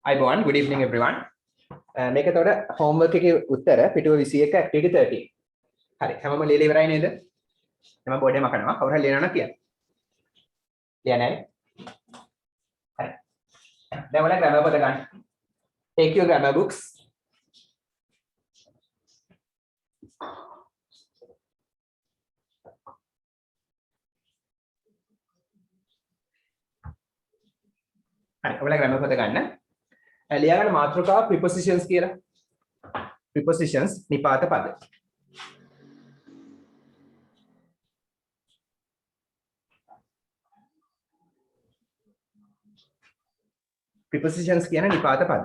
Everyone, good evening everyone. මේක එතකොට homework එකේ උත්තර පිටුව 21 activity 13. හරි. හැමෝම ලියලා ඉවරයි නේද? මම බෝඩ් එකේ මකනවා. කවුරු හරි ලියනවා නම් කියන්න. ලියන්නේ නැහැ. හරි. දැන් ඔයාලා grammar පද ගන්න. Take your grammar books. හරි. ඔයාලා grammar පද ගන්න. ලියාගන්න මාතෘකාව prepositions කියලා. prepositions නිපාත පද. prepositions කියන නිපාත පද.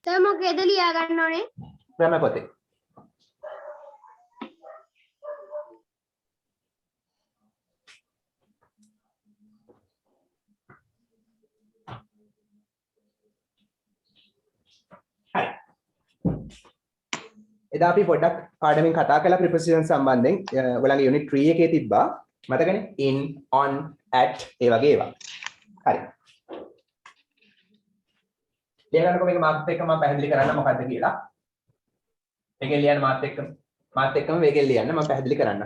දැන් මොකේද ලියා ගන්න ඕනේ? grammar පොතේ. එදා අපි පොඩ්ඩක් පාඩමෙන් කතා කළා prepositions සම්බන්ධයෙන්. ඔයගලගේ unit 3 එකේ තිබ්බා. මතකනේ? in, on, at ඒ වගේ ඒවා. හරි. ලියගන්නකො මේක මාත් එක්ක මම පැහැදිලි කරන්න මොකද්ද කියලා. මේකෙන් ලියන්න මාත් එක්කම මේකෙන් ලියන්න මම පැහැදිලි කරන්න.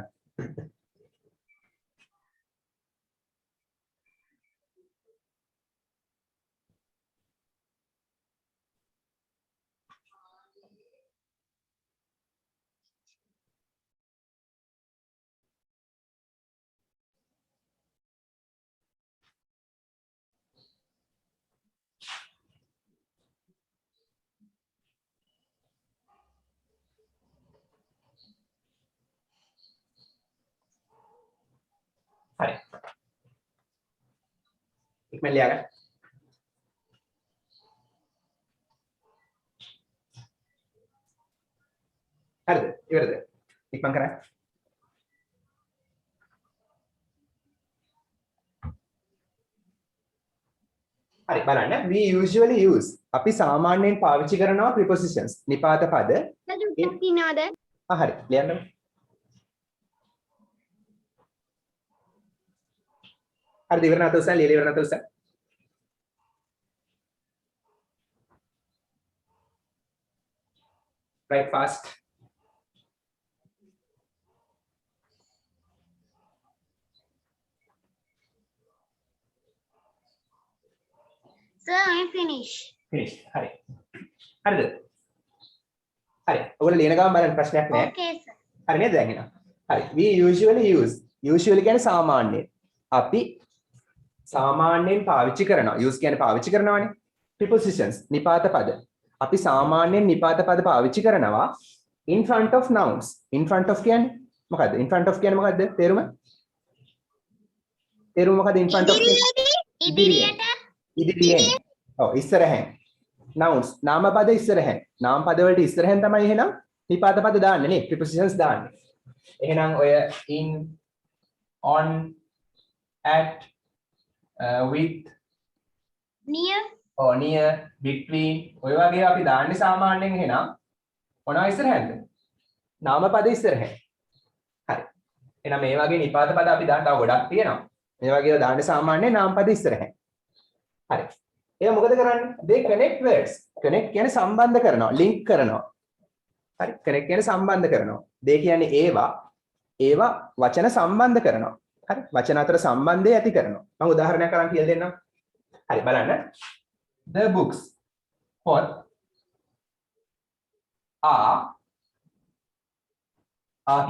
හරි. ඉක්මන් ලියගන්න. හරිද? ඉවරද? ඉක්මන් කරන්න. හරි බලන්න. We usually use අපි සාමාන්‍යයෙන් පාවිච්චි කරනවා prepositions නිපාත පද. තියනවාද? හරි. ලියන්න. හරිද? ඉවර නැත උසන් ලියලා ඉවර නැත උසන්. Write fast. Sir, I'm finished. Finish. හරි. හරිද? හරි. ඔයගොල්ලෝ ලියන ගමන් බලන්න ප්‍රශ්නයක් නැහැ. Okay, sir. හරි නේද දැන් එහෙනම්. හරි. We usually use. Usually කියන්නේ සාමාන්‍යයෙන්. අපි සාමාන්‍යයෙන් පාවිච්චි කරනවා. use කියන්නේ පාවිච්චි කරනවානේ. prepositions නිපාත පද. අපි සාමාන්‍යයෙන් නිපාත පද පාවිච්චි කරනවා in front of nouns. in front of කියන්නේ මොකද්ද? in front of කියන්නේ මොකද්ද? තේරුම? තේරුම මොකද්ද in front of? ඉදිරියෙන්. ඔව් ඉස්සරහෙන්. nouns නාම පද ඉස්සරහෙන්. නාම පද වලට ඉස්සරහෙන් තමයි එහෙනම් නිපාත පද දාන්නේ නේ. prepositions දාන්නේ. එහෙනම් ඔය in, on, at, with, Near. or near, between ඔය වගේ අපි දාන්නේ සාමාන්‍යයෙන් එහෙනම් මොනවා ඉස්සරහෙන්ද? නාම පද ඉස්සරහෙන්. හරි. එහෙනම් මේ වගේ නිපාත පද අපි දාන්න තව ගොඩක් තියෙනවා. මේ වගේ ඒවා දාන්නේ සාමාන්‍යයෙන් නාම පද ඉස්සරහෙන්. හරි. ඒක මොකද කරන්නේ? they connect words. connect කියන්නේ සම්බන්ධ කරනවා, link කරනවා. හරි. connect කියන්නේ සම්බන්ධ කරනවා. they කියන්නේ ඒවා වචන සම්බන්ධ කරනවා. හරි. වචන අතර සම්බන්ධය ඇති කරනවා. මම උදාහරණයක් අරන් කියලා දෙන්නම්. හරි බලන්න. The books පොත්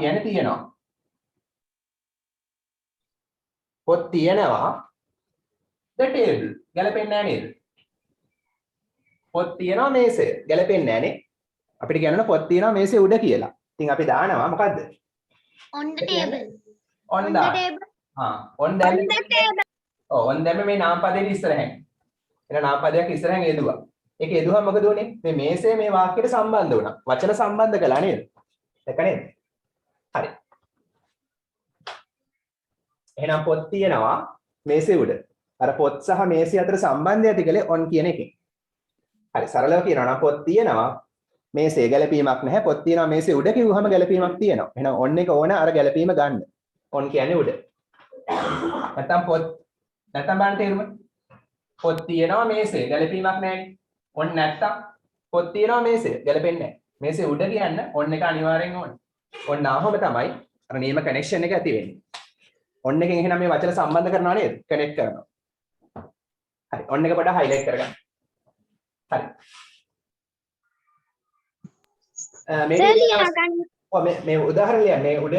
කියන්නේ තියෙනවා. පොත් තියෙනවා. The table ගැලපෙන්නේ නැහැ නේද? පොත් තියෙනවා මේසය ගැලපෙන්නේ නැහැ නේ. අපිට කියන්න පොත් තියෙනවා මේසෙ උඩ කියලා. ඉතින් අපි දානවා මොකද්ද? On the table. on the table. on the table. on දැම්ම මේ නාම පදයේ ඉස්සරහෙන්. එන නාම පදයක් ඉස්සරහෙන් යෙදුවා. ඒක යෙදුවා මොකද උනේ? මේ මේසය මේ වාක්‍යයට සම්බන්ධ වුණා. වචන සම්බන්ධ කළා නේද? ඒක නේද? හරි. එහෙනම් පොත් තියෙනවා මේසෙ උඩ. අර පොත් සහ මේසය අතර සම්බන්ධය ඇති කලේ on කියන එකෙන්. හරි සරලව කියනවා නම් පොත් තියෙනවා මේසේ ගැලපීමක් නැහැ. පොත් තියෙනවා මේසේ උඩ කිව්වහම ගැලපීමක් තියෙනවා. එහෙනම් on එක ඕන අර ගැලපීම ගන්න. on කියන්නේ උඩ. නැත්තම් පොත් නැත්තම් බලන්න තේරුම. පොත් තියෙනවා මේසේ ගැලපීමක් නැහැනේ. ඔන්න නැත්තම් පොත් තියෙනවා මේසේ ගැලපෙන්නේ නැහැ. මේසේ උඩ කියන්න ඔන්න එක අනිවාර්යෙන් ඕනේ. ඔන්න ආවම තමයි අර නේම කනෙක්ෂන් එක ඇති වෙන්නේ. ඔන්න එකෙන් එහෙනම් මේ වචන සම්බන්ධ කරනවා නේද? කනෙක්ට් කරනවා. හරි. ඔන්න එක පොඩ්ඩක් highlight කරගන්න. හරි. මේ උදාහරණ ලියන්න. මේ උඩ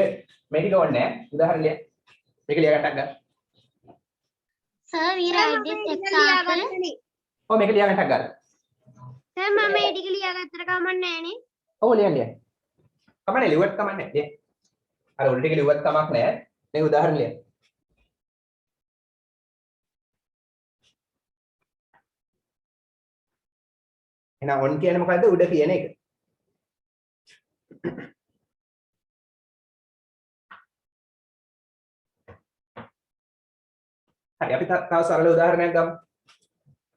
මේ ටික ඕනේ නැහැ. උදාහරණ ලියන්න. මේක ලියා ගන්නක් ගන්න. Sir, we write this example. ඔව් මේක ලියා ගන්නක් ගන්න. Sir, මම මේ ටික ලියාගත්තට කමක් නැහැ. ඔව් ලියන්න ලියන්න. කමන්නේ ලියුවත් කමක් නැහැ. ලියන්න. අර උඩ ටික ලියුවත් කමක් නැහැ. මේ උදාහරණ ලියන්න. එහෙනම් on කියන්නේ මොකද්ද? උඩ කියන එක. හරි අපි තව සරල උදාහරණයක් ගමු.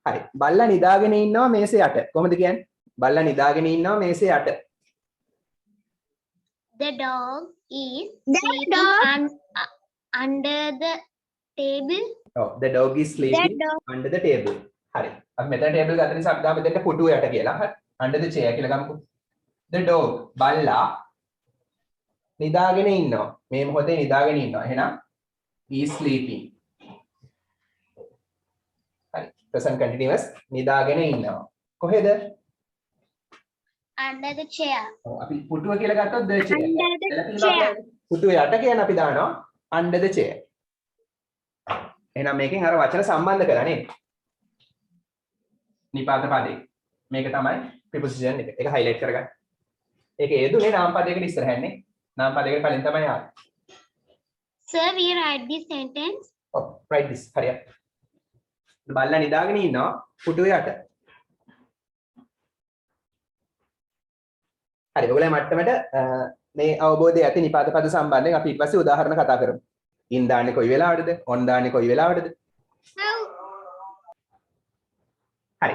හරි. බල්ලා නිදාගෙන ඉන්නවා මේසේ යට. කොහොමද කියන්නේ? බල්ලා නිදාගෙන ඉන්නවා මේසේ යට. The dog is sleeping under the table. ඔව් the dog is sleeping under the table. හරි. අපි මෙතන ටේබල් ගත්ත නිසා අපි දාමු මෙතන පුටුව යට කියලා. හරි. under the chair කියලා ගමුකෝ. the dog බල්ලා නිදාගෙන ඉන්නවා. මේ මොහොතේ නිදාගෙන ඉන්නවා. එහෙනම් is sleeping. හරි. present continuous නිදාගෙන ඉන්නවා. කොහෙද? Under the chair. ඔව් අපි පුටුව කියලා ගත්තොත් the chair. Under the chair. පුටුව යට කියන අපි දානවා under the chair. එහෙනම් මේකෙන් අර වචන සම්බන්ධ කරලා නේද? නිපාත පදේ. මේක තමයි preposition එක. ඒක highlight කරගන්න. ඒක යෙදුනේ නාම පදයකට ඉස්සරහන්නේ. නාම පදයකට කලින් තමයි ආවේ. Sir, we write this sentence. ඔව් write this. හරියට. බල්ලා නිදාගෙන ඉන්නවා පුටුව යට. හරි. ඔයගොල්ලෝ මට්ටමට මේ අවබෝධය ඇති නිපාත පද සම්බන්ධයෙන් අපි ඊට පස්සේ උදාහරණ කතා කරමු. in දාන්නේ කොයි වෙලාවටද? on දාන්නේ කොයි වෙලාවටද? හරි.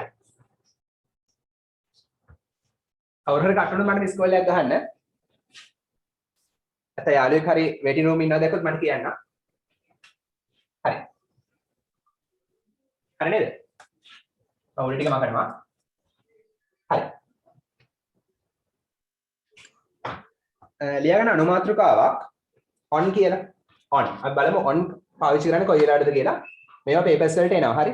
අවුරුහරි කටුණු මට මිස් කෝල් එකක් ගහන්න. නැත්නම් යාළුවෙක් හරි වේටින් රූම් ඉන්නවා දැක්කොත් මට කියන්න. හරි. හරි නේද? අවුරුදු ටික මම කරනවා. හරි. ලියාගන්න අනුමාත්‍රකාවක් on කියලා. on. අපි බලමු on පාවිච්චි කරන්නේ කොයි වෙලාවටද කියලා. මේවා papers වලට එනවා. හරි.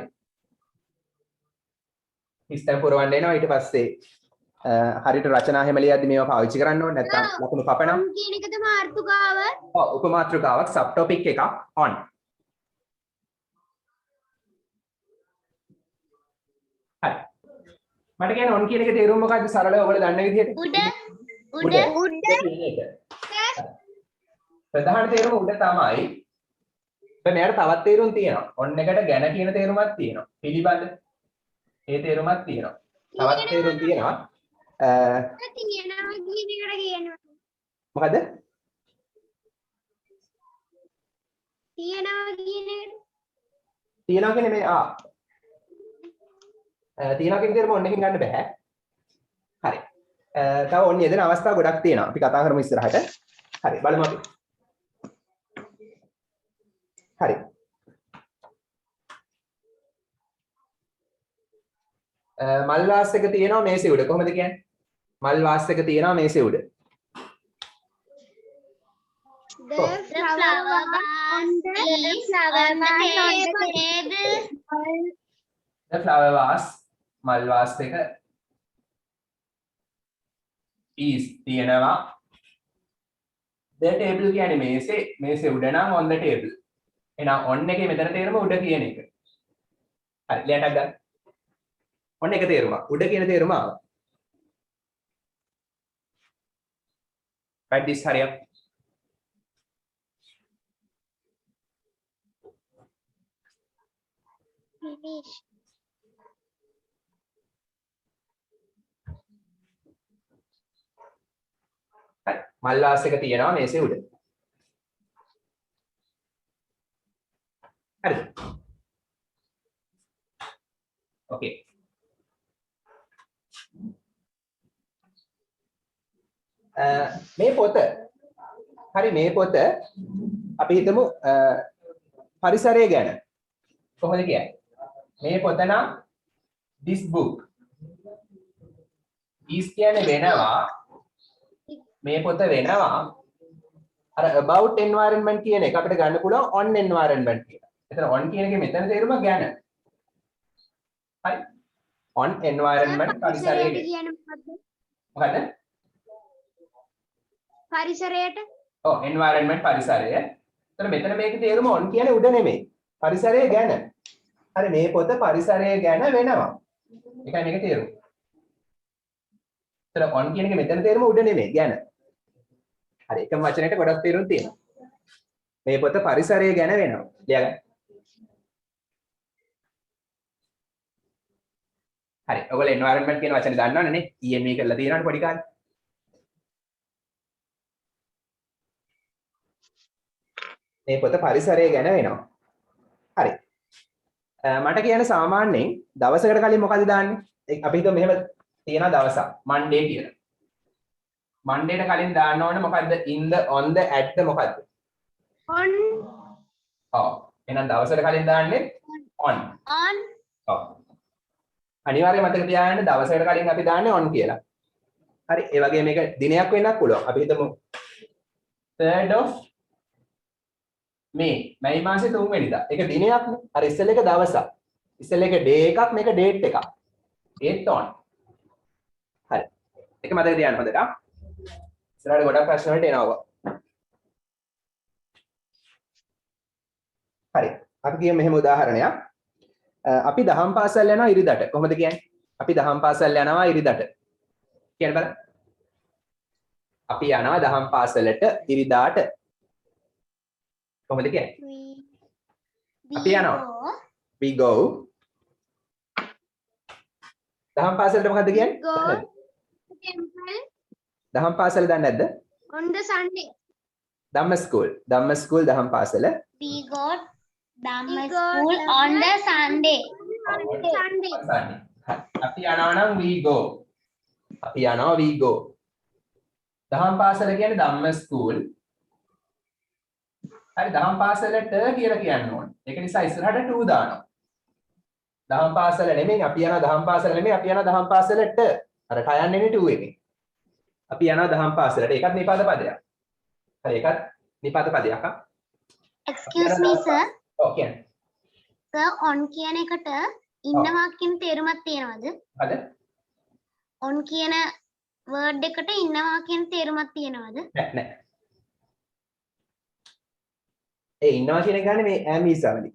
ඉස්තර පුරවන්න එනවා ඊට පස්සේ හරියට රචනා හැමලියද්දි මේවා පාවිච්චි කරන්න ඕනේ නැත්නම් ලකුණු කපනවා. On කියන එකද මාතෘකාව? ඔව් උපමාත්‍රකාවක් සබ් ටොපික් එකක් on. හරි. මට කියන්න on කියන එකේ තේරුම මොකක්ද සරලව ඔයගොල්ලෝ දන්න විදිහට? උඩ. ප්‍රධාන තේරුම උඩ තමයි. මෙයාට තවත් තේරුම් තියෙනවා. on එකට ගැන කියන තේරුමක් තියෙනවා. පිළිබඳ ඒ තේරුමක් තියෙනවා. තවත් තේරුම් තියෙනවා. තියෙනවා කියන එකට කියනවා. මොකද? තියෙනවා කියන එකට. තියෙනවා කියන්නේ මේ තියෙනවා කියන තේරුම on එකෙන් ගන්න බෑ. හරි. තව on යෙදෙන අවස්ථා ගොඩක් තියෙනවා. අපි කතා කරමු ඉස්සරහට. හරි බලමු අපි. හරි. මල් වාස් එක තියෙනවා මේසේ උඩ. කොහොමද කියන්නේ? මල් වාස් එක තියෙනවා මේසේ උඩ. The flower vase මල් වාස් එක is තියෙනවා. the table කියන්නේ මේසේ උඩ නම් on the table. එහෙනම් on එකේ මෙතන තේරුම උඩ කියන එක. හරි ලියන්නත් ගන්න. on එක තේරුම උඩ කියන තේරුම ආවා. write this hurry up. finish. හරි මල් වාස් එක තියෙනවා මේසේ උඩ. හරිද? ඕකේ. මේ පොත හරි මේ පොත අපි හිතමු පරිසරය ගැන කොහොමද කියන්නේ? මේ පොත නම් this book. is කියන්නේ වෙනවා. මේ පොත වෙනවා. අර about environment කියන එක අපිට ගන්න පුළුවන් on environment කියලා. එතන on කියන එකේ මෙතන තේරුම ගැන. හරි. on environment පරිසරය ගැන. මොකද? පරිසරයට ඔව් environment පරිසරය. එතන මෙතන මේකේ තේරුම on කියන්නේ උඩ නෙමෙයි. පරිසරය ගැන. හරි මේ පොත පරිසරය ගැන වෙනවා. ඒකයි මේකේ තේරුම. එතන on කියන එකේ මෙතන තේරුම උඩ නෙමෙයි ගැන. හරි එකම වචනයකට ගොඩක් තේරුම් තියෙනවා. මේ පොත පරිසරය ගැන වෙනවා. ලියගන්න. හරි. ඔයගොල්ලෝ environment කියන වචනේ දන්නවනේ නේ? EME කරලා තියෙනවනේ පොඩි කාලේ. මේ පොත පරිසරය ගැන වෙනවා. හරි. මට කියන සාමාන්‍යයෙන් දවසකට කලින් මොකද දාන්නේ? අපි හිතමු මෙහෙම තියෙන දවසක් Monday කියලා. Mondayට කලින් දාන්න ඕනේ මොකද්ද? in the on the at the මොකද්ද? on ඔව්. එහෙනම් දවසට කලින් දාන්නේ on. ඔව්. අනිවාර්යයෙන් මතක තියාගන්න දවසකට කලින් අපි දාන්නේ on කියලා. හරි. ඒ වගේ මේක දිනයක් වෙන්නත් පුළුවන්. අපි හිතමු 3rd of May. මැයි මාසේ 3 වෙනිදා. ඒක දිනයක්නේ. අර ඉස්සෙල් එක දවසක්. ඉස්සෙල් එක day එකක් මේක date එකක්. ඒත් on. හරි. ඒක මතක තියාගන්න හොඳට. ඉස්සරහට ගොඩක් ප්‍රශ්න වලට එනවා. හරි. අපි කියමු මෙහෙම උදාහරණයක්. අපි දහම් පාසල් යනවා ඉරිදට. කොහොමද කියන්නේ? අපි දහම් පාසල් යනවා ඉරිදට. කියන්න බලන්න. අපි යනවා දහම් පාසලට ඉරිදාට. කොහොමද කියන්නේ? අපි යනවා. We go. දහම් පාසලට මොකද්ද කියන්නේ? go temple දහම් පාසල දන්නේ නැද්ද? on the Sunday. ධම්ම ස්කූල්. ධම්ම ස්කූල් දහම් පාසල. We go Dhamma school on the Sunday. Sunday. අපි යනවා නම් we go. අපි යනවා we go. දහම් පාසල කියන්නේ ධම්ම ස්කූල්. හරි දහම් පාසලට කියලා කියන්න ඕනේ. ඒක නිසා ඉස්සරහට to දානවා. දහම් පාසල නෙමෙයි අපි යනවා දහම් පාසල නෙමෙයි අපි යනවා දහම් පාසලට. අර ට යන්නේ to එකේ. අපි යනවා දහම් පාසලට. ඒකත් නිපාත පදයක්. හරි ඒකත් නිපාත පදයක්. Excuse me sir. ඔව් කියන්නේ. Sir on කියන එකට ඉන්නවා කියන තේරුමක් තියෙනවද? හරිද? on කියන word එකට ඉන්නවා කියන තේරුමක් තියෙනවද? නෑ. ඒ ඉන්නවා කියන එක ගන්න මේ am is අවලි.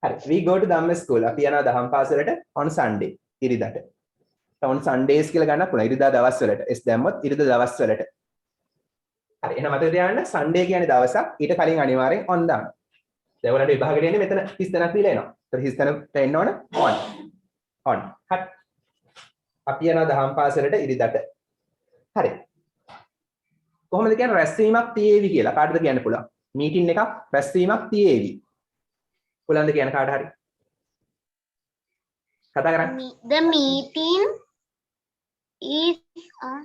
හරි. We go to Dhamma school. අපි යනවා දහම් පාසලට on Sunday. ඉරිදාට. on Sundays කියලා ගන්නත් පුළුවන්. ඉරිදා දවස් වලට. s දැම්මොත් ඉරිදා දවස් වලට. හරි. එහෙනම් මතක තියාගන්න Sunday කියන්නේ දවසක්. ඊට කලින් අනිවාර්යෙන් on දාන්න. දැන් ඔයාලට විභාගෙට එන්නේ මෙතන 33ක් දීලා එනවා. ඒතර 33ට එන්න ඕන on. on. හරි. අපි යනවා දහම් පාසලට ඉරිදාට. හරි. කොහොමද කියන්නේ රැස්වීමක් තියේවි කියලා කාටද කියන්න පුළුවන්? මීටින් එකක් රැස්වීමක් තියේවි. පුළුවන්ද කියන්න කාට හරි? කතා කරන්න. The meeting is on.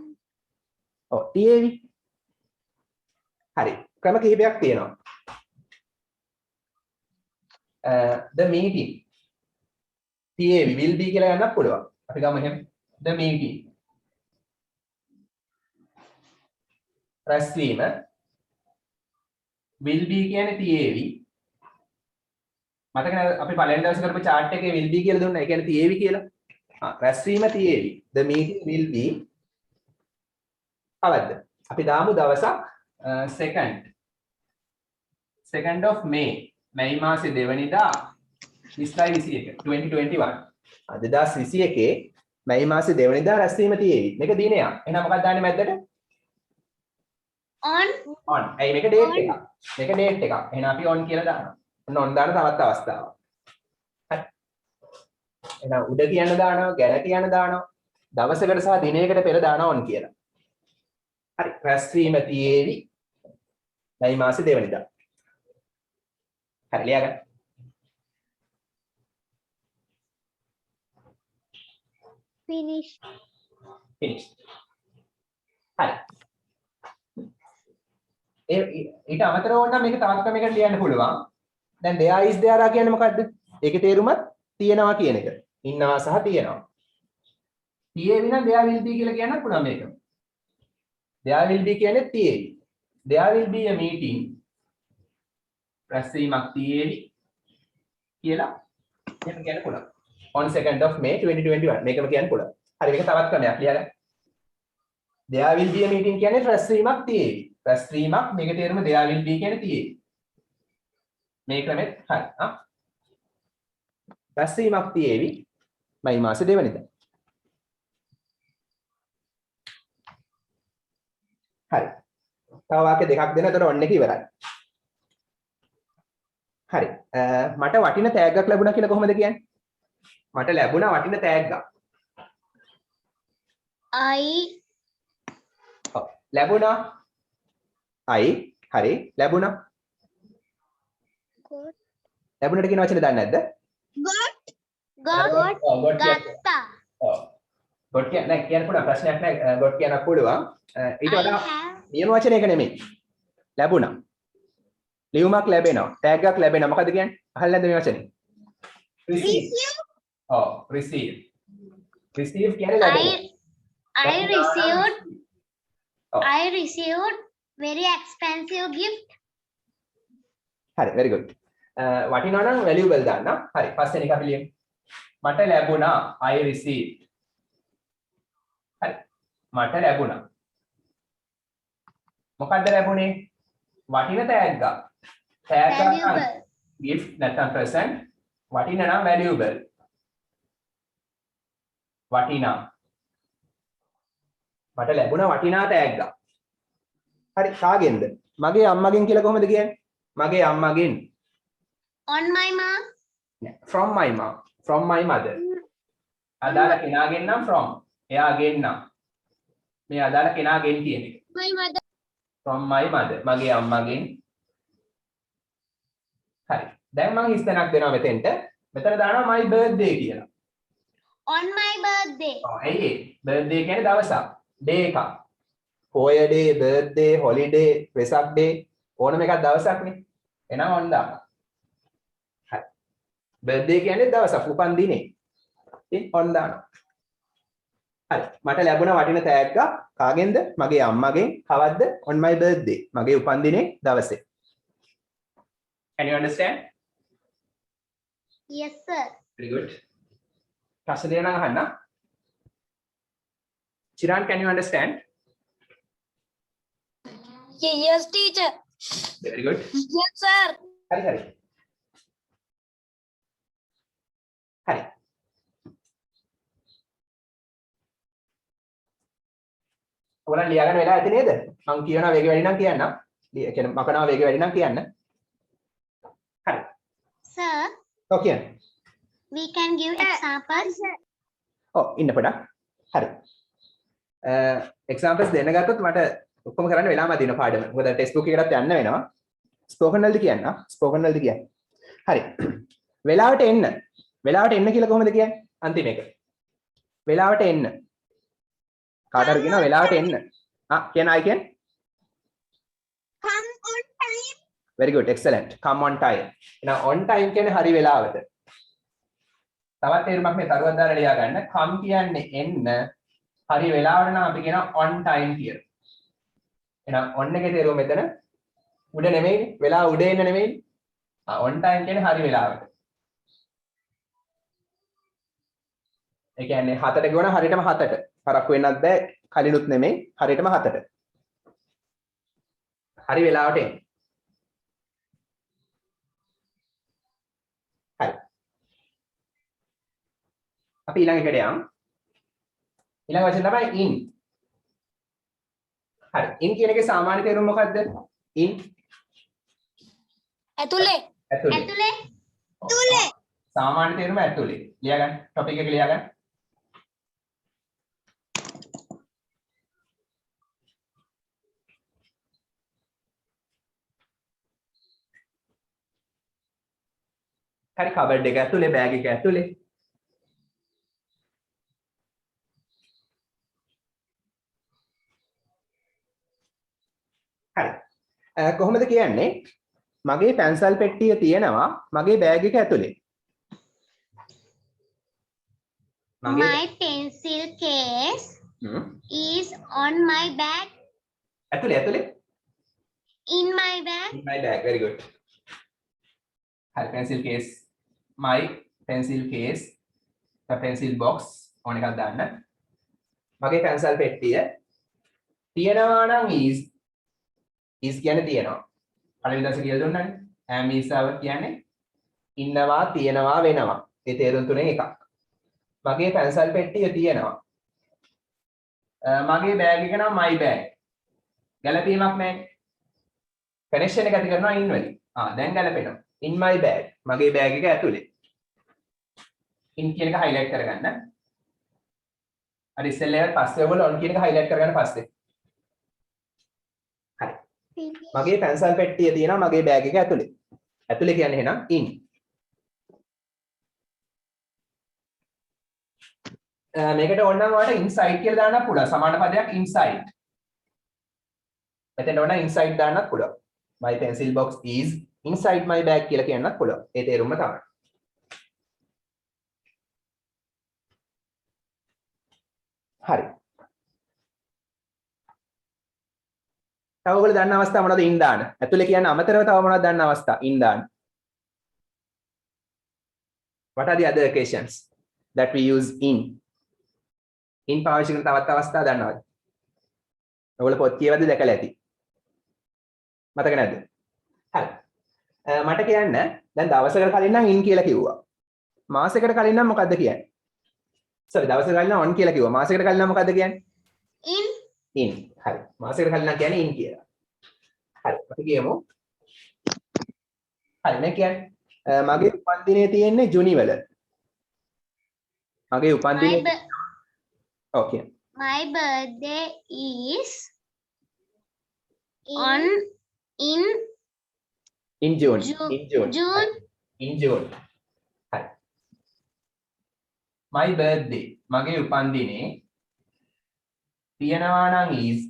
ඔව් තියේවි. හරි. ක්‍රම කිහිපයක් තියෙනවා. The meeting තියේවි will be කියලා ගන්නත් පුළුවන්. අපි ගමු එහෙම. The meeting රැස්වීම will be කියන්නේ තියේවි. මතක නේද අපි පළවෙනි දවසේ කරපු chart එකේ will be කියලා දුන්නා. ඒ කියන්නේ තියේවි කියලා. රැස්වීම තියේවි. The meeting will be අවද්ද. අපි දාමු දවසක් second of May. මැයි මාසේ 2 වෙනිදා 2021 2021 මැයි මාසේ 2 වෙනිදා රැස්වීම තියේවි. මේක දිනයක්. එහෙනම් මොකක්ද දාන්නේ මැද්දට? on. ඇයි මේක date එකක්. මේක date එකක්. එහෙනම් අපි on කියලා දානවා. ඔන්න on දාන තවත් අවස්ථාවක්. හරි. එහෙනම් උඩ කියන්න දානවා, ගැන කියන්න දානවා. දවසකට සහ දිනයකට පෙර දානවා on කියලා. හරි. රැස්වීම තියේවි. මැයි මාසේ 2 වෙනිදා. හරි ලියාගන්න. Finish. හරි. ඊට අමතරව ඕන නම් මේක තවත් ක්‍රමයකට ලියන්න පුළුවන්. දැන් there is there කියන්නේ මොකද්ද? ඒකේ තේරුමත් තියෙනවා කියන එක. ඉන්නවා සහ තියෙනවා. තියෙවි නම් there will be කියලා කියන්නත් පුළුවන් මේක. there will be කියන්නේ තියෙවි. there will be a meeting. රැස්වීමක් තියෙවි කියලා එහෙම කියන්න පුළුවන්. on 2nd of May 2021 මේකම කියන්න පුළුවන්. හරි මේක තවත් ක්‍රමයක් ලියගන්න. there will be a meeting කියන්නේ රැස්වීමක් තියෙවි. රැස්වීමක් මේකේ තේරුම there will be කියන්නේ තියෙවි. මේ ක්‍රමෙත් හරි. රැස්වීමක් තියෙවි. මයි මාස 2 වෙනිදා. හරි. තව වාක්‍ය දෙකක් දෙන්න. එතකොට ඔන්න එක ඉවරයි. හරි. මට වටින තෑග්ගක් ලැබුණා කියලා කොහොමද කියන්නේ? මට ලැබුණා වටින තෑග්ගක්. ලැබුණා. හරි. ලැබුණා. ලැබුණට කියන වචනේ දන්නේ නැද්ද? ගත්තා. ගොඩ් කියන්නේ කියන්න පුළුවන් ප්‍රශ්නයක් නැහැ. ගොඩ් කියන්න පුළුවන්. ඊට වඩා නියම වචනයක නෙමෙයි. ලැබුණා. ලියුමක් ලැබෙනවා. තෑග්ගක් ලැබෙනවා. මොකද කියන්නේ? අහලා නැද්ද මේ වචනේ? receive. receive. receive කියන්නේ ලැබෙනවා. I received very expensive gift. හරි, very good. වටිනවා නම් valuable දාන්න. හරි, පස්වෙනි එක අපි ලියමු. මට ලැබුණා. I received. හරි. මට ලැබුණා. මොකද්ද ලැබුණේ? වටින තෑග්ගක්. තෑග්ගක් නම් gift නැත්නම් present. වටින නම් valuable. වටිනා. මට ලැබුණා වටිනා තෑග්ගක්. හරි, කාගෙන්ද? මගේ අම්මගෙන් කියලා කොහොමද කියන්නේ? මගේ අම්මගෙන්. On my mom. From my mom. From my mother. අදාළ කෙනාගෙන් නම් from. එයාගෙන් නම්. මේ අදාළ කෙනාගෙන් කියන එක. My mother. From my mother. මගේ අම්මගෙන්. හරි. දැන් මම හිස්තැනක් දෙනවා මෙතෙන්ට. මෙතන දානවා my birthday කියලා. On my birthday. ඇයි ඒ? birthday කියන්නේ දවසක්. day එකක්. Hoya day, birthday, holiday, Vesak day ඕනම එකක් දවසක්නේ. එහෙනම් on දාන්න. හරි. birthday කියන්නේ දවසක් උපන් දිනේ. ඉතින් on දාන්න. හරි. මට ලැබුණ වටින තෑග්ගක් කාගෙන්ද? මගේ අම්මගෙන්. කවද්ද? on my birthday. මගේ උපන් දිනේ දවසේ. Can you understand? Yes sir. Very good. ප්‍රශ්න දෙයක් නම් අහන්න. Chiran, can you understand? Yes teacher. Very good. Yes sir. හරි. ඔයාලා ලියාගන්න වෙලා ඇති නේද? මම කියනවා වේගය වැඩි නම් කියන්න. කියන්නේ මකනවා වේගය වැඩි නම් කියන්න. හරි. Sir. ඔව් කියන්න. We can give examples. ඔව් ඉන්න පොඩක්. හරි. examples දෙන්න ගත්තොත් මට ඔක්කොම කරන්න වෙලාම දින පාඩම. මොකද ටෙක්ස්ට් බුක් එකකටත් යන්න වෙනවා. ස්පෝකන් වලද කියන්න. ස්පෝකන් වලද කියන්න. හරි. වෙලාවට එන්න. වෙලාවට එන්න කියලා කොහොමද කියන්නේ? අන්තිම එක. වෙලාවට එන්න. කාට හරි කියනවා වෙලාවට එන්න. කියන අය කියන්නේ? Come on time. Very good, excellent. Come on time. එහෙනම් on time කියන්නේ හරි වෙලාවට. තවත් තේරුමක් මේ තරුවක් දාලා ලියා ගන්න. come කියන්නේ එන්න. හරි වෙලාවට නම් අපි කියනවා on time කියලා. එහෙනම් on එකේ තේරුම මෙතන උඩ නෙමෙයිනේ. වෙලාව උඩ එන්න නෙමෙයිනේ. on time කියන්නේ හරි වෙලාවට. ඒ කියන්නේ 7ට ගියොන හරියටම 7ට. හරක් වෙන්නත් බෑ. කලිනුත් නෙමෙයි. හරියටම 7ට. හරි වෙලාවට එන්න. හරි. අපි ඊළඟ එකට යමු. ඊළඟ වචන තමයි in. හරි. in කියන එකේ සාමාන්‍ය තේරුම මොකද්ද? in ඇතුලේ. සාමාන්‍ය තේරුම ඇතුලේ. ලියා ගන්න. ටොපික් එක ලියා ගන්න. හරි කබඩ් එක ඇතුලේ බෑග් එක ඇතුලේ. හරි. කොහොමද කියන්නේ? මගේ පැන්සල් පෙට්ටිය තියෙනවා මගේ බෑග් එක ඇතුලේ. My pencil case is on my bag. ඇතුලේ In my bag. in my bag. Very good. හරි pencil case. My pencil case. the pencil box ඕන එකක් දාන්න. මගේ පැන්සල් පෙට්ටිය තියෙනවා නම් is කියන්නේ තියෙනවා. පළවෙනි දවසේ කියලා දුන්නානේ. am is කියන්නේ ඉන්නවා තියෙනවා වෙනවා. ඒ තේරුම් තුනේ එකක්. මගේ පැන්සල් පෙට්ටිය තියෙනවා. මගේ බෑග් එක නම් my bag. ගැලපීමක් නැහැ. කනෙක්ෂන් එක ඇති කරනවා in වලින්. දැන් ගැලපෙනවා. in my bag. මගේ බෑග් එක ඇතුලේ. in කියන එක highlight කරගන්න. අර ඉස්සෙල්ලා පස්සේ ඔයගොල්ලෝ on කියන එක highlight කරගන්න පස්සේ. හරි. මගේ පැන්සල් පෙට්ටිය තියෙනවා මගේ බෑග් එක ඇතුලේ. ඇතුලේ කියන්නේ එහෙනම් in. මේකට ඕන නම් ඔයාලට inside කියලා දාන්නත් පුළුවන්. සමාන පදයක් inside. මෙතන ඕන inside දාන්නත් පුළුවන්. My pencil box is inside my bag කියලා කියන්නත් පුළුවන්. ඒ තේරුම තමයි. හරි. තව ඔයගොල්ලෝ දන්න අවස්ථා මොනවද in දාන්න? ඇතුලේ කියන්න අමතරව තව මොනවද දන්න අවස්ථා in දාන්න? What are the other occasions that we use in? in පාවිච්චි කරන තවත් අවස්ථා දන්නවද? ඔයගොල්ලෝ පොත් කියවද්දි දැකලා ඇති. මතක නැද්ද? හරි. මට කියන්න දැන් දවසකට කලින් නම් in කියලා කිව්වා. මාසයකට කලින් නම් මොකද්ද කියන්නේ? sorry දවසකට කලින් නම් on කියලා කිව්වා. මාසයකට කලින් නම් මොකද්ද කියන්නේ? in. හරි. මාසයකට කලින් නම් කියන්නේ in කියලා. හරි. අපි කියමු. හරි මේ කියන්නේ මගේ උපන්දිනේ තියෙන්නේ ජුනි වල. මගේ උපන්දිනේ okay. My birthday is in June. In June. හරි. My birthday මගේ උපන්දිනේ තියෙනවා නම් is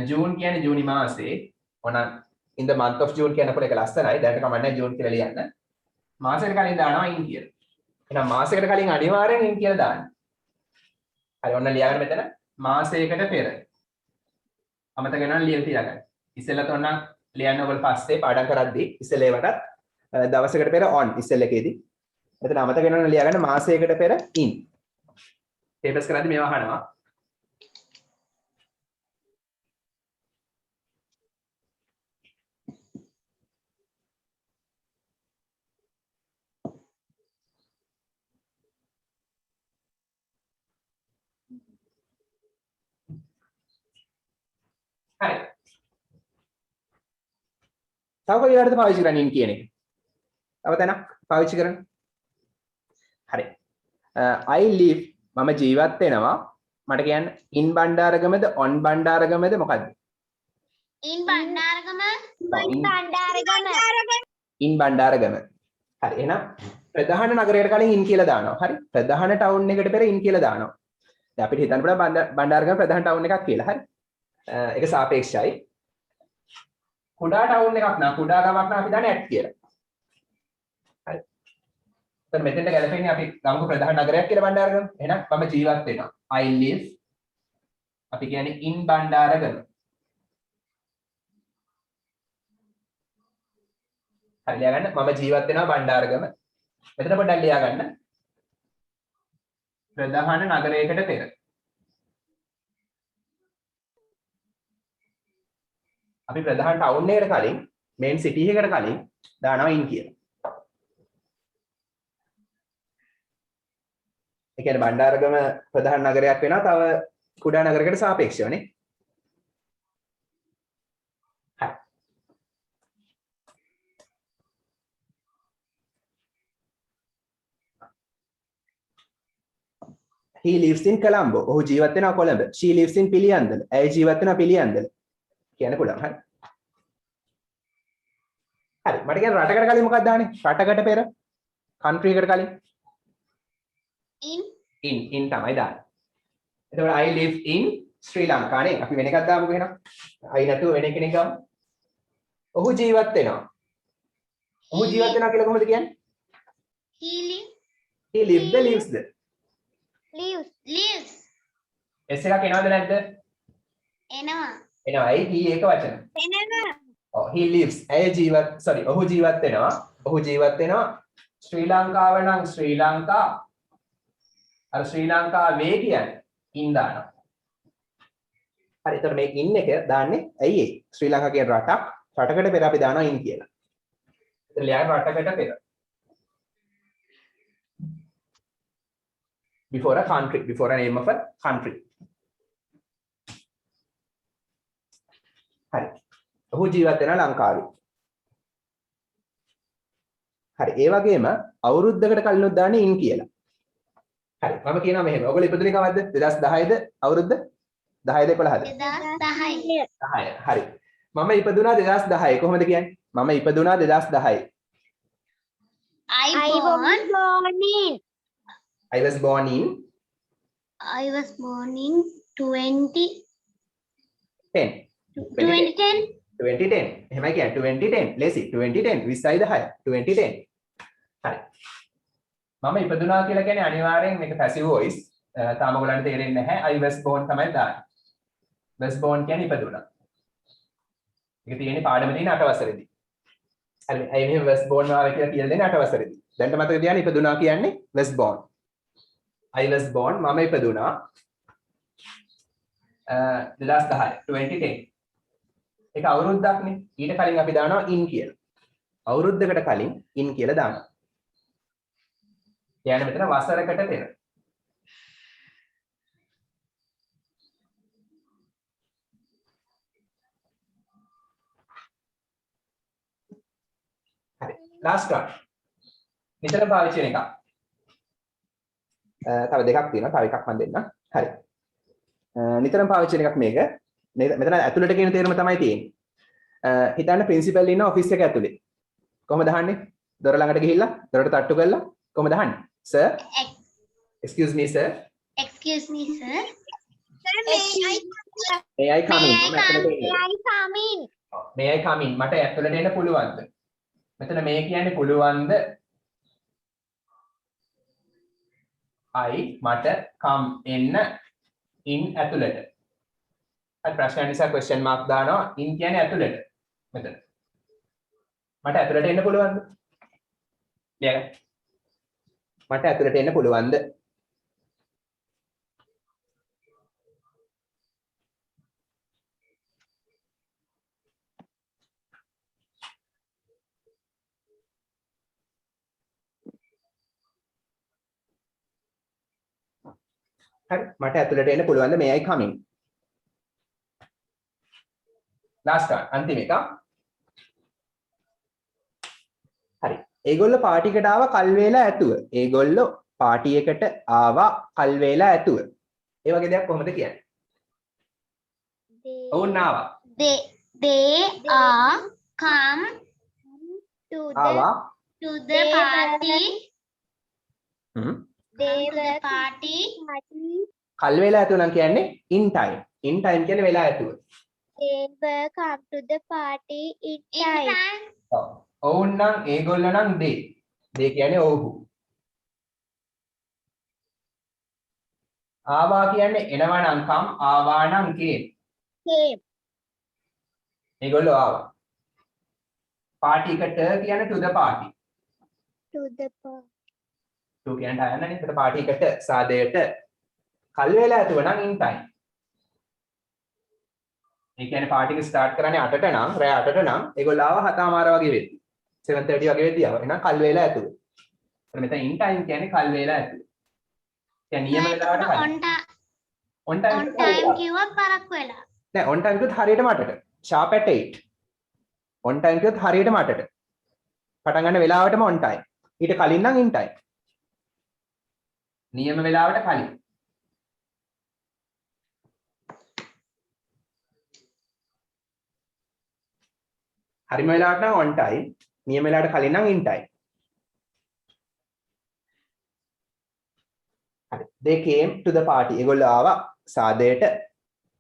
June කියන්නේ ජූනි මාසේ. ඕන in the month of June කියනකොට ඒක ලස්සනයි. දැනට කමන්නේ June කියලා ලියන්න. මාසෙකට කලින් දානවා in කියලා. එහෙනම් මාසෙකට කලින් අනිවාර්යෙන් in කියලා දාන්න. හරි ඔන්න ලියාගන්න මෙතන මාසයකට පෙර. අමතක වෙනවා ලියලා තියාගන්න. ඉස්සෙල්ලත් ඔන්න ලියන්න ඔයගොල්ලෝ පස්සේ පාඩම් කරද්දී ඉස්සෙල්ලා ඒවටත් දවසකට පෙර on ඉස්සෙල්ල එකේදී. මෙතන අමතක වෙනවා ලියාගන්න මාසයකට පෙර in. පේපර්ස් කරද්දී මේවා අහනවා. හරි. තව කොයි වලටද පාවිච්චි කරන්නේ in කියන එක? තව තැනක් පාවිච්චි කරන්න. හරි. I live මම ජීවත් වෙනවා. මට කියන්න in බණ්ඩාරගමද on බණ්ඩාරගමද මොකද්ද? in බණ්ඩාරගම. in බණ්ඩාරගම. හරි. එහෙනම් ප්‍රධාන නගරයකට කලින් in කියලා දානවා. හරි. ප්‍රධාන ටවුන් එකට පෙර in කියලා දානවා. දැන් අපිට හිතන්න පුළුවන් බණ්ඩාරගම ප්‍රධාන ටවුන් එකක් කියලා. හරි. ඒක සාපේක්ෂයි. කුඩා ටවුන් එකක් නා කුඩා ගමක් නා අපි දාන්නේ at කියලා. හරි. දැන් මෙතෙන්ට ගැලපෙන්නේ අපි ගමුකෝ ප්‍රධාන නගරයක් කියලා බණ්ඩාරගම. එහෙනම් මම ජීවත් වෙනවා. I live අපි කියන්නේ in බණ්ඩාරගම. හරි ලියා ගන්න. මම ජීවත් වෙනවා බණ්ඩාරගම. මෙතන පොඩ්ඩක් ලියා ගන්න. ප්‍රධාන නගරයකට පෙර. අපි ප්‍රධාන ටවුන් එකට කලින් මේන් සිටි එකකට කලින් දානවා in කියලා. ඒ කියන්නේ බණ්ඩාරගම ප්‍රධාන නගරයක් වෙනවා තව කුඩා නගරයකට සාපේක්ෂව නේ. හරි. He lives in Colombo. ඔහු ජීවත් වෙනවා Colombo. She lives in Piliyandala. ඇය ජීවත් වෙනවා පිළියන්දල. කියන්න පුළුවන්. හරි. හරි. මට කියන්න රටකට කලින් මොකක්ද දාන්නේ? රටකට පෙර country එකට කලින් in තමයි දාන්නේ. එතකොට I live in Sri Lanka නේ. අපි වෙන එකක් දාමුකෝ එහෙනම්. I නැතුව වෙන කෙනෙක් ගමු. ඔහු ජීවත් වෙනවා. ඔහු ජීවත් වෙනවා කියලා කොහොමද කියන්නේ? He he lived the lives the? lives. s එකක් එනවද නැද්ද? එනවා. එනවා. ඇයි he ඒක වචන? එනවා. ඔව් he lives. ඔහු ජීවත් වෙනවා. ඔහු ජීවත් වෙනවා. ශ්‍රී ලංකාව නම් ශ්‍රී ලංකා. අර ශ්‍රී ලංකාවේ කියන්නේ in දානවා. හරි. එතකොට මේ in එක දාන්නේ ඇයි ඒ? ශ්‍රී ලංකාව කියන රටක්. රටකට පෙර අපි දානවා in කියලා. එතන ලියන රටකට පෙර. Before a country, before a name of a country. හරි. ඔහු ජීවත් වෙන ලංකාවේ. හරි. ඒ වගේම අවුරුද්දකට කලිනුත් දාන්නේ in කියලා. හරි. මම කියනවා මෙහෙම. ඔයගොල්ලෝ ඉපදුනේ කවද්ද? 2010ද අවුරුද්ද? 10ද 11ද? 2010. 10. හරි. මම ඉපදුනා 2010. කොහොමද කියන්නේ? මම ඉපදුනා 2010. I was born in I was born in 2010. 2010. එහෙමයි කියන්නේ 2010. ලේසි 2010 20යි 10. 2010. හරි. මම ඉපදුනා කියලා කියන්නේ අනිවාර්යෙන් මේක passive voice. තාම ඔයගලන්ට තේරෙන්නේ නැහැ. I was born තමයි දාන්නේ. was born කියන්නේ ඉපදුනා. ඒක තියෙන්නේ පාඩමේ තියෙන 8 වසරේදී. හරි. අය මෙහෙම was born ආවා කියලා දෙන්නේ 8 වසරේදී. දැන්ට මතක තියාගන්න ඉපදුනා කියන්නේ was born. I was born මම ඉපදුනා 2010 2010. ඒක අවුරුද්දක්නේ. ඊට කලින් අපි දානවා in කියලා. අවුරුද්දකට කලින් in කියලා දානවා. කියන්නේ මෙතන වසරකට පෙර. හරි. last one. නිතර පාවිච්චි වෙන එකක්. තව දෙකක් තියෙනවා. තව එකක් මම දෙන්නම්. හරි. නිතරම පාවිච්චි වෙන එකක් මේක. මෙතන ඇතුළට කියන තේරුම තමයි තියෙන්නේ. හිතන්න ප්‍රින්සිපල් ඉන්න ඔෆිස් එක ඇතුලේ. කොහමද අහන්නේ? දොර ළඟට ගිහිල්ලා දොරට තට්ටු කරලා කොහමද අහන්නේ? Sir. Excuse me sir. Excuse me, sir. May I come in? May I come in? මට ඇතුළට එන්න පුළුවන්ද? මෙතන මේ කියන්නේ පුළුවන්ද? මට come එන්න in ඇතුළට. අර ප්‍රශ්න නිසා question mark දානවා in කියන්නේ ඇතුළට. මෙතන. මට ඇතුළට එන්න පුළුවන්ද? ලියගන්න. මට ඇතුළට එන්න පුළුවන්ද? හරි මට ඇතුළට එන්න පුළුවන්ද may I come in? last one අන්තිම එක. හරි. ඒගොල්ලෝ පාටි එකට ආවා කල් වේලා ඇතුව. ඒගොල්ලෝ පාටි එකට ආවා කල් වේලා ඇතුව. ඒ වගේ දෙයක් කොහොමද කියන්නේ? ඔවුන් ආවා. They are come to ආවා. the party. They were party. කල් වේලා ඇතුව නම් කියන්නේ in time. in time කියන්නේ වෙලා ඇතුව. They were come to the party in time. ඔවුන් නම් ඒගොල්ලෝ නම් they කියන්නේ ඔව්හු. ආවා කියන්නේ එනවා නම් come ආවා නම් came. ඒගොල්ලෝ ආවා. පාටි එකට කියන්නේ to the party. To the party. to කියන්නේ ආයන්නනේ. ඒකට පාටි එකට සාදයට කල් වේලා ඇතුව නම් in time. ඒ කියන්නේ පාටි එක ස්ටාර්ට් කරන්නේ 8ට නම් රෑ 8ට නම් ඒගොල්ලෝ ආවා 7:00 වගේ වෙද්දි 7:30 වගේ වෙද්දි ආවා. එහෙනම් කල් වේලා ඇතුව. එතන මෙතන in time කියන්නේ කල් වේලා ඇතුව. කියන්නේ නියම වෙලාවට කලින්. on time කිව්වත් පරක් වෙලා. නෑ on time කිව්වොත් හරියටම 8ට. sharp at 8. on time කිව්වොත් හරියටම 8ට. පටන් ගන්න වෙලාවටම on time. ඊට කලින් නම් in time. නියම වෙලාවට කලින්. හරිම වෙලාවට නම් on time. නියම වෙලාවට කලින් නම් in time. හරි. They came to the party. ඒගොල්ලෝ ආවා සාදයට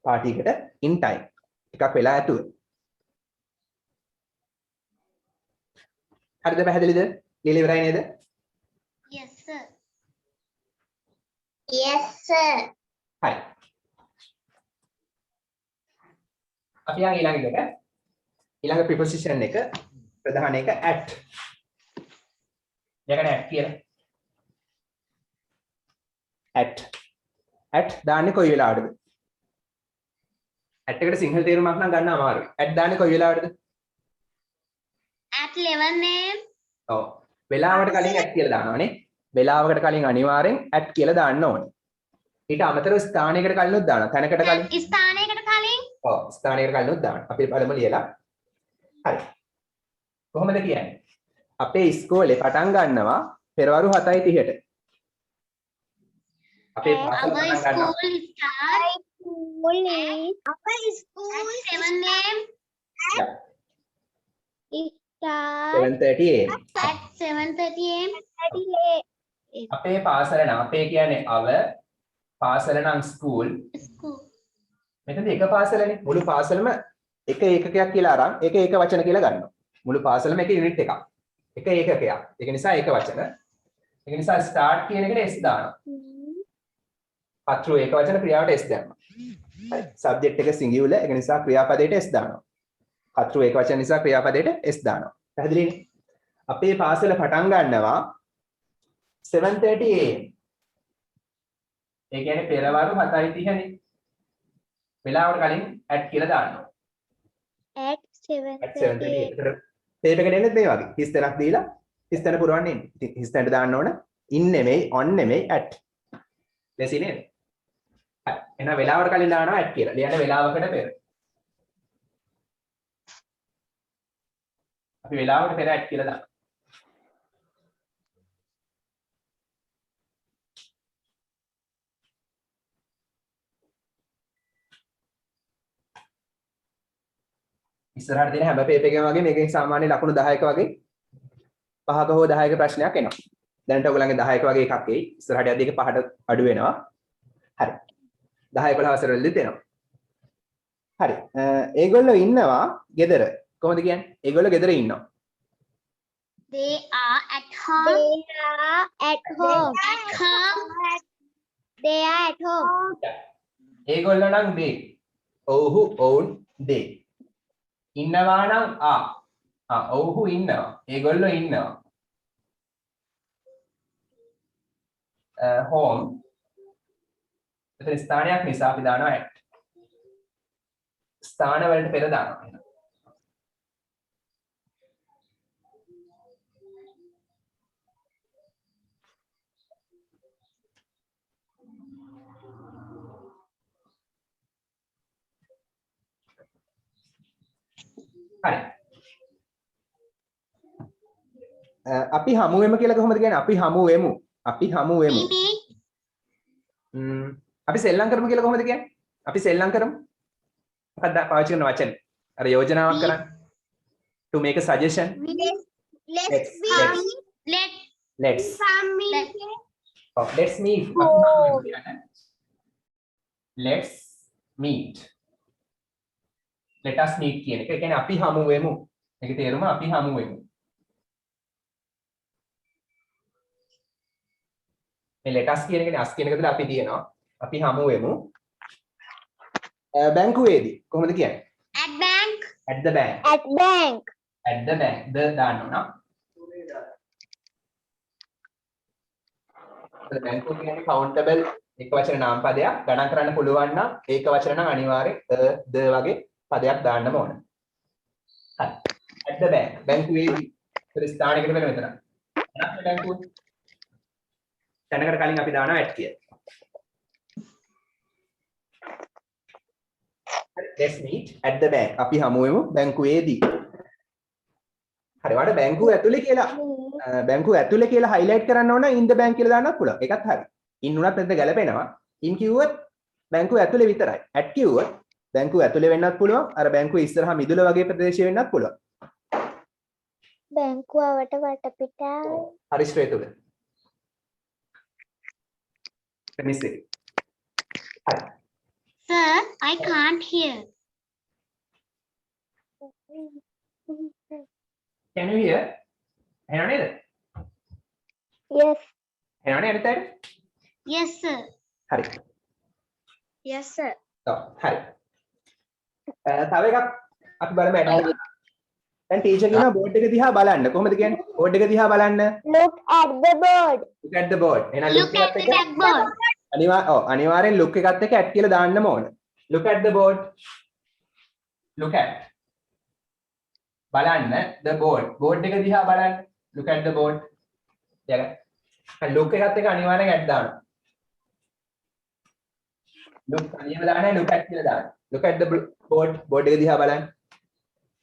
පාටි එකට in time. ටිකක් වෙලා ඇතුව. හරිද පැහැදිලිද? ලියලා ඉවරයි නේද? Yes sir. Yes sir. හරි. අපි යන් ඊළඟ එකට. ඊළඟ preposition එක ප්‍රධාන එක at. යකන at කියලා. at දාන්නේ කොයි වෙලාවටද? at එකට සිංහල තේරුමක් නම් ගන්න අමාරුයි. at දාන්නේ කොයි වෙලාවටද? At 11 am. ඔව්. වෙලාවකට කලින් at කියලා දානවානේ. වෙලාවකට කලින් අනිවාර්යෙන් at කියලා දාන්න ඕනේ. ඊට අමතරව ස්ථානයකට කලිනුත් දානවා. තැනකට කලින්. ස්ථානයකට කලින්. ඔව් ස්ථානයකට කලිනුත් දානවා. අපි බලමු ලියලා. හරි. කොහොමද කියන්නේ? අපේ ඉස්කෝලේ පටන් ගන්නවා පෙරවරු 7:30ට. අපේ පාසල Our පටන් school ගන්නවා. school at 7 am. It starts 7:30 am. at 7:30 am. අපේ පාසල නම් අපේ කියන්නේ අව පාසල නම් ස්කූල්. School. මෙතනදී එක පාසලනේ. මුළු පාසලම එක ඒකකයක් කියලා අරන් ඒක ඒක වචන කියලා ගන්නවා. මුළු පාසලම එක යුනිට් එකක්. එක ඒකකයක්. ඒක නිසා ඒක වචන. ඒක නිසා start කියන එකට s දානවා. පත්‍රු ඒක වචන ක්‍රියාවට s දානවා. හරි. subject එක singular ඒක නිසා ක්‍රියාපදයට s දානවා. පත්‍රු ඒක වචන නිසා ක්‍රියාපදයට s දානවා. පැහැදිලිනේ? අපේ පාසල පටන් ගන්නවා 7:30 am. ඒ කියන්නේ පෙරවරු 7:30 නේ. වෙලාවට කලින් at කියලා දානවා. At 7:30. at 7:30. ඒතර ටේප් එකට එන්නේ මේ වගේ. හිස් තැනක් දීලා හිස් තැන පුරවන්නේ. ඉතින් හිස් තැනට දාන්න ඕන in නෙමෙයි on නෙමෙයි at. ලෙසි නේද? හරි. එහෙනම් වෙලාවට කලින් දානවා at කියලා. ලියන්න වෙලාවකට පෙර. අපි වෙලාවට පෙර at කියලා දානවා. ඉස්සරහට දෙන හැම පේපර් එකකම වගේ මේකෙන් සාමාන්‍ය ලකුණු 10ක වගේ 5ක හෝ 10ක ප්‍රශ්නයක් එනවා. දැනට ඔයගොල්ලන්ගේ 10ක වගේ එකක් එයි. ඉස්සරහට යද්දී ඒක 5ට අඩු වෙනවා. හරි. 10 11 වසරවලදීත් එනවා. හරි. ඒගොල්ලෝ ඉන්නවා ගෙදර. කොහොමද කියන්නේ? ඒගොල්ලෝ ගෙදර ඉන්නවා. They are at home. They are at home. At home. They are at home. ඒගොල්ලෝ නම් they. ඔව්හු ඔවුන් they. ඉන්නවා නම් ඔව්හු ඉන්නවා. ඒගොල්ලෝ ඉන්නවා. home. එතන ස්ථානයක් නිසා අපි දානවා at. ස්ථාන වලට පෙර දානවා. හරි. අපි හමු වෙමු කියලා කොහොමද කියන්නේ? අපි හමු වෙමු. අපි හමු වෙමු. අපි සෙල්ලම් කරමු කියලා කොහොමද කියන්නේ? අපි සෙල්ලම් කරමු. මොකක්ද පාවිච්චි කරන වචන? අර යෝජනාවක් කරන්න. To make a suggestion. Let's meet. Let's meet. Let us meet කියන එක. ඒ කියන්නේ අපි හමු වෙමු. මේකේ තේරුම අපි හමු වෙමු. මේ let us කියන එකනේ us කියන එක තුළ අපි තියෙනවා. අපි හමු වෙමු. බැංකුවේදී කොහොමද කියන්නේ? At bank. At the bank. At bank. At the bank. the දාන්න ඕන. බැංකුව කියන්නේ countable එක වචන නාම පදයක්. ගණන් කරන්න පුළුවන් නම් ඒක වචන නම් අනිවාර්යෙන් the වගේ පදයක් දාන්නම ඕන. හරි. At the bank. බැංකුවේදී ස්ථානයකට වෙන මෙතන. අනන්ත බැංකුව. තැනකට කලින් අපි දානවා at කියලා. Let's meet at the bank. අපි හමු වෙමු බැංකුවේදී. හරි. වාට බැංකුව ඇතුලේ කියලා highlight කරන්න ඕන in the bank කියලා දාන්නත් පුළුවන්. ඒකත් හරි. in උනත් මෙතන ගැලපෙනවා. in කිව්වොත් බැංකුව ඇතුලේ විතරයි. at කිව්වොත් බැංකුව ඇතුලේ වෙන්නත් පුළුවන්. අර බැංකුව ඉස්සරහා මිදුල වගේ ප්‍රදේශය වෙන්නත් පුළුවන්. බැංකුවට වටපිටාව. හරි ස්ට්‍රේට් උඩ. premise එක. හරි. Sir, I can't hear. Can you hear? එහෙනම් නේද? Yes. එහෙනම් නේද අනිත් අයට? Yes sir. හරි. Yes sir. ඔව් හරි. තව එකක් අපි බලමු ඇඩ් කරලා. දැන් ටීචර් කියනවා බෝඩ් එක දිහා බලන්න. කොහොමද කියන්නේ? බෝඩ් එක දිහා බලන්න. Look at the board. look at the board. එහෙනම් Look at the blackboard. අනිවාර්යෙන් look එකත් එක්ක ඇඩ් කියලා දාන්නම ඕන. look at the board. look at. බලන්න the board. board එක දිහා බලන්න. look at the board. යග. look එකත් එක්ක අනිවාර්යෙන් ඇඩ් දාන්න. look අනිවාර්යෙන් දාන්නේ look at කියලා දාන්න. look at the board. board එක දිහා බලන්න.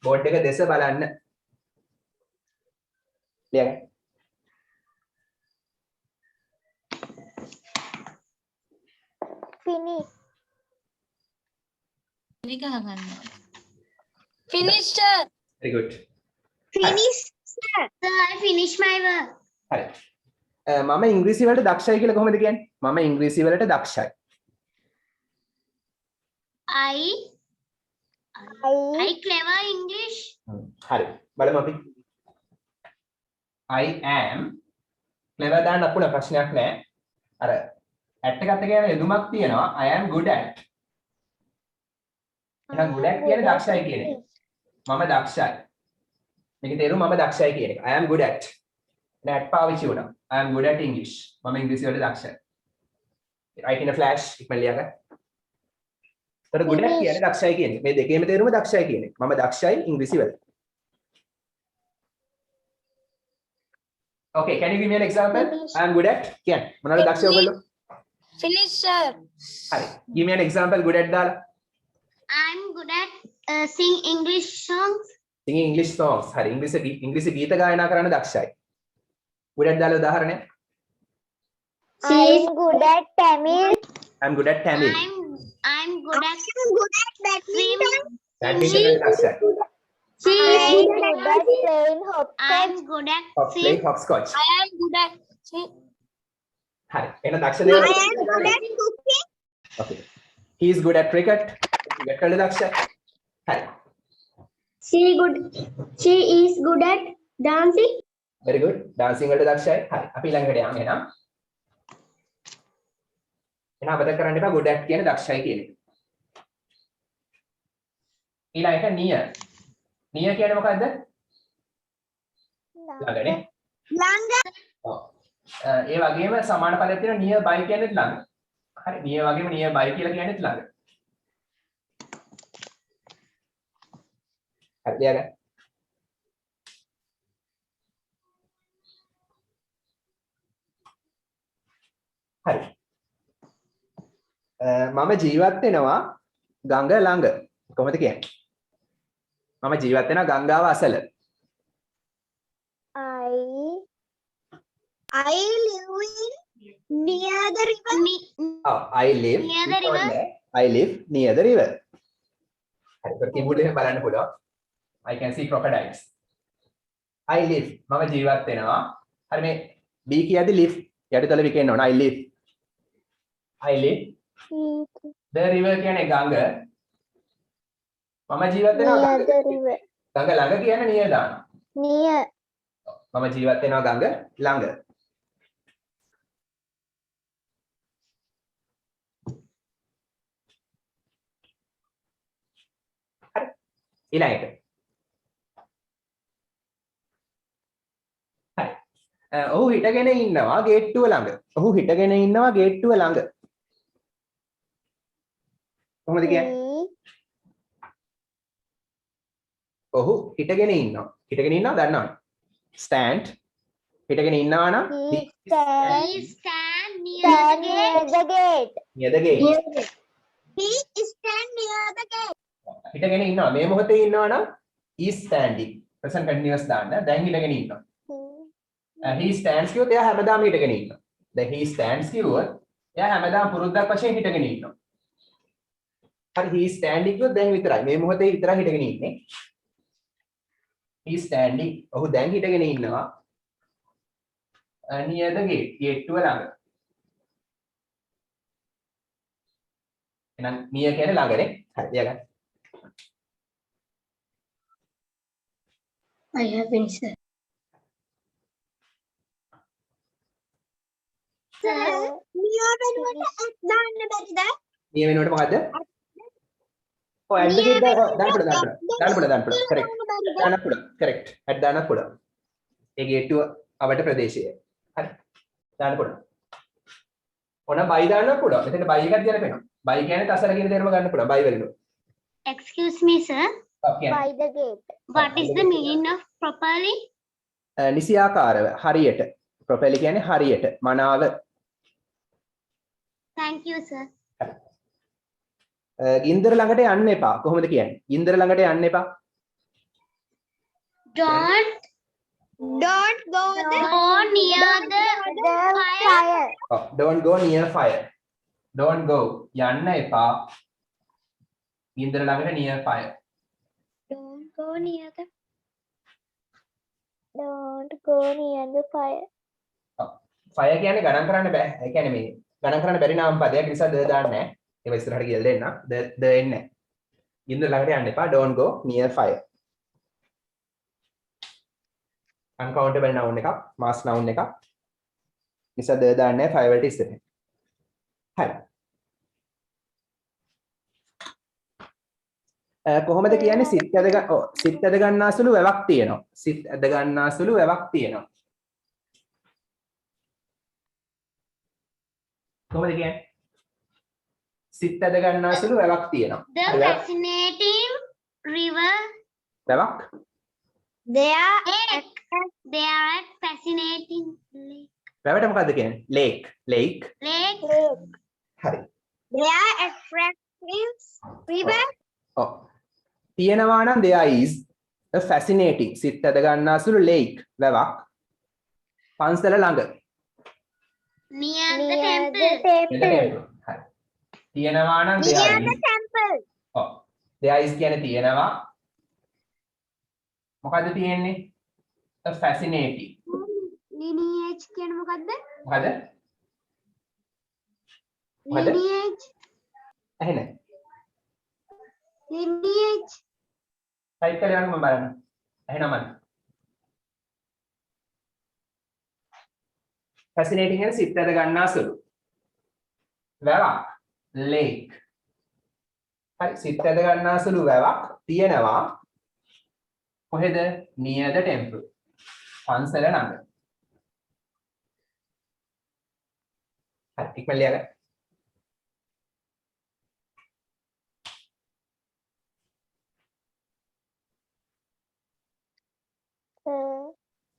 board එක දෙස බලන්න. යග. Finish. Finish, sir. very good. Finish sir. Sir, I finished my work. හරි. මම ඉංග්‍රීසි වලට දක්ෂයි කියලා කොහොමද කියන්නේ? මම ඉංග්‍රීසි වලට දක්ෂයි. I clever English. හරි. බලමු අපි. I am clever දාන්න අපුණ ප්‍රශ්නයක් නැහැ. අර at එකත් එක්ක යන යෙදුමක් තියෙනවා. I am good at. එහෙනම් good at කියන්නේ දක්ෂයි කියන එක. මම දක්ෂයි. මේකේ තේරුම මම දක්ෂයි කියන එක. I am good at. at පාවිච්චි වුණා. I am good at English. මම ඉංග්‍රීසි වලට දක්ෂයි. write in a flash ඉක්මන ලියගන්න. ඒතර good at කියන්නේ දක්ෂයි කියන්නේ. මේ දෙකේම තේරුම දක්ෂයි කියන්නේ. මම දක්ෂයි ඉංග්‍රීසි වලට. Okay, can you give me an example? Finish. I am good at. කියන්නේ මොනවද දක්ෂ ඔයගොල්ලෝ? Finish, sir. හරි. Give me an example good at දාලා. I'm good at sing English songs. Singing English songs. හරි. ඉංග්‍රීසි ගීත ගායනා කරන්න දක්ෂයි. good at දාලා උදාහරණය. I'm good at Tamil. I'm good at Tamil. I'm good at badminton. Badminton වලට දක්ෂයි. I'm good at playing hopscotch. I'm good at Playing hopscotch. I am good at හරි. එහෙනම් දක්ෂ දේවල්. I am good at cooking. Okay. He is good at cricket. cricket වලට දක්ෂයි. හරි. She is good at dancing. very good. dancing වලට දක්ෂයි. හරි. අපි ඊළඟට යමු එහෙනම්. එහෙනම් අපිට කරන්න එපා good at කියන්නේ දක්ෂයි කියන එක. ඊළඟට near. near කියන්නේ මොකද්ද? ළඟනේ. ළඟ. ඔව්. ඒ වගේම සමාන පදයක් තියෙනවා near by කියන්නේත් ළඟ. හරි. near වගේම near by කියලා කියන්නේත් ළඟ. හරි ලියගන්න. හරි. මම ජීවත් වෙනවා ගඟ ළඟ. කොහොමද කියන්නේ? මම ජීවත් වෙනවා ගංගාව අසල. I live in near the river. I live Near the river. I live near the river. හරි. ඒක කීබෝඩ් එකෙන් බලන්න පුළුවන්. I can see crocodiles. I live මම ජීවත් වෙනවා. හරි මේ B කියද්දි live යටිතල V කියන්න ඕන. I live. I live the river කියන්නේ ගඟ. මම ජීවත් වෙනවා Near the ගඟ. river. ගඟ ළඟ කියන්නේ near දානවා. Near. මම ජීවත් වෙනවා ගඟ ළඟ. හරි. ඊළඟට. හරි. ඔහු හිටගෙන ඉන්නවා ගේට්ටුව ළඟ. ඔහු හිටගෙන ඉන්නවා ගේට්ටුව ළඟ. කොහොමද කියන්නේ? ඔහු හිටගෙන ඉන්නවා. හිටගෙන ඉන්නවා දන්නවනේ. stand හිටගෙන ඉන්නවා නම් He stand near the gate. near the gate. He stand near the gate. හිටගෙන ඉන්නවා. මේ මොහොතේ ඉන්නවා නම් is standing. present continuous දාන්න. දැන් හිටගෙන ඉන්නවා. he stands කිව්වොත් එයා හැමදාම හිටගෙන ඉන්නවා. දැන් he stands කිව්වොත් එයා හැමදාම පුරුද්දක් වශයෙන් හිටගෙන ඉන්නවා. හරි he standing කිව්වොත් දැන් විතරයි. මේ මොහොතේ විතරයි හිටගෙන ඉන්නේ. he standing. ඔහු දැන් හිටගෙන ඉන්නවා. near the gate. ගේට්ටුව ළඟ. එහෙනම් near කියන්නේ ළඟනේ. හරි ලියගන්න. I have finished. near වෙනුවට at දාන්න බැරිද? නිය වෙනුවට මොකද්ද? ඔව් ඇඩ් එකේ දාන්න පුළුවන්. correct. දාන්න පුළුවන්. correct. ඇඩ් දාන්න පුළුවන්. ඒ ගේට්ටුව අවට ප්‍රදේශය. හරි. දාන්න පුළුවන්. ඕන බයි දාන්න පුළුවන්. මෙතන බයි එකක් දිහලා පේනවා. බයි කියන්නේ තසර කියන තේරුම ගන්න පුළුවන්. බයි වලින්. Excuse me, sir. Okay. By the gate. What is the meaning of properly? නිසියාකාරව හරියට. properly කියන්නේ හරියට. මනාව. Thank you, sir. ගින්දර ළඟට යන්න එපා. කොහොමද කියන්නේ? ගින්දර ළඟට යන්න එපා. Don't go near the fire. Oh, don't go near fire. Don't go. යන්න එපා. ගින්දර ළඟට near fire. Don't go near the fire. fire කියන්නේ ගණන් කරන්න බෑ. ඒ කියන්නේ මේ ගණන් කරන්න බැරි නාම පදයක් නිසා ද දාන්නේ නැහැ. ඒක ඉස්සරහට කියලා දෙන්න. ද එන්නේ. ගින්දර ළඟට යන්න එපා. Don't go near fire. uncountable noun එකක්, mass noun එකක්. නිසා ද දාන්නේ නැහැ fire වලට ඉස්සරහ. හරි. කොහොමද කියන්නේ සිත් ඇද ගන්නාසුළු වැවක් තියෙනවා. සිත් ඇද ගන්නාසුළු වැවක් තියෙනවා. කොහොමද කියන්නේ? සිත් ඇද ගන්නාසුළු වැවක් තියෙනවා. The fascinating river. වැවක්? They are at fascinating lake. වැවට මොකද්ද කියන්නේ? lake. Lake. හරි. They are attractive river. ඔව්. තියෙනවා නම් there is a fascinating සිත් ඇද ගන්නාසුළු lake වැවක් පන්සල ළඟ. Near the temple. හරි. තියෙනවා නම් there Near is. the temple. ඔව්. there is කියන්නේ තියෙනවා. මොකද්ද තියෙන්නේ? a fascinating. Lineage කියන්නේ මොකද්ද? මොකද? මොකද? Lineage. ඇහෙන්නේ? Lineage. ටයිප් කරලා යන්න මම බලන්න. ඇහෙනවද? fascinating කියන්නේ සිත් ඇද ගන්නාසුළු. වැවක් lake. හරි සිත් ඇද ගන්නාසුළු වැවක් තියෙනවා. කොහෙද? near the temple. පන්සල ළඟ. හරි ඉක්මනට ලියගන්න.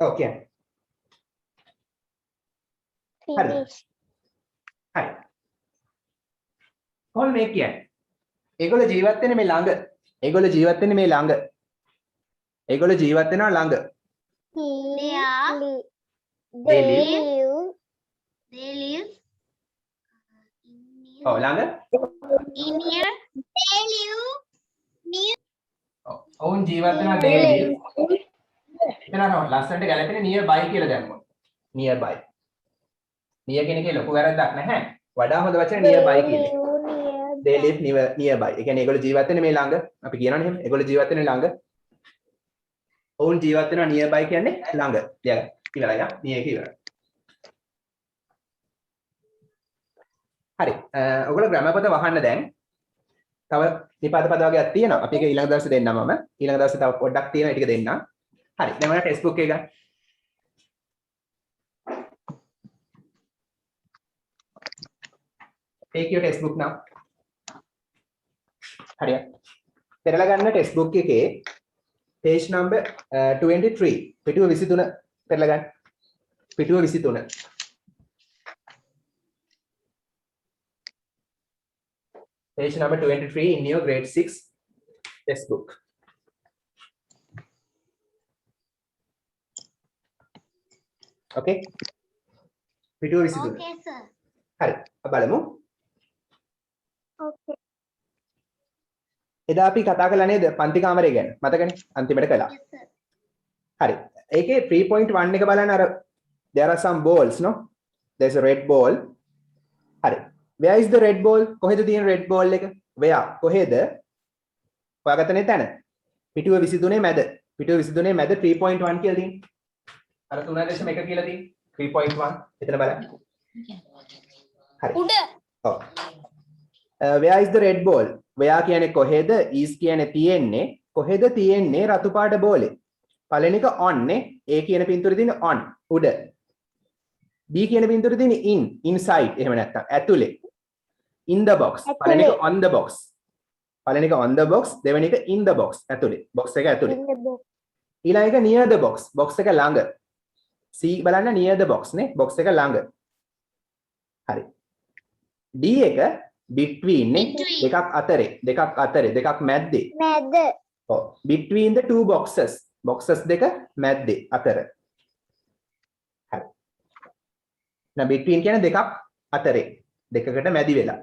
Okay. Finish. හරි. කොහොමද මේ කියන්නේ? ඒගොල්ලෝ ජීවත් වෙන්නේ මේ ළඟ. ඒගොල්ලෝ ජීවත් වෙන්නේ මේ ළඟ. ඒගොල්ලෝ ජීවත් වෙනවා ළඟ. They live. ඔව් ළඟ. Near. They live near. ඔවුන් ජීවත් වෙනවා they live. එතන ලස්සනට ගැලපෙන්නේ nearby කියලා දැම්මොත්. nearby. near කියන එකේ ලොකු වැරද්දක් නැහැ. වඩා හොඳ වචනේ nearby කියන්නේ. they live nearby. ඒ කියන්නේ ඒගොල්ලෝ ජීවත් වෙන්නේ මේ ළඟ. අපි කියනවනේ එහෙම. ඒගොල්ලෝ ජීවත් වෙන්නේ ළඟ. ඔවුන් ජීවත් වෙනවා nearby කියන්නේ ළඟ. ලියගන්න. ඉවරයි යා. near එක ඉවරයි. හරි. ඔයගොල්ලෝ ග්‍රැමර් පොත වහන්න දැන්. තව නිපාත පද වර්ගයක් තියෙනවා. අපි ඒක ඊළඟ දවසේ දෙන්නම් මම. ඊළඟ දවසේ තව පොඩ්ඩක් තියෙනවා. ඒ ටික දෙන්නම්. හරි. දැන් ඔයාලා ටෙක්ස්ට් බුක් එක ගන්න. Take your textbook now. හරිය. පෙරලා ගන්න ටෙක්ස්ට් බුක් එකේ page number 23 පිටුව 23 පෙරලා ගන්න. පිටුව 23. Page number 23 in your grade 6 textbook. Okay. පිටුව 23. Okay, sir. හරි. බලමු. Okay. එදා අපි කතා කළා නේද පන්ති කාමරය ගැන මතකනේ අන්තිමට කළා. Yes, sir. හරි. ඒකේ 3.1 එක බලන්න අර there are some balls no there's a red ball. හරි. where is the red ball? කොහෙද තියෙන red ball එක? where කොහෙද? හොයාගත්තනේ තැන. පිටුව 23 මැද. පිටුව 23 මැද 3.1 කියලා තියෙන්නේ. අර 3.1 කියලා තියෙන්නේ 3.1 එතන බලන්න. හරි. උඩ. ඔව්. Where is the red ball? Where කියන්නේ කොහෙද? is කියන්නේ තියෙන්නේ. කොහෙද තියෙන්නේ රතු පාට බෝලේ? පළවෙනි එක on නේ. A කියන පින්තූරේ තියෙන on උඩ. B කියන පින්තූරේ තියෙන inside එහෙම නැත්නම් ඇතුලේ. In the box. පළවෙනි එක on the box. පළවෙනි එක on the box, දෙවෙනි එක in the box ඇතුලේ. box එක ඇතුලේ. ඊළඟ එක near the box. box එක ළඟ. C බලන්න near the box නේ. box එක ළඟ. හරි. D එක between නේ. දෙකක් අතරේ දෙකක් මැද්දේ. මැද්ද. ඔව්. between the two boxes. boxes දෙක මැද්දේ අතර. හරි. now between කියන්නේ දෙකක් අතරේ. දෙකකට මැදි වෙලා.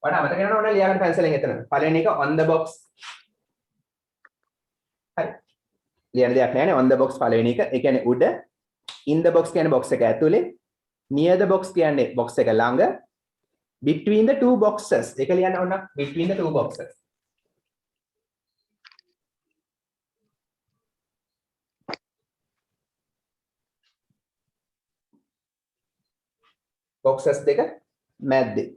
ඔයාලා මතක කරගන්න ඕනේ ලියාගන්න පැන්සලෙන් එතන. පළවෙනි එක on the box. හරි. ලියන්න දෙයක් නැහැ නේ on the box පළවෙනි එක. ඒ කියන්නේ උඩ. in the box කියන්නේ box එක ඇතුලේ. near the box කියන්නේ box එක ළඟ. between the two boxes. ඒක ලියන්න ඕන between the two boxes. boxes දෙක මැද්දේ.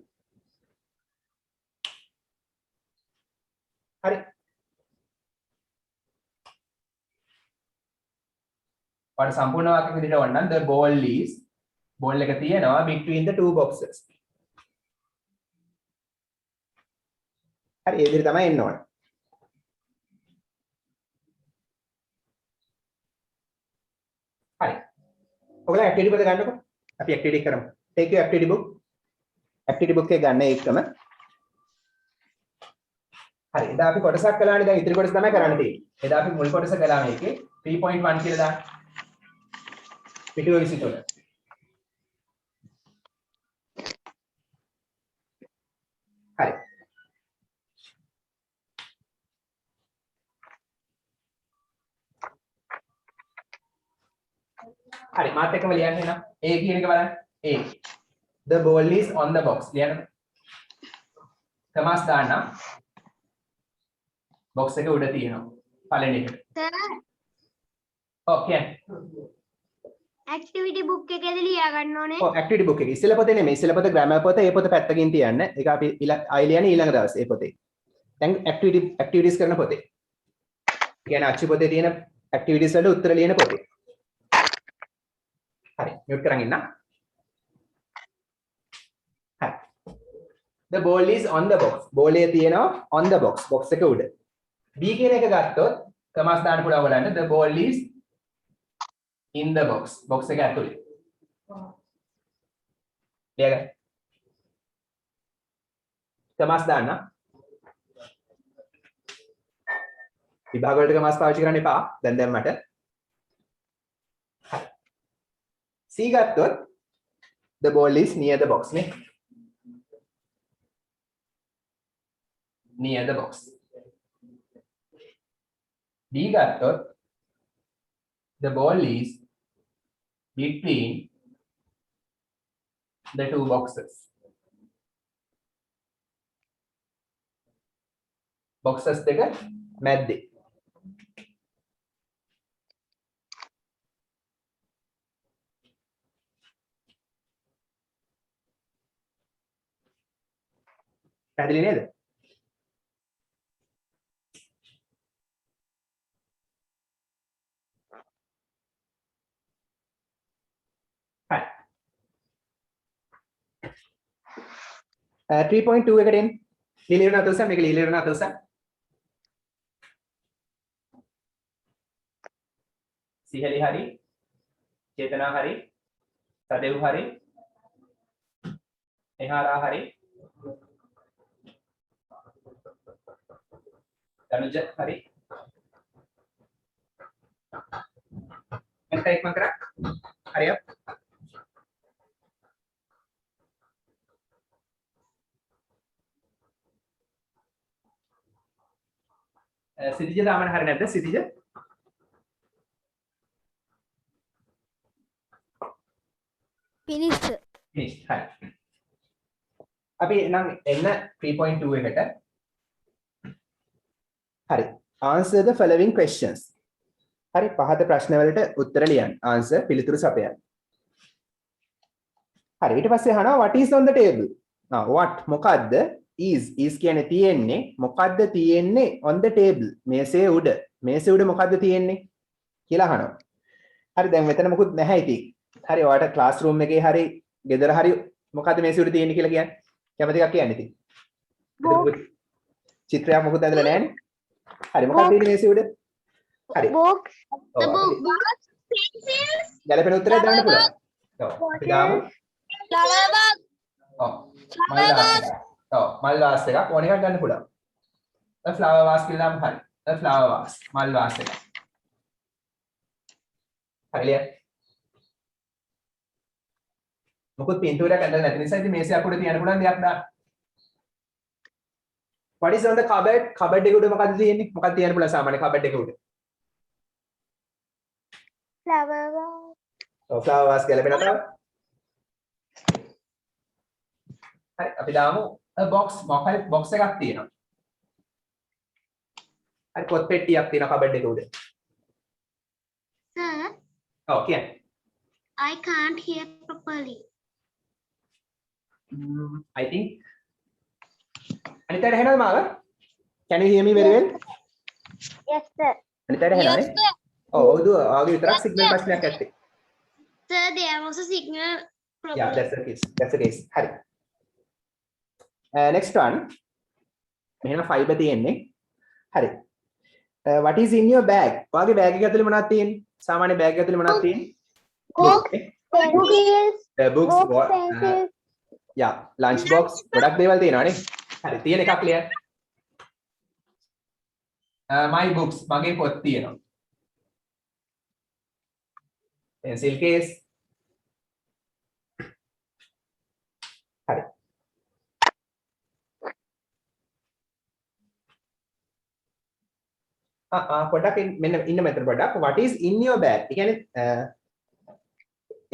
හරි. ඔයාලට සම්පූර්ණ වාක්‍යයක් විදිහට වන්න the ball is ball එක තියෙනවා between the two boxes. හරි ඒ විදිහට තමයි එන්න ඕන. හරි. ඔයගොල්ලෝ activity පොත ගන්නකො. අපි activity කරමු. take your activity book. activity book එක ගන්න ඒකම. හරි. එදා අපි කොටසක් කළානේ දැන් ඉතිරි කොටස තමයි කරන්න තියෙන්නේ. එදා අපි මුල් කොටස කළා මේකේ 3.1 කියලා දාන්න. පිටුව 23. හරි. හරි මාත් එක්කම ලියන්න එනවා. A කියන එක බලන්න. A. The ball is on the box. ලියන්න. කමාස් දාන්න. box එක උඩ තියෙනවා. පළවෙනි එකට. සර් ඔකේ. ඇක්ටිවිටි බුක් එකේද ලියා ගන්න ඕනේ. ඔව් ඇක්ටිවිටි බුක් එකේ ඉස්සෙල්ලා පොතේ නෙමෙයි ඉස්සෙල්ලා පොත ග්‍රැමර් පොත ඒ පොත පැත්තකින් තියන්න. ඒක අපි ආයෙ ලියන්නේ ඊළඟ දවසේ ඒ පොතේ. දැන් ඇක්ටිවිටිස් කරන පොතේ. කියන්නේ අච්චු පොතේ තියෙන ඇක්ටිවිටිස් වලට උත්තර ලියන පොතේ. හරි මියුට් කරන් ඉන්න. හරි. The ball is on the box. ball එක තියෙනවා on the box. box එක උඩ. B කියන එක ගත්තොත් කමාස් දාන්න පුළුවන් බලන්න. The ball is in the box. box එක ඇතුලේ. ලියගන්න. කමාස් දාන්න. විභාග වලට කමාස් පාවිච්චි කරන්න එපා. දැන් දැම්මට. C ගත්තොත් the ball is near the box නේ. near the box. D ගත්තොත් the ball is between the two boxes. boxes දෙක මැද්දේ. පැහැදිලි නේද? හරි. 3.2 එකට එන්න. ලියලිවන අතෝසම් මේක ලියලිවන අතෝසම්. සිහලි හරි. චේතනා හරි. සදෙව් හරි. එහාරා හරි. තනුජ හරි. එන්ට එක්ම කරා. හරිය. සිතිජ දාමන හරි නැද්ද සිතිජ? ෆිනිෂ්. finish හරි. අපි නම් එන්න 3.2 එකට. හරි. answer the following questions. හරි පහත ප්‍රශ්න වලට උත්තර ලියන්න. answer පිළිතුරු සපයන්න. හරි ඊට පස්සේ අහනවා what is on the table? what මොකද්ද? is කියන්නේ තියෙන්නේ මොකද්ද තියෙන්නේ on the table මේසේ උඩ. මේසේ උඩ මොකද්ද තියෙන්නේ කියලා අහනවා. හරි දැන් මෙතන මොකුත් නැහැ ඉතින්. හරි ඔයාලට ක්ලාස් රූම් එකේ හරි ගෙදර හරි මොකද්ද මේසේ උඩ තියෙන්නේ කියලා කියන්නේ? කැමති එකක් කියන්න ඉතින්. චිත්‍රයක් මොකුත් ඇඳලා නැහැනේ. හරි මොකක්ද තියෙන්නේ මේසේ උඩ? හරි. Books. The book. Pencils. ගැලපෙන උත්තරයක් දාන්න පුළුවන්. ඔව්. අපි දාමු. Flower box. ඔව්. මල් වාස් එකක් ඕන එකක් ගන්න පුළුවන්. a flower vase කියලා දාමු හරි. a flower vase මල් වාස් එකක්. හරියට. මොකද පින්තූරයක් ඇඳලා නැති නිසා ඉතින් මේසයක් උඩ තියන්න පුළුවන් දෙයක් දාන්න. what is on the cupboard? cupboard එක උඩ මොකද්ද තියෙන්නේ? මොකක්ද තියන්න පුළුවන් සාමාන්‍ය cupboard එක උඩ? Flower vase. ඔව් flower vase ගැලපෙන තව. හරි අපි දාමු a box මොකක්ද box එකක් තියෙනවා. හරි පොත් පෙට්ටියක් තියෙනවා cupboard එක උඩ. Sir, ඔව් කියන්නේ. I can't hear properly. I think අනිතට හෙනවද මාව? Can you hear me very well? Yes, sir. අනිතට Yes, හෙනවනේ? sir. ඔව් ඔව් ආගේ විතරක් සිග්නල් ප්‍රශ්නයක් ඇත්තේ. Sir, there was a signal problem. Yeah, that's the case. That's the case. හරි. Next one. මෙහෙම fiber තියෙන්නේ. හරි. What is in your bag? ඔයාගේ බෑග් එක ඇතුලේ මොනවද තියෙන්නේ? සාමාන්‍ය බෑග් එක ඇතුලේ මොනවද තියෙන්නේ? Books, pencils, books, pencils. yeah, lunch box ගොඩක් දේවල් තියෙනවානේ. හරි තියෙන එකක් ලියන්න. my books මගේ පොත් තියෙනවා. pencil case. හරි. පොඩ්ඩක් මෙන්න ඉන්න මෙතන පොඩ්ඩක් what is in your bag? ඒ කියන්නේ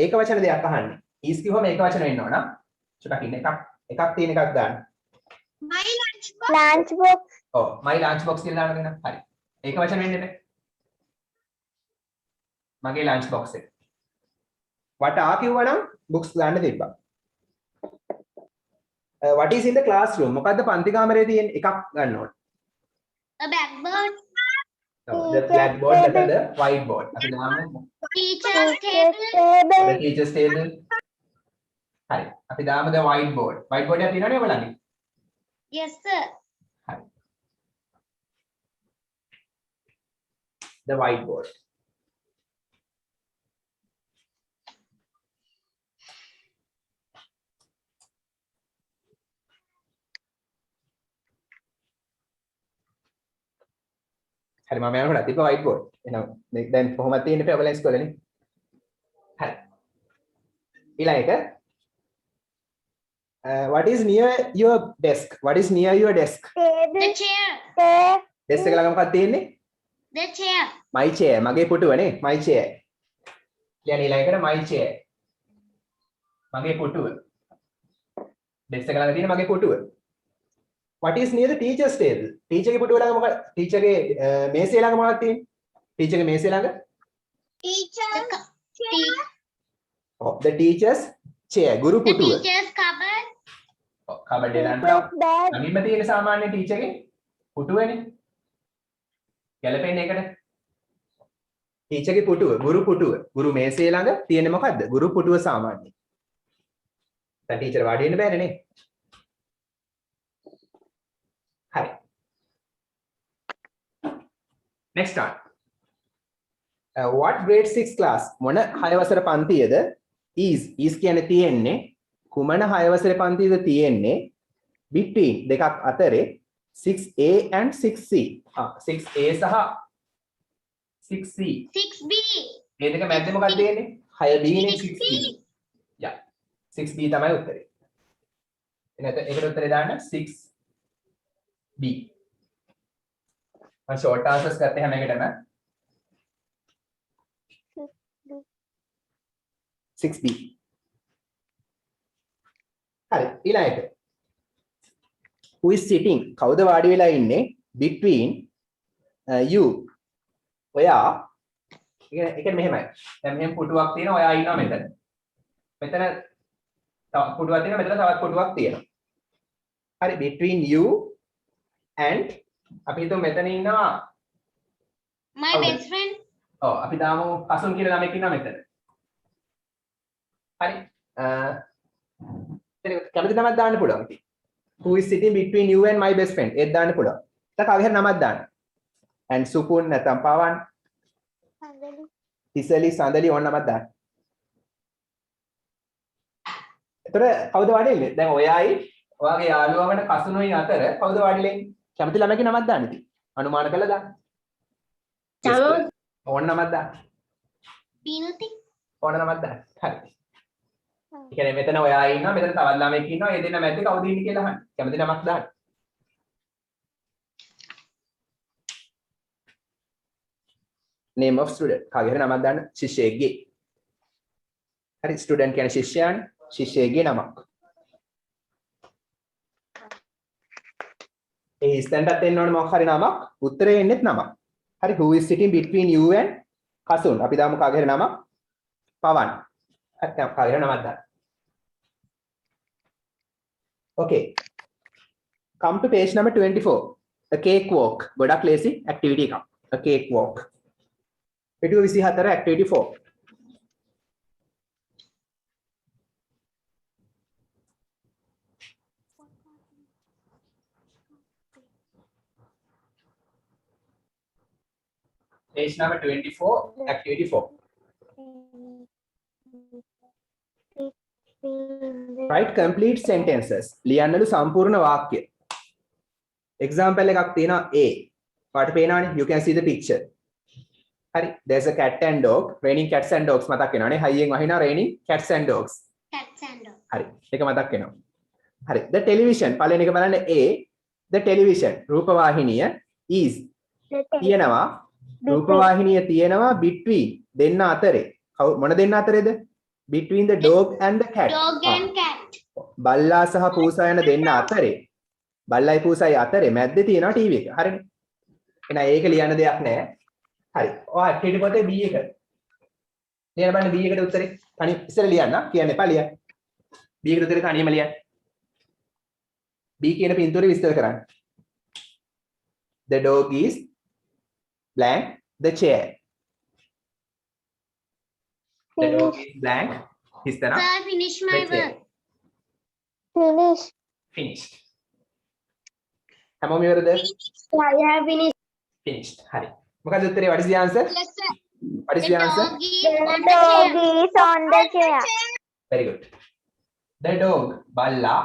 ඒක වචන දෙයක් අහන්නේ. is කිව්වම ඒක වචන වෙන්න ඕන. චුට්ටක් ඉන්න එකක් තියෙන එකක් දාන්න. My lunchbox. Lunchbox. ඔව් my lunch box කියලා දාන්න දෙන්න. හරි. ඒක වචන වෙන්නේ නැහැ. මගේ lunch box එක. what are කිව්වනම් books දාන්න තිබ්බා. what is in the classroom? මොකද්ද පන්ති කාමරේ තියෙන එකක් ගන්න ඕන. A blackboard. the blackboard නැත්නම් the whiteboard. අපි දාමු Teacher's table. the teacher's table. හරි. අපි දාමු the whiteboard. whiteboard එක තියෙනවනේ ඔයගොල්ලන්ගේ. Yes, sir. හරි. the whiteboard. හරි මම යනකොට තිබ්බ whiteboard. එහෙනම් මේ දැන් කොහොමද තියෙන්නේ ඔයගොල්ලන් ඉස්කෝලේනේ? හරි. ඊළඟ එක what is near your desk? What is near your desk? The chair. desk එක ළඟ මොකක්ද තියෙන්නේ? The chair. my chair මගේ පුටුවනේ my chair. කියන්නේ ඊළඟ එකට my chair. මගේ පුටුව. desk එක ළඟ තියෙන මගේ පුටුව. what is near the teacher's table? teacher ගේ පුටුව ළඟ මොකක්ද? teacher ගේ මේසය ළඟ මොකක්ද තියෙන්නේ? teacher ගේ මේසය ළඟ Teacher's the teacher's chair ගුරු The පුටුව. teacher's cupboard. කබඩ් එක දාන්න. ළඟින්ම තියෙන සාමාන්‍ය ටීචර් ගේ පුටුවනේ. ගැලපෙන්නේ ඒකට. ටීචර් ගේ පුටුව, ගුරු පුටුව. ගුරු මේසය ළඟ තියෙන්නේ මොකද්ද? ගුරු පුටුව සාමාන්‍යයෙන්. දැන් ටීචර් වාඩි වෙන්න බෑනේ නේ. හරි. Next one. What grade 6 class? මොන 6 වසර පන්තියද? is කියන්නේ තියෙන්නේ කුමන 6 වසරේ පන්තියද තියෙන්නේ between දෙකක් අතරේ 6A and 6C. 6A සහ 6C. 6B. මේ දෙක මැද්දේ මොකක්ද තියෙන්නේ? 6B නේ 6B. yeah 6B තමයි උත්තරේ. එහෙනම් ඒකට උත්තරේ දාන්න 6B. මම short answers ගත්තේ හැම එකටම 6B. හරි ඊළඟ එක. Who is sitting? කවුද වාඩි වෙලා ඉන්නේ between you ඔයා ඒ කියන්නේ මෙහෙමයි. දැන් මෙහෙම පුටුවක් තියෙනවා ඔයා ඉන්නවා මෙතන. මෙතන තව පුටුවක් තියෙනවා මෙතන තවත් පුටුවක් තියෙනවා. හරි between you and අපි හිතමු මෙතන ඉන්නවා My කවුද? best friend. ඔව් අපි දාමු කසුන් කියලා ළමෙක් ඉන්නවා මෙතන. හරි කැමති නමක් දාන්න පුළුවන් ඉතින්. Who is sitting between you and my best friend ඒත් දාන්න පුළුවන්. දැන් කවි හරි නමක් දාන්න. and සුකුන් නැත්නම් පවන් තිසලි සඳලි ඕන නමක් දාන්න. එතකොට කවුද වාඩිවෙන්නේ? දැන් ඔයයි ඔයාගේ යාළුවා වෙන කසුනුයි අතර කවුද වාඩිවෙන්නේ? කැමති ළමයිගේ නමක් දාන්න ඉතින්. අනුමාන කරලා දාන්න. ඕන නමක් දාන්න. Pinuti. ඕන නමක් දාන්න. හරි. ඒ කියන්නේ මෙතන ඔයා ඉන්නවා මෙතන තවත් ළමෙක් ඉන්නවා ඒ දෙන්න මැද්දේ කවුද ඉන්නේ කියලා අහන්න. කැමති නමක් දාන්න. name of student කාගේ හරි නමක් දාන්න ශිෂ්‍යයෙක්ගේ. හරි ස්ටුඩන්ට් කියන්නේ ශිෂ්‍යයන් ශිෂ්‍යයෙක්ගේ නමක්. ඒ ස්ටැන්ඩඩ් එන්න ඕනේ මොකක් හරි නමක් උත්තරේ එන්නේත් නමක්. හරි who is sitting between you and Kasun අපි දාමු කාගේ හරි නමක් පවන්. හරි කාගේ හරි නමක් දාන්න. Okay. Come to page number 24. A cake walk. ගොඩක් ලේසි activity එකක්. A cake walk. පිටුව 24 activity 4. Page number 24 activity 4. Write complete sentences. ලියන්නලු සම්පූර්ණ වාක්‍ය. Example එකක් තියෙනවා A. පාට පේනවනේ you can see the picture. හරි there's a cat and dog raining cats and dogs මතක් වෙනවනේ හයියෙන් වහිනවා raining cats and dogs. Cats and dogs. හරි ඒක මතක් වෙනවා. හරි the television පළවෙනි එක බලන්න A the television රූපවාහිනිය is තියෙනවා රූපවාහිනිය තියෙනවා between දෙන්න අතරේ මොන දෙන්න අතරේද between the dog and the cat. Dog and cat. බල්ලා සහ පූසා යන දෙන්න අතරේ බල්ලයි පූසයි අතරේ මැද්දේ තියෙනවා ටීවී එක. හරිනේ. එහෙනම් ඒක ලියන්න දෙයක් නැහැ. හරි. ඔය activity පොතේ B එක. ලියන්න බලන්න B එකට උත්තරේ. තනි ඉස්සෙල්ලා ලියන්න කියන්න එපා ලියන්න. B එකට උත්තරේ තනියම ලියන්න. B කියන පින්තූරේ විස්තර කරන්න. The dog is blank the chair. The dog is blank. හිස්තන. Sir, I finished my the chair. work. Finished. හැමෝම ඉවරද? I have finished. Finished. හරි. මොකද උත්තරේ what is the answer? Yes, sir. What is the answer? Dog is on the chair. Very good. The dog බල්ලා.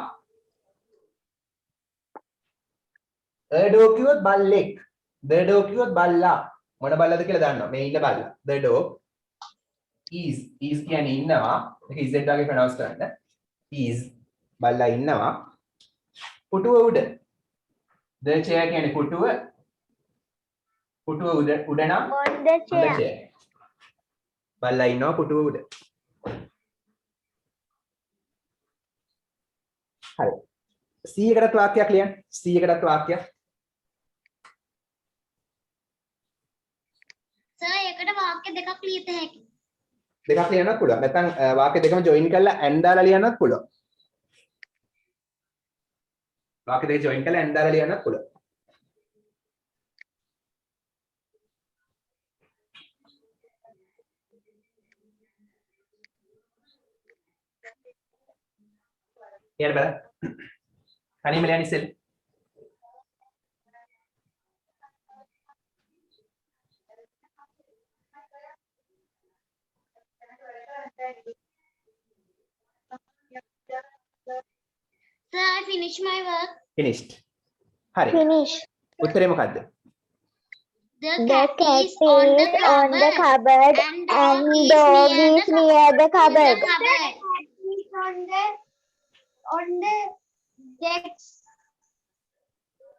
The dog කිව්වොත් බල්ලෙක්. The dog කිව්වොත් බල්ලා. මොන බල්ලාද කියලා දන්නවා. මේ ඉන්න බල්ලා. The dog is කියන්නේ ඉන්නවා. ඒක is වගේ pronounce කරන්න. is බල්ලා ඉන්නවා. පුටුව උඩ. The chair කියන්නේ පුටුව. පුටුව උඩ නම් On the chair. බල්ලා ඉන්නවා පුටුව උඩ. හරි. C එකටත් වාක්‍යයක් ලියන්න. C එකටත් වාක්‍යයක්. Sir, එකට වාක්‍ය දෙකක් ලියත හැකියි. දෙකක් ලියන්නත් පුළුවන්. නැත්නම් වාක්‍ය දෙකම join කරලා and දාලා ලියන්නත් පුළුවන්. වාක්‍ය දෙක join කරලා and දාලා ලියන්නත් පුළුවන්. ලියන්න බලන්න. තනියම ලියන්න ඉස්සෙල්ලා. Sir, I finished my work. finished. හරි. Finish. උත්තරේ මොකද්ද? The The cat cat is on the cupboard and dog dog is near the cupboard. On the desk.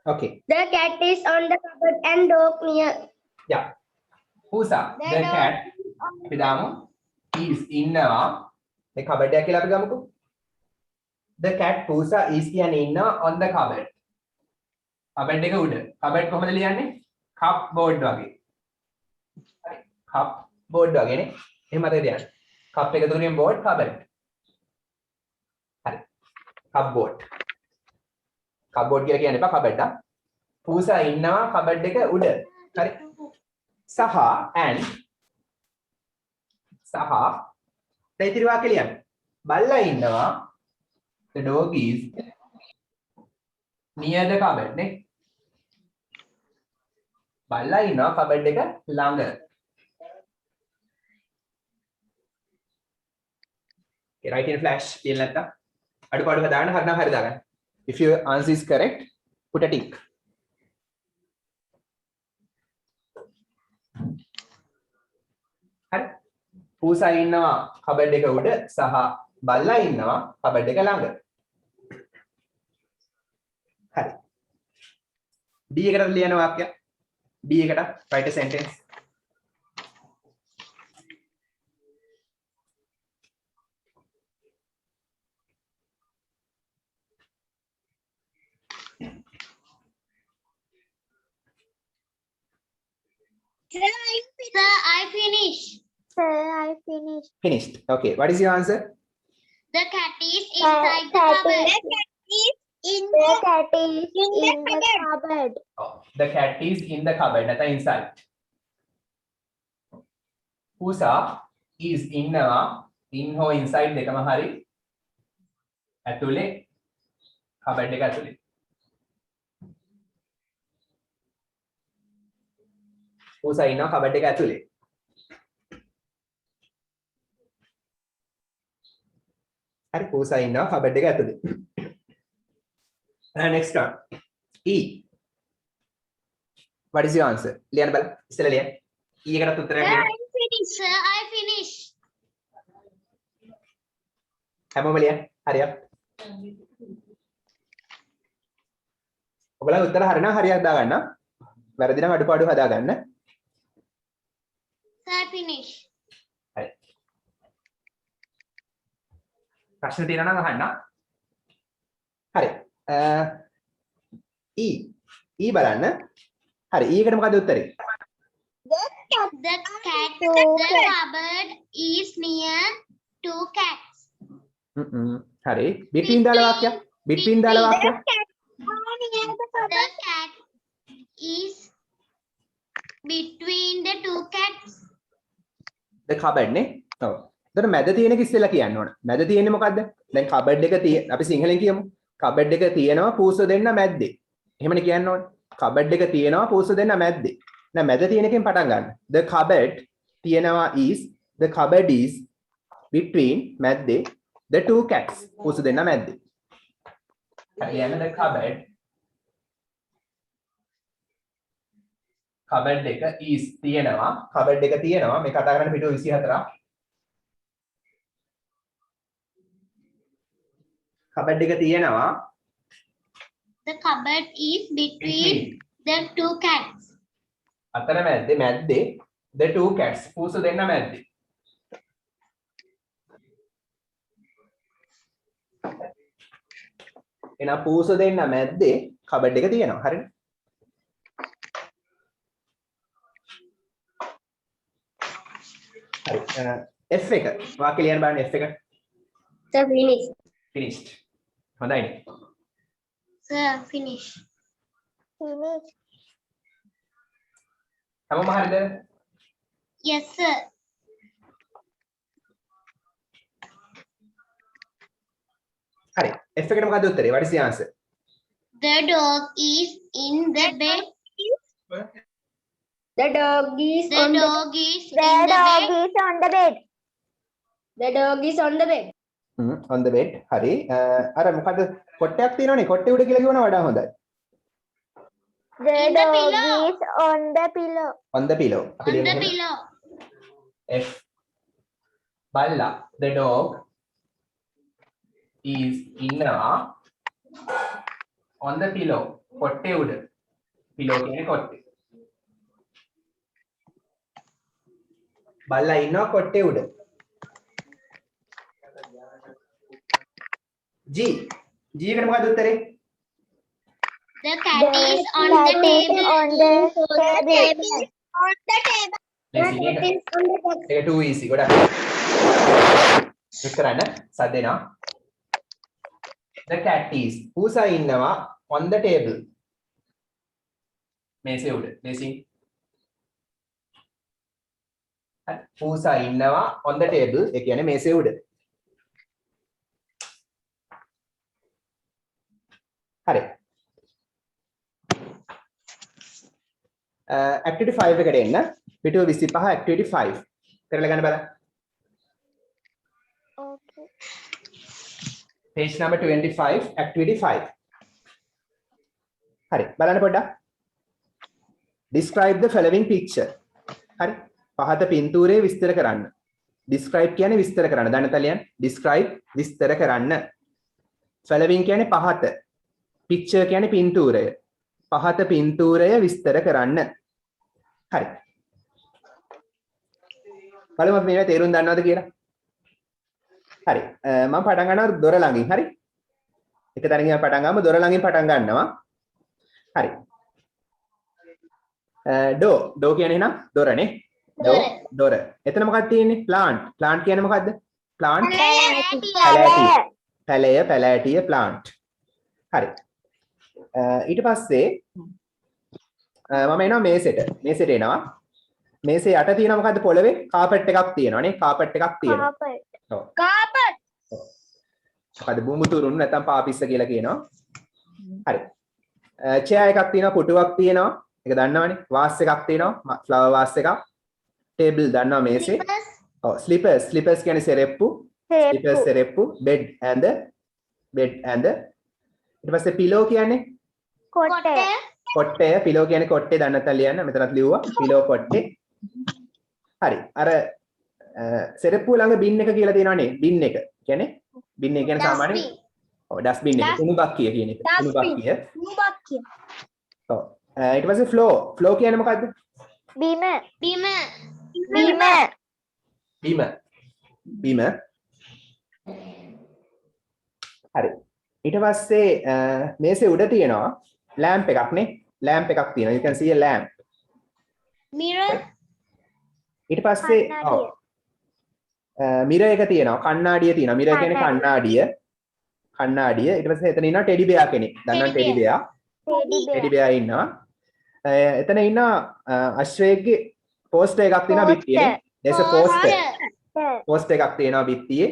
Okay. The cat is on the cupboard and dog near. Yeah. Pusa. The The dog cat. අපි දාමු. is ඉන්නවා. මේ cupboard එක කියලා අපි ගමුකෝ. The cat Pusa is කියන්නේ ඉන්නවා on the cupboard. cupboard එක උඩ. cupboard කොහොමද ලියන්නේ? cup board වගේ. හරි. cup board වගේනේ. එහෙම මතක තියාගන්න. cup එකතු කිරීම board cupboard. හරි. cupboard. cupboard කියලා කියන්න එපා cupboard ආ. පූසා ඉන්නවා cupboard එක උඩ. හරි. සහ and සහ දැන් ඉතිරි වාක්‍ය ලියන්න. බල්ලා ඉන්නවා the dog is near the cupboard නේ. බල්ලා ඉන්නවා cupboard එක ළඟ. Okay, write in flash ලියන්න නැත්තම් අඩුපාඩු හදාගන්න හරිනම් හරි දාගන්න. If your answer is correct, put a tick. හරි. පූසා ඉන්නවා cupboard එක උඩ සහ බල්ලා ඉන්නවා cupboard එක ළඟ. හරි. D එකට ලියන වාක්‍යය. D එකට write a sentence. Sir, I finish. Sir, I finished. Finished. Okay. What is your answer? The cat is inside the cupboard. The cat is in the cupboard. Oh, the cat is in the cupboard. That's inside. Pusa is inනවා in ho inside දෙකම හරි ඇතුලේ cupboard එක ඇතුලේ. pusa ඉන්නවා cupboard එක ඇතුලේ. හරි pusa ඉන්නවා cupboard එක ඇතුලේ. Next one. E. What is your answer? ලියන්න බලන්න. ඉස්සෙල්ලා ලියන්න. E එකකට උත්තරයක් දෙන්න. Sir, I finish. හැමෝම ලියන්න. හරියක්. ඔයාලා උත්තර හරිනම් හරියක් දාගන්න. වැරදි නම් අඩුපාඩු හදාගන්න. Sir, I finish. හරි. ප්‍රශ්න තියෙනවා නම් අහන්න. හරි. E බලන්න. හරි. E එකට මොකද උත්තරේ? The cupboard is near two cats. හරි. between දාලා වාක්‍යයක්. between දාලා වාක්‍යයක්. The cat is between the two cats. the cupboard නේ. ඔව්. එතකොට මැද තියෙන එක ඉස්සෙල්ලා කියන්න ඕන. මැද තියෙන්නේ මොකද්ද? දැන් cupboard එක අපි සිංහලෙන් කියමු. cupboard එක තියෙනවා පූස දෙන්න මැද්දේ. එහෙමනේ කියන්න ඕනේ. cupboard එක තියෙනවා පූස දෙන්න මැද්දේ. දැන් මැද තියෙන එකෙන් පටන් ගන්න. the cupboard තියෙනවා is the cupboard is between මැද්දේ the two cats. පූස දෙන්න මැද්දේ. හරියන්නේ the cupboard cupboard එක is තියෙනවා. cupboard එක තියෙනවා. මේ කතා කරන්නේ පිටුව 24ක්. cupboard එක තියෙනවා. The cupboard is between the two cats. අතර මැද්දේ the two cats. පූස දෙන්න මැද්දේ. එහෙනම් පූස දෙන්න මැද්දේ cupboard එක තියෙනවා. හරිද? හරි. F එක. වාක්‍ය ලියන්න බලන්න F එක. Sir, finished. finished. හොඳයිනේ. Sir, finish. Finished. හැමෝම හරිද? Yes, sir. හරි. F එකට මොකද උත්තරේ? What is the answer? The dog is in the bed. The dog is The on dog is the in the dog bed. is on the bed. The dog is on the bed. on the bed. හරි. අර මොකද කොටයක් තියෙනවනේ. කොටේ උඩ කියලා කියවන වඩා හොඳයි. The In the dog pillow. is on the pillow. on the pillow. අපි On the ලියමු. pillow. F. බල්ලා the dog is ඉන්නවා on the pillow. කොටේ උඩ. pillow කියන්නේ කොටේ. බල්ලා ඉන්නවා කොටේ උඩ. G. G එකට මොකද උත්තරේ? The cat is on the table. On the table. On the table. මේසි That මේක is on the text. ඒක too easy ගොඩක් click කරන්න සද්ද එනවා the cat is පූසා ඉන්නවා on the table මේසේ උඩ මේසි පූසා ඉන්නවා on the table ඒ කියන්නේ මේසේ උඩ හරි activity 5 එකට එන්න පිටුව 25 activity 5 කරලා ගන්න බලන්න Okay. page number 25 activity 5 හරි බලන්න පොඩ්ඩක් describe the following picture හරි පහත පින්තූරය විස්තර කරන්න describe කියන්නේ විස්තර කරන්න දන්නතලියන් describe විස්තර කරන්න following කියන්නේ පහත picture කියන්නේ පින්තූරය පහත පින්තූරය විස්තර කරන්න හරි බලමු අපි මේවා තේරුම් දන්නවද කියලා හරි මම පටන් ගන්නවා දොර ළඟින් හරි එක තැනකින් පටන් ගමු දොර ළඟින් පටන් ගන්නවා හරි ඩෝ කියන්නේ එහෙනම් දොරනේ දොර එතන මොකක්ද තියෙන්නේ plant කියන්නේ මොකද්ද plant පැලෑටිය plant හරි ඊට පස්සේ මම එනවා මේසෙට එනවා මේසේ යට තියෙනවා මොකද්ද පොළවේ කාපට් එකක් තියෙනවානේ කාපට් එකක් තියෙනවා ඔව් Carpet. මොකද්ද බුඹු තුරුන් නැත්නම් පාපිස්ස කියලා කියනවා හරි චෙයා එකක් තියෙනවා පුටුවක් තියෙනවා ඒක දන්නවනේ වාස් එකක් තියෙනවා ෆ්ලවර් වාස් එකක් ටේබල් දන්නවා මේසේ ඔව් ස්ලිපර්ස් කියන්නේ සෙරෙප්පු සෙරෙප්පු bed and ඊට පස්සේ පිලෝ කියන්නේ කොට්ටය පිලෝ කියන්නේ කොට්ටේ දන්නත් ලියන්න මෙතනත් ලිව්වා පිලෝ කොට්ටේ හරි අර සෙරෙප්පු ළඟ බින් එක කියලා තියෙනවනේ බින් එක කියන්නේ බින් එක කියන්නේ සාමාන්‍යයෙන් ඔව් ඩස්බින් එක කුණු බක්කිය කියන එක කුණු බක්කිය ඔව් ඊට පස්සේ ෆ්ලෝ කියන්නේ මොකද්ද Bima. හරි ඊට පස්සේ මේසේ උඩ තියෙනවා ලැම්ප් එකක් නේ ලැම්ප් එකක් තියෙනවා you can see a lamp Mirror. ඊට පස්සේ ඔව් මිරර් එක තියෙනවා කණ්ණාඩිය තියෙනවා මිරර් කියන්නේ කණ්ණාඩිය ඊට පස්සේ එතන ඉන්නවා ටෙඩි බෙයා කෙනෙක් දන්නවා ටෙඩි බෙයා ඉන්නවා එතන ඉන්න අශ්වයෙක්ගේ පෝස්ටර් එකක් තියෙනවා බිත්තියේ there's a poster එකක් තියෙනවා බිත්තියේ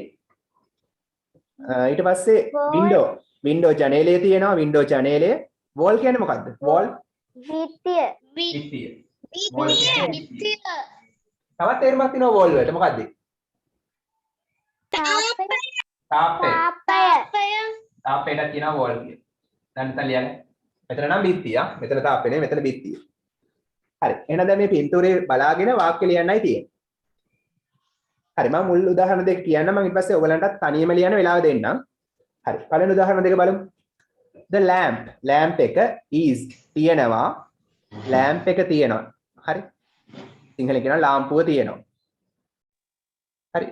ඊට පස්සේ වින්ඩෝ ජනේලය තියෙනවා වින්ඩෝ ජනේලය වෝල් කියන්නේ මොකද්ද වෝල් බිත්තිය තවත් තේරුමක් තියෙනවා වෝල් වලට මොකද්ද තාප්පේට කියනවා වෝල් කිය. දැන් නැත්නම් ලියන්නේ. මෙතන නම් බිත්තිය. මෙතන තාප්පේ නෙවෙයි මෙතන බිත්තිය. හරි. එහෙනම් දැන් මේ පින්තූරේ බලාගෙන වාක්‍ය ලියන්නයි තියෙන්නේ. හරි මම මුල් උදාහරණ දෙක කියන්නම් මම ඊට පස්සේ ඔයගලන්ටත් තනියම ලියන්න වෙලාව දෙන්නම්. හරි. පළවෙනි උදාහරණ දෙක බලමු. The lamp එක is තියෙනවා. lamp එක තියෙනවා. හරි. සිංහලෙන් කියනවා ලාම්පුව තියෙනවා. හරි.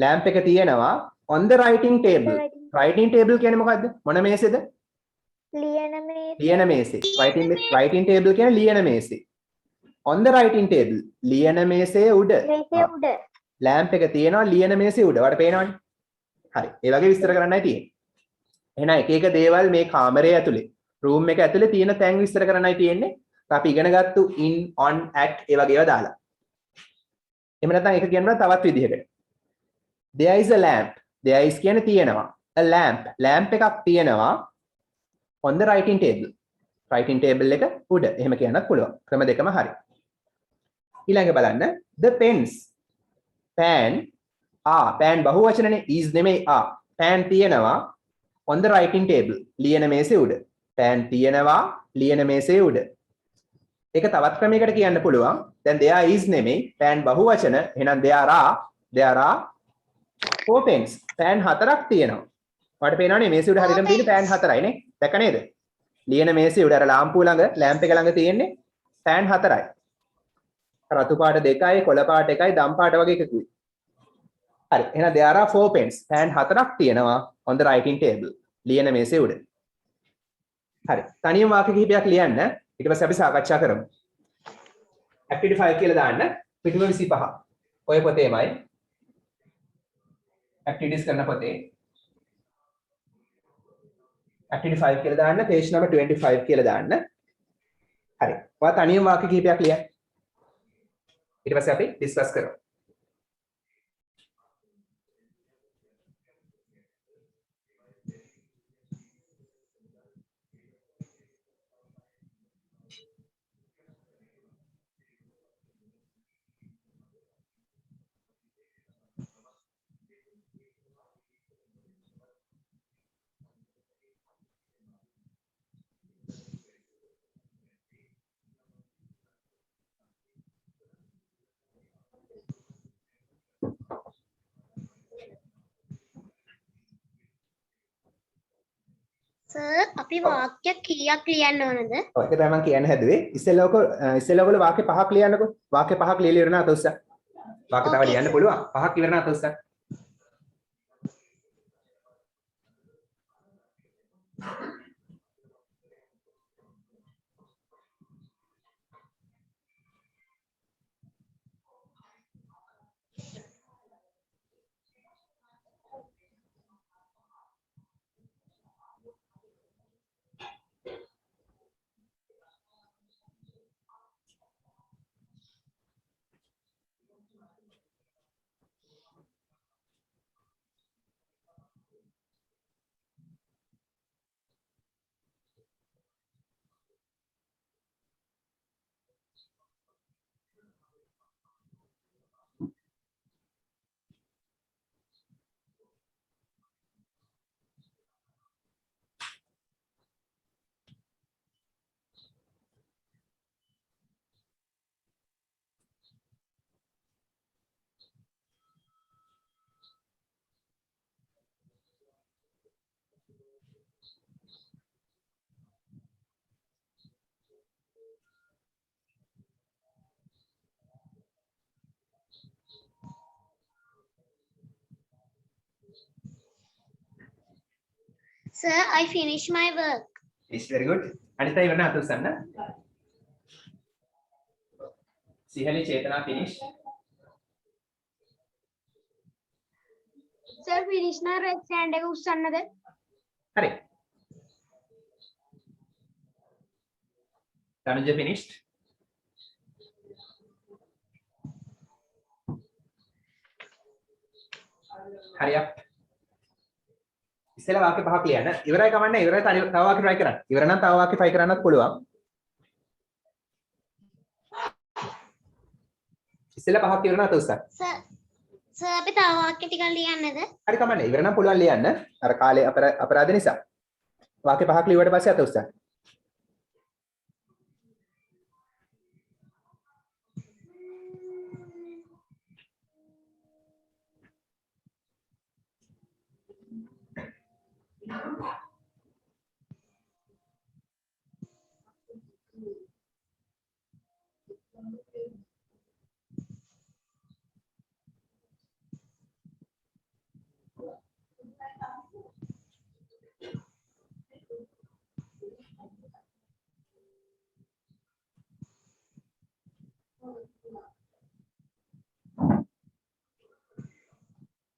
lamp එක තියෙනවා on the writing table. writing table කියන්නේ මොකද්ද? මොන මේසෙද? ලියන මේසේ. writing table කියන්නේ ලියන මේසේ. on the writing table ලියන මේසේ උඩ. lamp එක තියෙනවා ලියන මේසේ උඩ. ඔයාලට පේනවනේ. හරි. ඒ වගේ විස්තර කරන්නයි තියෙන්නේ. එහෙනම් එක එක දේවල් මේ කාමරය ඇතුලේ, room එක ඇතුලේ තියෙන තැන් විස්තර කරන්නයි තියෙන්නේ. අපි ඉගෙන ගත්තු in, on, at ඒ වගේ ඒවා දාලා. එහෙම නැත්නම් ඒක කියනවා තවත් විදිහකට. There is a lamp. There is කියන්නේ තියෙනවා. A lamp එකක් තියෙනවා on the writing table. writing table එක උඩ. එහෙම කියන්නත් පුළුවන්. ක්‍රම දෙකම හරි. ඊළඟ බලන්න the pens. pen බහු වචනනේ is නෙමෙයි pen තියෙනවා on the writing table. ලියන මේසේ උඩ. pen තියෙනවා ලියන මේසේ උඩ. ඒක තවත් ක්‍රමයකට කියන්න පුළුවන්. දැන් there is නෙමෙයි pen බහු වචන. එහෙනම් there are 4 pens. pen 4ක් තියෙනවා. ඔයාලට පේනවනේ මේසෙ උඩ හරියටම තියෙන pen 4යි නේ. දැක්ක නේද? ලියන මේසෙ උඩ අර ලාම්පුව ළඟ ලැම්ප් එක ළඟ තියෙන්නේ pen 4යි. රතු පාට 2යි, කොළ පාට 1යි, දම් පාට වගේ එකකුයි. හරි. එහෙනම් there are 4 pens. pen 4ක් තියෙනවා on the writing table. ලියන මේසෙ උඩ. හරි. තනියම වාක්‍ය කිහිපයක් ලියන්න. ඊට පස්සේ අපි සාකච්ඡා කරමු. activity 5 කියලා දාන්න. පිටුව 25 ඔය පොතේමයි activities කරන පොතේ activity 5 කියලා දාන්න page number 25 කියලා දාන්න හරි ඔයා තනියම වාක්‍ය කිහිපයක් ලියන්න ඊට පස්සේ අපි ඩිස්කස් කරමු සර් අපි වාක්‍ය කීයක් ලියන්න ඕනද? ඔය ඒක තමයි මම කියන්න හැදුවේ ඉස්සෙල්ලා ඔයගොල්ලෝ වාක්‍ය පහක් ලියන්නකෝ වාක්‍ය පහක් ලියලා ඉවරනා අත උස්සා වාක්‍ය තව Okay, ලියන්න sir. පුළුවන් පහක් ඉවරනා අත උස්සා Sir, I finished my work. It's very good. Anita, you want to Sanna? Sihali Chetana finished. Sir, finish na red sand එක උස්සන්නද? Hurry. Tanuja finished. Hurry up. ඉස්සෙල්ලා වාක්‍ය පහක් ලියන්න. ඉවරයි කමන්නේ. ඉවරයි තව වාක්‍ය try කරන්න. ඉවර නම් තව වාක්‍ය try කරන්නත් පුළුවන්. ඉස්සෙල්ලා පහක් ඉවර නම් අත උස්සන්න. සර් අපි තව වාක්‍ය ටිකක් ලියන්නද? හරි කමන්නේ. ඉවර නම් පුළුවන් ලියන්න. අර කාලේ අපරාධ නිසා. වාක්‍ය පහක් ලියුවට පස්සේ අත උස්සන්න.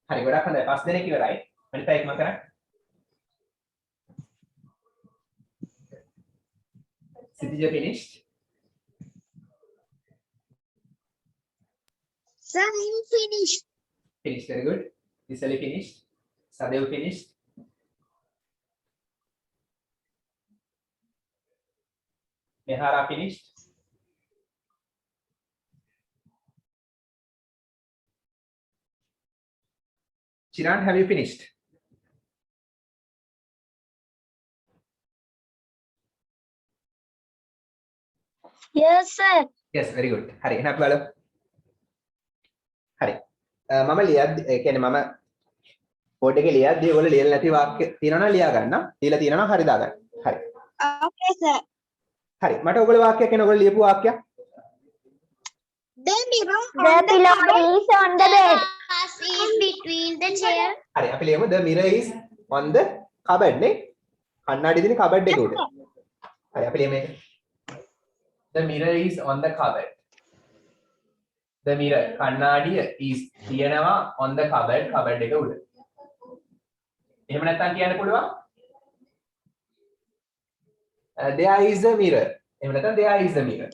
හරි ගොඩක් හොඳයි. 5 දෙනෙක් ඉවරයි. අනිත් අය එකම කරන්න. Sitija finished. Sir, I'm finished. Finished. Very good. Isali finished. Sadev finished. Mehara finished. Chiran, have you finished? Yes, sir. Yes, very good. Hari, එහෙනම් අපි බලමු. හරි. මම ලියද්දි ඒ කියන්නේ මම බෝඩ් එකේ ලියද්දි ඔයගොල්ලෝ ලියලා නැති වාක්‍ය තියෙනවා නම් ලියා ගන්න. දීලා තියෙනවා නම් හරි දාගන්න. හරි. Okay, sir. හරි. මට ඔයගොල්ලෝ වාක්‍යයක් කියන ඔයගොල්ලෝ ලියපු වාක්‍යයක්. The mirror The pillow is on the bed. glass is between the chair. හරි. අපි ලියමු the mirror is on the cupboard නේ. කන්නඩි දින cupboard එක උඩ. හරි අපි ලියමු මේක. The mirror is on the cupboard. the mirror කණ්ණාඩිය is තියෙනවා on the cupboard එක උඩ. එහෙම නැත්නම් කියන්න පුළුවන් there is a mirror. එහෙම නැත්නම් there is a mirror.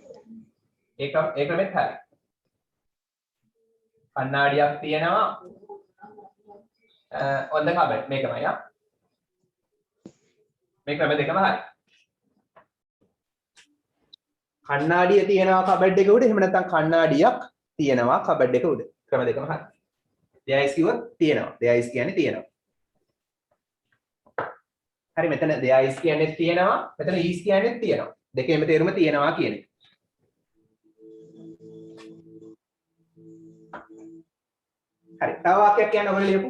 ඒක මෙත් හරි. කණ්ණාඩියක් තියෙනවා on the cupboard මේකමයි ආ. මේ ක්‍රම දෙකම හරි. කණ්ණාඩිය තියෙනවා කබඩ් එක උඩ එහෙම නැත්නම් කණ්ණාඩියක් තියෙනවා කබඩ් එක උඩ. ක්‍රම දෙකම හරි. there is කිව්වොත් තියෙනවා. there is කියන්නේ තියෙනවා. හරි මෙතන there is කියන්නේ තියෙනවා. මෙතන is කියන්නේ තියෙනවා. දෙකේම තේරුම තියෙනවා කියන එක. හරි. තව වාක්‍යයක් කියන්න ඔයගොල්ලෝ ලියපු.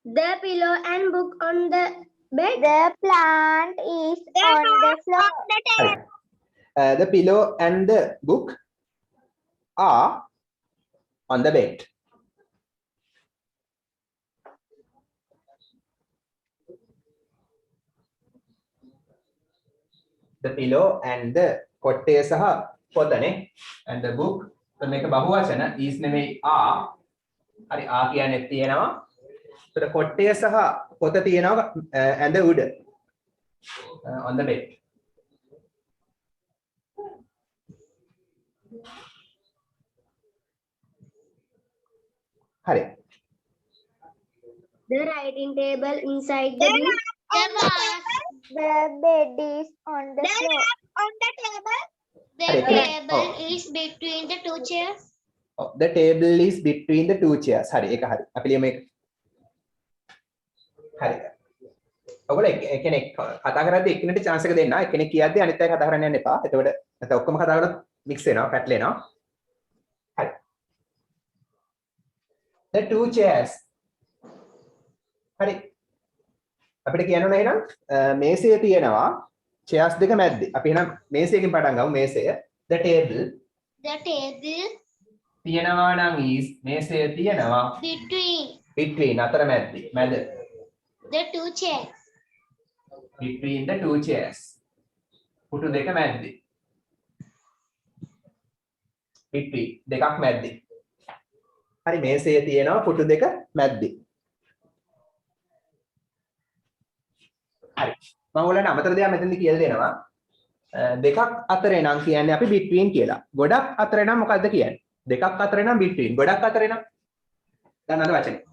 The pillow and book on the bed. The plant is on the floor. හරි. The pillow and the book are on the bed. The pillow and the කොට්ටය සහ පොතනේ and the book මේක බහුවචන is නෙමෙයි are. හරි are කියන්නේ තියෙනවා. ඒතර කොට්ටය සහ පොත තියෙනවා and the උඩ on the bed. හරි. The writing table inside the bin. The bed is on the floor. On the table. The Hare Krishna. table Oh. is between the two chairs. The table is between the two chairs. හරි ඒක හරි. අපි ලියමු ඒක. හරි. ඔයගොල්ලෝ එක්කෙනෙක් කතා කරද්දී එක්කෙනෙක්ට chance එක දෙන්න. එක්කෙනෙක් කියද්දී අනිත් අය කතා කරන්න යන්න එපා. එතකොට නැත්නම් ඔක්කොම කතා කරලා mix වෙනවා, පැටලෙනවා. හරි. The two chairs. හරි. අපිට කියන්න ඕන එහෙනම් මේසය තියෙනවා chairs දෙක මැද්දේ. අපි එහෙනම් මේසයකින් පටන් ගමු මේසය. The table The table තියෙනවා නම් is මේසය තියෙනවා between අතර මැද්දේ. මැද the two chairs. between the two chairs. පුටු දෙක මැද්දේ. between දෙකක් මැද්දේ. හරි මේසය තියෙනවා පුටු දෙක මැද්දේ. හරි. මම ඔයාලට අමතර දෙයක් මෙතනදි කියලා දෙනවා. දෙකක් අතරේ නම් කියන්නේ අපි between කියලා. ගොඩක් අතරේ නම් මොකද්ද කියන්නේ? දෙකක් අතරේ නම් between. ගොඩක් අතරේ නම් දන්නවද වචනේ?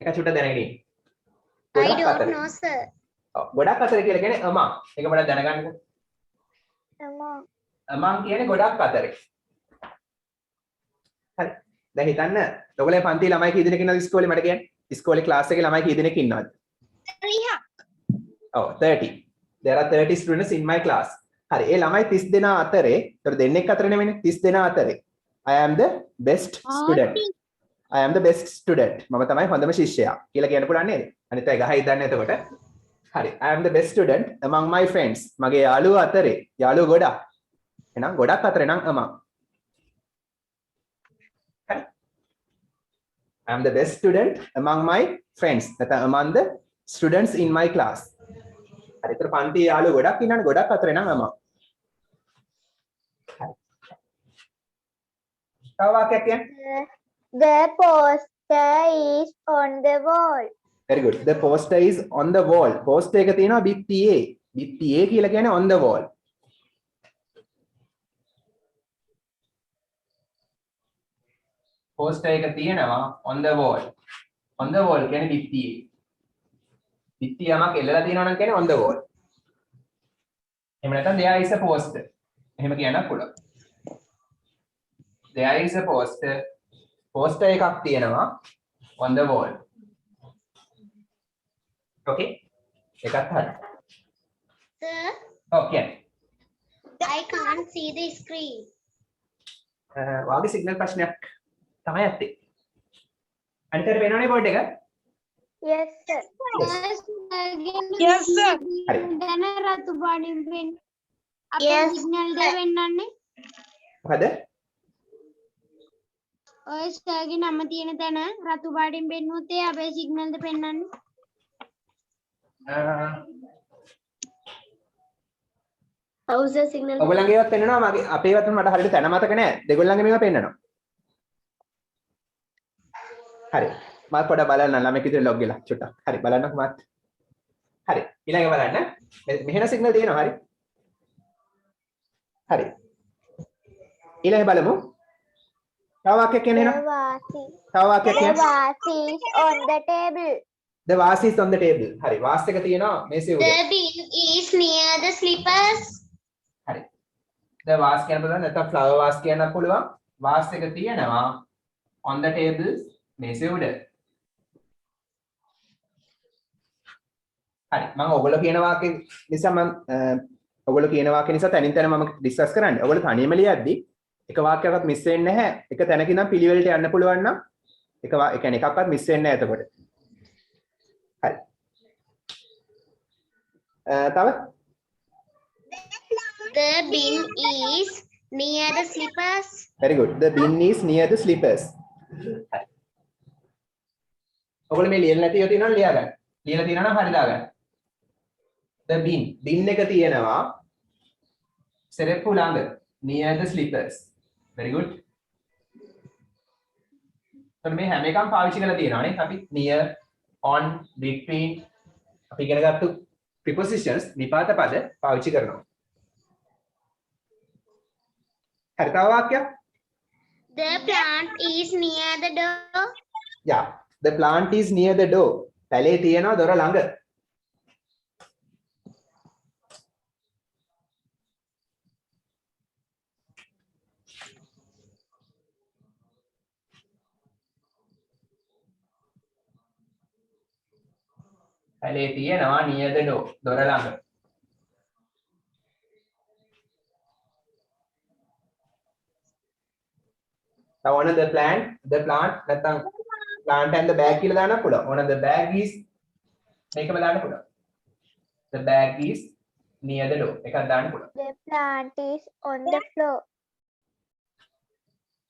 එක චුට්ට දැනගෙන ඉන්න. I ගොඩක් don't අතරේ. know, sir. ඔව් ගොඩක් අතරේ කියලා කියන්නේ among. ඒක පොඩ්ඩක් දැනගන්නකෝ. among කියන්නේ ගොඩක් අතරේ. හරි. දැන් හිතන්න ඔයගොල්ලෝ පන්ති ළමයි කී දෙනෙක් ඉන්නවද ඉස්කෝලේ මට කියන්නේ? ඉස්කෝලේ ක්ලාස් එකේ ළමයි කී දෙනෙක් ඉන්නවද? 30. There are 30 students in my class. හරි. ඒ ළමයි 30 දෙනා අතරේ, ඒතර දෙන්නෙක් අතර නෙමෙයිනේ 30 දෙනා අතරේ. I am the best student. I am the best student. මම තමයි හොඳම ශිෂ්‍යයා කියලා කියන්න පුළුවන් නේද? අනිත් අය ගහයි දන්නේ එතකොට. හරි. I am the best student among my friends. මගේ යාළුවෝ අතරේ. යාළුවෝ ගොඩක්. එහෙනම් ගොඩක් අතරේ නම් among. හරි. I am the best student among my friends. නැත්නම් among the students in my class. හරි. ඒතර පන්ති යාළුවෝ ගොඩක් ඉන්නවනේ ගොඩක් අතරේ නම් among. හරි. තව වාක්‍යයක් කියන්න. The poster is on the wall. Very good. The poster is on the wall. Poster එක තියෙනවා බිත්තියේ. බිත්තියේ කියලා කියන්නේ on the wall. Poster එක තියෙනවා on the wall. On the wall කියන්නේ බිත්තියේ. බිත්තිය යමක් එල්ලලා තියෙනවා නම් කියන්නේ on the wall. එහෙම නැත්නම් there is a poster. එහෙම කියන්න පුළුවන්. There is a poster. Poster එකක් තියෙනවා on the wall. Okay? එකත් හරි. Sir, Okay. I can't see the screen. වාගේ සිග්නල් ප්‍රශ්නයක් තමයි ඇත්තේ. අනිතර වෙනවනේ බෝඩ් එක. Yes, sir. Yes, sir. හරි. දැන් රතු පාටින් වෙන්න. Yes, සිග්නල් දෙක වෙන්නන්නේ. මොකද? ඔය ස්ටර්ගේ නම තියෙන තැන රතු පාටින් පෙන්නුවොත් ඒ අපේ සිග්නල් ද පෙන්වන්නේ. How's the signal? ඔයගොල්ලන්ගේ ඒවත් පෙන්නනවා මගේ අපේ ඒවත් මට හරියට තැන මතක නැහැ. දෙගොල්ලන්ගේ මේවා පෙන්නනවා. හරි. මම පොඩ්ඩක් බලන්න ළමයි කිතුවේ ලොග් වෙලා චුට්ටක්. හරි බලන්නකෝ මාත්. හරි. ඊළඟ බලන්න. මෙහෙන සිග්නල් තියෙනවා හරි. හරි. ඊළඟ බලමු. තව වාක්‍යයක් කියන්න එනවා. තව වාක්‍යයක් කියන්න. vase is on the table. The vase is on the table. හරි. වාස් එක තියෙනවා මේසේ උඩ. The bin is near the slippers. හරි. the vase කියන බලන්න නැත්නම් flower vase කියන්නත් පුළුවන්. වාස් එක තියෙනවා on the table මේසේ උඩ. හරි. මම ඔයගොල්ලෝ කියන වාක්‍ය නිසා ඔයගොල්ලෝ කියන වාක්‍ය නිසා තනින් තන මම ඩිස්කස් කරන්නේ. ඔයගොල්ලෝ තනියම ලියද්දි එක වාක්‍යයක්වත් මිස් වෙන්නේ නැහැ. එක තැනක ඉඳන් පිළිවෙලට යන්න පුළුවන් නම් ඒ කියන්නේ එකක්වත් මිස් වෙන්නේ නැහැ එතකොට. හරි. තව The bin is near the slippers. very good. The bin is near the slippers. හරි. ඔයගොල්ලෝ මේ ලියලා නැති ඒවා තියෙනවා ලියා ගන්න. ලියලා තියෙනවා නම් හරි දාගන්න. The bin එක තියෙනවා සෙරෙප්පු ළඟ near the slippers. very good. එතකොට මේ හැම එකම පාවිච්චි කරලා තියෙනවා නේ. අපි near, on, between අපි ඉගෙන ගත්තු prepositions විපාත පද පාවිච්චි කරනවා. හරි තව වාක්‍යයක්. The plant is near the door. yeah, the plant is near the door. පැලේ තියෙනවා දොර ළඟ. පැලේ තියෙනවා near the door දොර ළඟ. Now on the plant නැත්නම් plant and the bag කියලා දාන්න පුළුවන්. on the bag is මේකම දාන්න පුළුවන්. the bag is near the door එකක් දාන්න පුළුවන්. The plant is on the floor.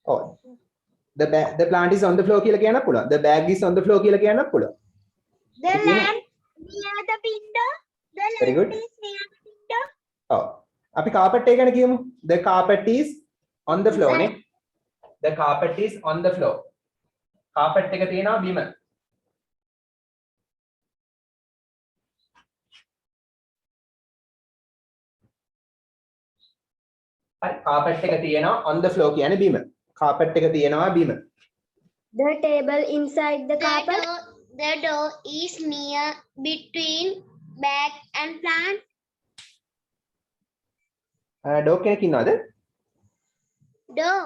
oh the plant is on the floor කියලා කියන්න පුළුවන්. the bag is on the floor කියලා කියන්න පුළුවන්. The lamp near the window. The Very good. lamp is near the window. ඔව් අපි carpet එක ගැන කියමු. the carpet is on the floor නේ. the carpet is on the floor. carpet එක තියෙනවා බිම. හරි carpet එක තියෙනවා on the floor කියන්නේ බිම. carpet එක තියෙනවා බිම. The table inside the carpet. The door is near between bag and plant. dog කෙනෙක් ඉන්නවද? Door.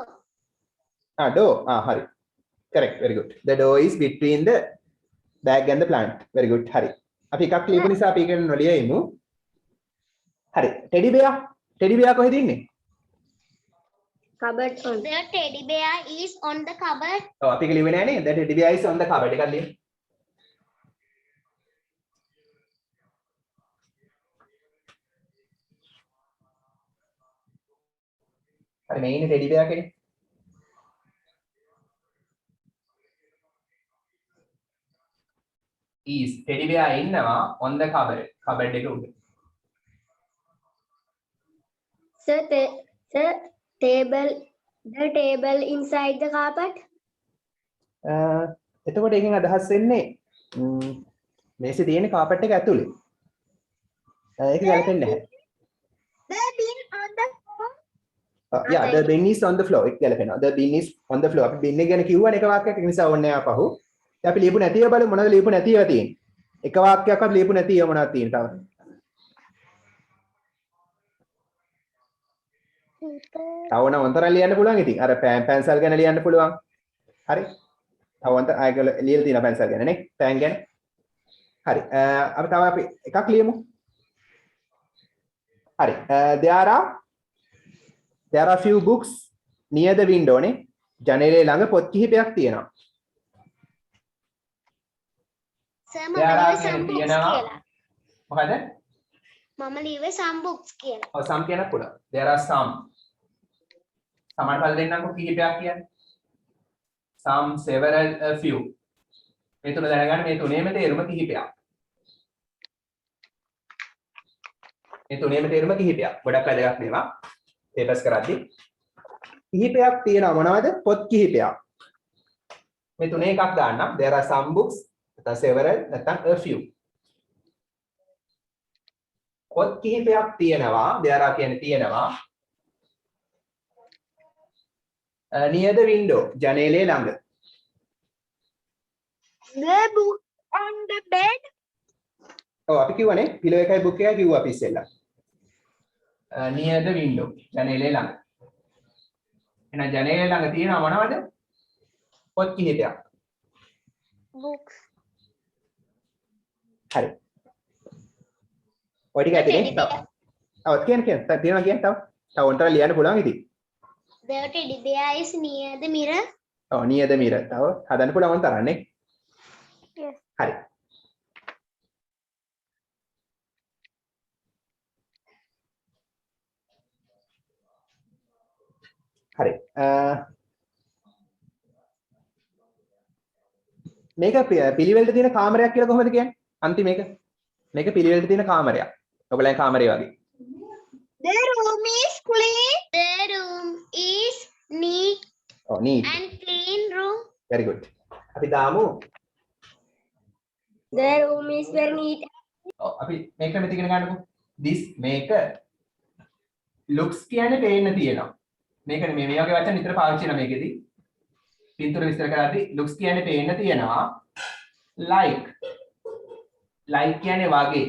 door හරි. correct very good. the door is between the bag and the plant. very good හරි. අපි එකක් ලියපු නිසා අපි ඒක නොලියෙමු. හරි. teddy bear කොහෙද ඉන්නේ? Cupboard on. The teddy bear is on the cupboard. ඔව් අපි ඒක ලියුවේ නෑනේ. the teddy bear is on the cupboard එකක් ලියමු. හරි මේ ඉන්නේ teddy bear කෙනෙක්. is teddy bear ඉන්නවා on the cupboard එක උඩ. Sir, the table inside the carpet. එතකොට එකෙන් අදහස් වෙන්නේ මේසේ තියෙන carpet එක ඇතුලේ. ඒක ගැලපෙන්නේ නැහැ. The bin on the floor. yeah the bin is on the floor ඒක ගැලපෙනවා. the bin is on the floor අපි bin එක ගැන කිව්වනේ එක වාක්‍යයක් ඒක නිසා ඕනේ ආපහු. දැන් අපි ලියපු නැතිව බලමු මොනවද ලියපු නැතිව තියෙන්නේ. එක වාක්‍යයක්වත් ලියපු නැතිව මොනවද තියෙන්නේ තව. තව නම් වන්තරන් ලියන්න පුළුවන් ඉතින්. අර පැන්සල් ගැන ලියන්න පුළුවන්. හරි. තව වන්තර ආයක ලියලා තියෙන පැන්සල් ගැන නේ. පෑන් ගැන. හරි. අපි තව අපි එකක් ලියමු. හරි. there are few books near the window නේ. ජනේලේ ළඟ පොත් කිහිපයක් තියෙනවා. Sir, There are මම some books තියෙනවා. කියලා. මොකද? මම ලියුවේ some books කියලා. ඔව් some කියන්න පුළුවන්. there are some. සමානඵල දෙන්නම්කො කිහිපයක් කියන්නේ. some, several, a few. මේ තුන දැනගන්න මේ තුනේම තේරුම කිහිපයක්. මේ තුනේම තේරුම කිහිපයක්. ගොඩක් වැදගත් මේවා. පේපර්ස් කරද්දී කිහිපයක් තියෙනවා මොනවද? පොත් කිහිපයක්. මේ තුනේ එකක් දාන්නම්. There are some books, නැත්නම් several, නැත්නම් a few. පොත් කිහිපයක් තියෙනවා. There are කියන්නේ තියෙනවා. Near the window, ජනේලේ ළඟ. The book on the bed. ඔව් අපි කිව්වනේ පිලෝ එකයි බුක් එකයි කිව්වා අපි ඉස්සෙල්ලා. Near the window, ජනේලේ ළඟ. එහෙනම් ජනේලේ ළඟ තියෙනවා මොනවද? පොත් කිහිපයක්. Books. හරි. ඔය ටික ඇතිනේ. තව කියන්න තියෙනවා කියන්න තව උන්ට ලියන්න පුළුවන් ඉතින්. The teddy bear is near the mirror. ඔව් near the mirror. තව හදන්න පුළුවන් තරන්නේ. Yes. හරි. හරි. මේක පිළිවෙලට තියෙන කාමරයක් කියලා කොහොමද කියන්නේ? අන්තිම එක. මේක පිළිවෙලට තියෙන කාමරයක්. ඔයගලගේ කාමරය වගේ. The room is clean. The room is neat ඔව් neat. and clean room. Very good. අපි දාමු. The room is very neat. ඔව් අපි මේක මෙතන ඉගෙන ගන්නකො. This මේක looks කියන්නේ පේන්න තියෙනවා. මේක මේ වගේ වචන නිතර පාවිච්චි කරන මේකෙදි. පින්තූර විස්තර කරද්දී looks කියන්නේ පේන්න තියෙනවා. Like කියන්නේ වගේ.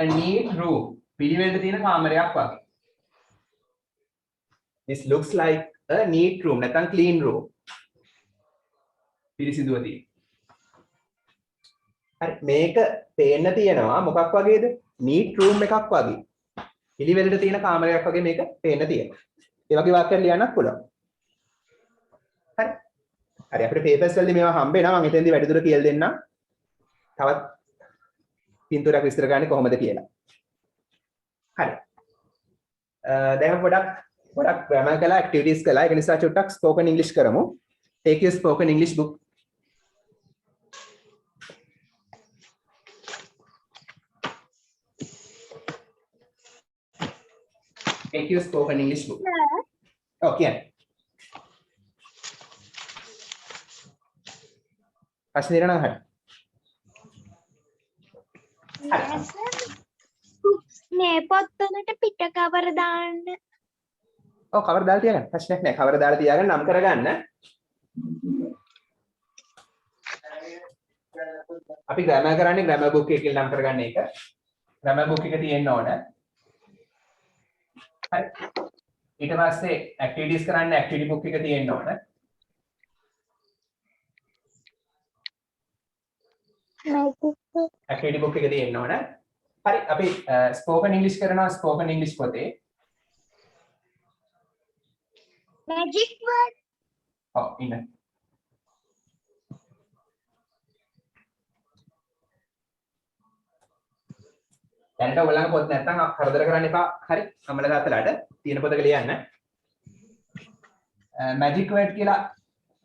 A neat room. පිළිවෙලට තියෙන කාමරයක් වගේ. This looks like a neat room නැත්නම් clean room. පිරිසිදුව තියෙන. හරි මේක පේන්න තියෙනවා මොකක් වගේද? neat room එකක් වගේ. පිළිවෙලට තියෙන කාමරයක් වගේ මේක පේන්න තියෙනවා. ඒ වගේ වාක්‍යයක් ලියන්නත් පුළුවන්. හරි. හරි අපිට papers වලදී මේවා හම්බ වෙනවා. මම එතෙන්දී වැඩිදුර කියලා දෙන්නම්. තවත් පින්තූරයක් විස්තර කරන්නේ කොහොමද කියලා. හරි. දැන් ගොඩක් grammar කළා, activities කළා. ඒක නිසා චුට්ටක් spoken English කරමු. Take your spoken English book. Take your spoken English book. Okay. ප්‍රශ්න දෙනවා හරි. නේ පොත්වලට පිට කවර දාන්න. ඔව් කවර දාලා තියාගන්න. ප්‍රශ්නයක් නැහැ. කවර දාලා තියාගන්න නම් කරගන්න. අපි grammar කරන්නේ grammar book එකේ කියලා නම් කරගන්න එක. grammar book එක තියෙන්න ඕන. හරි. ඊට පස්සේ activities කරන්න activity book එක තියෙන්න ඕන. activity book එක තියෙන්න ඕන. හරි අපි spoken English කරනවා spoken English පොතේ. Magic word. ඔව් ඉන්න. දැනට ඔයගොල්ලන්ගේ පොත් නැත්තම් කරදර කරන්න එපා. හරි. අම්මලා තාත්තලාට තියෙන පොතක ලියන්න. magic word කියලා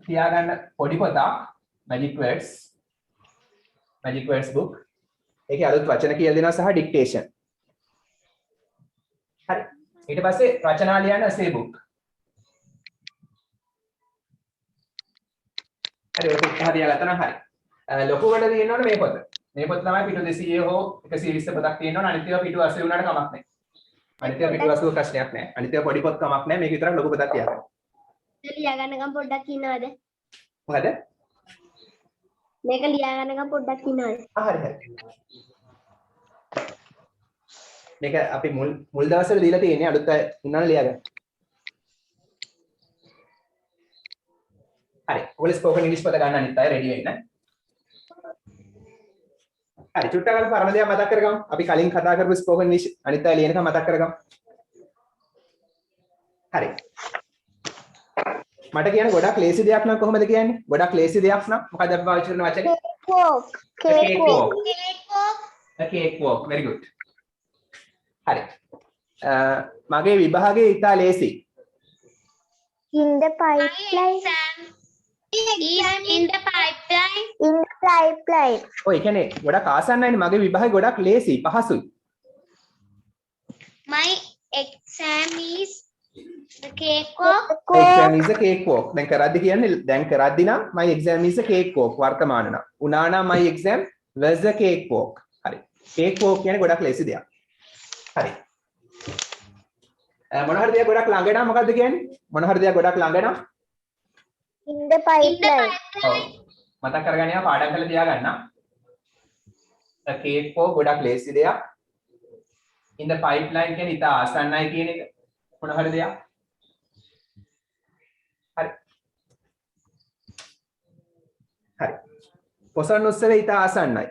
තියාගන්න පොඩි පොතක්. magic words book. ඒකේ අලුත් වචන කියලා දෙනවා සහ dictation. හරි. ඊට පස්සේ රචනා ලියන්න essay book. හරි ඔය පොත් හරියගත්තා නම් හරි. ලොකුවට තියෙනවනේ මේ පොත. මේ පොත තමයි පිටු 200 හෝ 120 පොතක් තියෙනවනේ. අනිත් ඒවා පිටු 80 වුණාට කමක් නැහැ. අනිත් ඒවා පිටු 80 ප්‍රශ්නයක් නැහැ. අනිත් ඒවා පොඩි පොත් කමක් නැහැ. මේක විතරක් ලොකු පොතක් තියාගන්න. ලියා ගන්නකම් පොඩ්ඩක් ඉන්නවද? මොකද? මේක ලියා ගන්නකම් පොඩ්ඩක් ඉන්නවද? හරි. මේක අපි මුල් දවස්වල දීලා තියෙන්නේ අලුත් අය ඉන්නවනේ ලියාගන්න. හරි. ඔයගොල්ලෝ ස්පෝකන් ඉංග්‍රීසි පොත ගන්න අනිත් අය රෙඩි වෙන්න. හරි චුට්ටක් අපි පරණ දේවල් මතක් කරගමු. අපි කලින් කතා කරපු ස්පෝකන් ඉංග්‍රීසි අනිත් අය ලියනකම් මතක් කරගමු. හරි. මට කියන ගොඩක් ලේසි දෙයක් නම් කොහොමද කියන්නේ? ගොඩක් ලේසි දෙයක් නම් මොකද අපි පාවිච්චි කරන වචනේ? Cake walk. A cake walk. Very good. හරි. මගේ විභාගයේ ඉතා ලේසි. In the pipeline. In the pipeline. ඔය කියන්නේ ගොඩක් ආසන්නයිනේ මගේ විභාගය ගොඩක් ලේසි පහසුයි. My exam is the cakewalk. exam is a cakewalk. දැන් කරද්දි කියන්නේ දැන් කරද්දි නම් my exam is a cakewalk වර්තමාන නම්. උනා නම් my exam was a cakewalk. හරි. cakewalk කියන්නේ ගොඩක් ලේසි දෙයක්. හරි. මොන හරි දෙයක් ගොඩක් ළඟ නම් මොකද්ද කියන්නේ? මොන හරි දෙයක් ගොඩක් ළඟ නම් In the pipeline. ඔව්. මතක් කරගන්න යා පාඩම් කරලා තියාගන්න. a cakewalk ගොඩක් ලේසි දෙයක්. in the pipeline කියන්නේ ඉත ආසන්නයි කියන එක. මොන හරි දෙයක්. හරි. හරි. පොසොන් උත්සවය ඉත ආසන්නයි.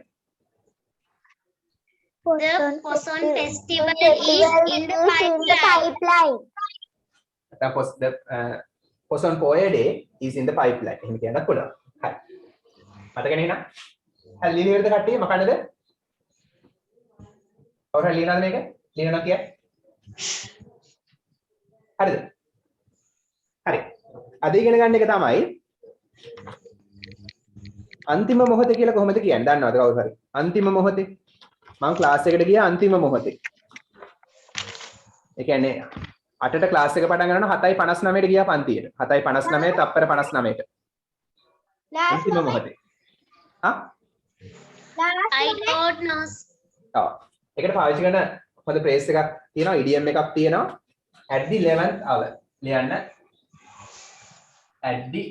The Poson festival is in the pipeline. the Poson Poya day is in the pipeline. එහෙම කියන්නත් පුළුවන්. හරි. මතකනේ නේද? හරි ලියනවද කට්ටිය මොකන්නද? කවුරු හරි ලියනවද මේක? ලියනවා කිය. හරිද? හරි. අද ඉගෙන ගන්න එක තමයි අන්තිම මොහොත කියලා කොහොමද කියන්නේ? දන්නවද කවුරු හරි? අන්තිම මොහොතේ මම ක්ලාස් එකට ගියා අන්තිම මොහොතේ. ඒ කියන්නේ 8ට ක්ලාස් එක පටන් ගන්නවා 7:59ට ගියා පන්තියට. 7:59 තප්පර 59ට. අන්තිම මොහොතේ. හා? I don't know. ඔව්. ඒකට පාවිච්චි කරන හොඳ ෆ්‍රේස් එකක් තියෙනවා, ඉඩියම් එකක් තියෙනවා. at the 11th hour. ලියන්න. at the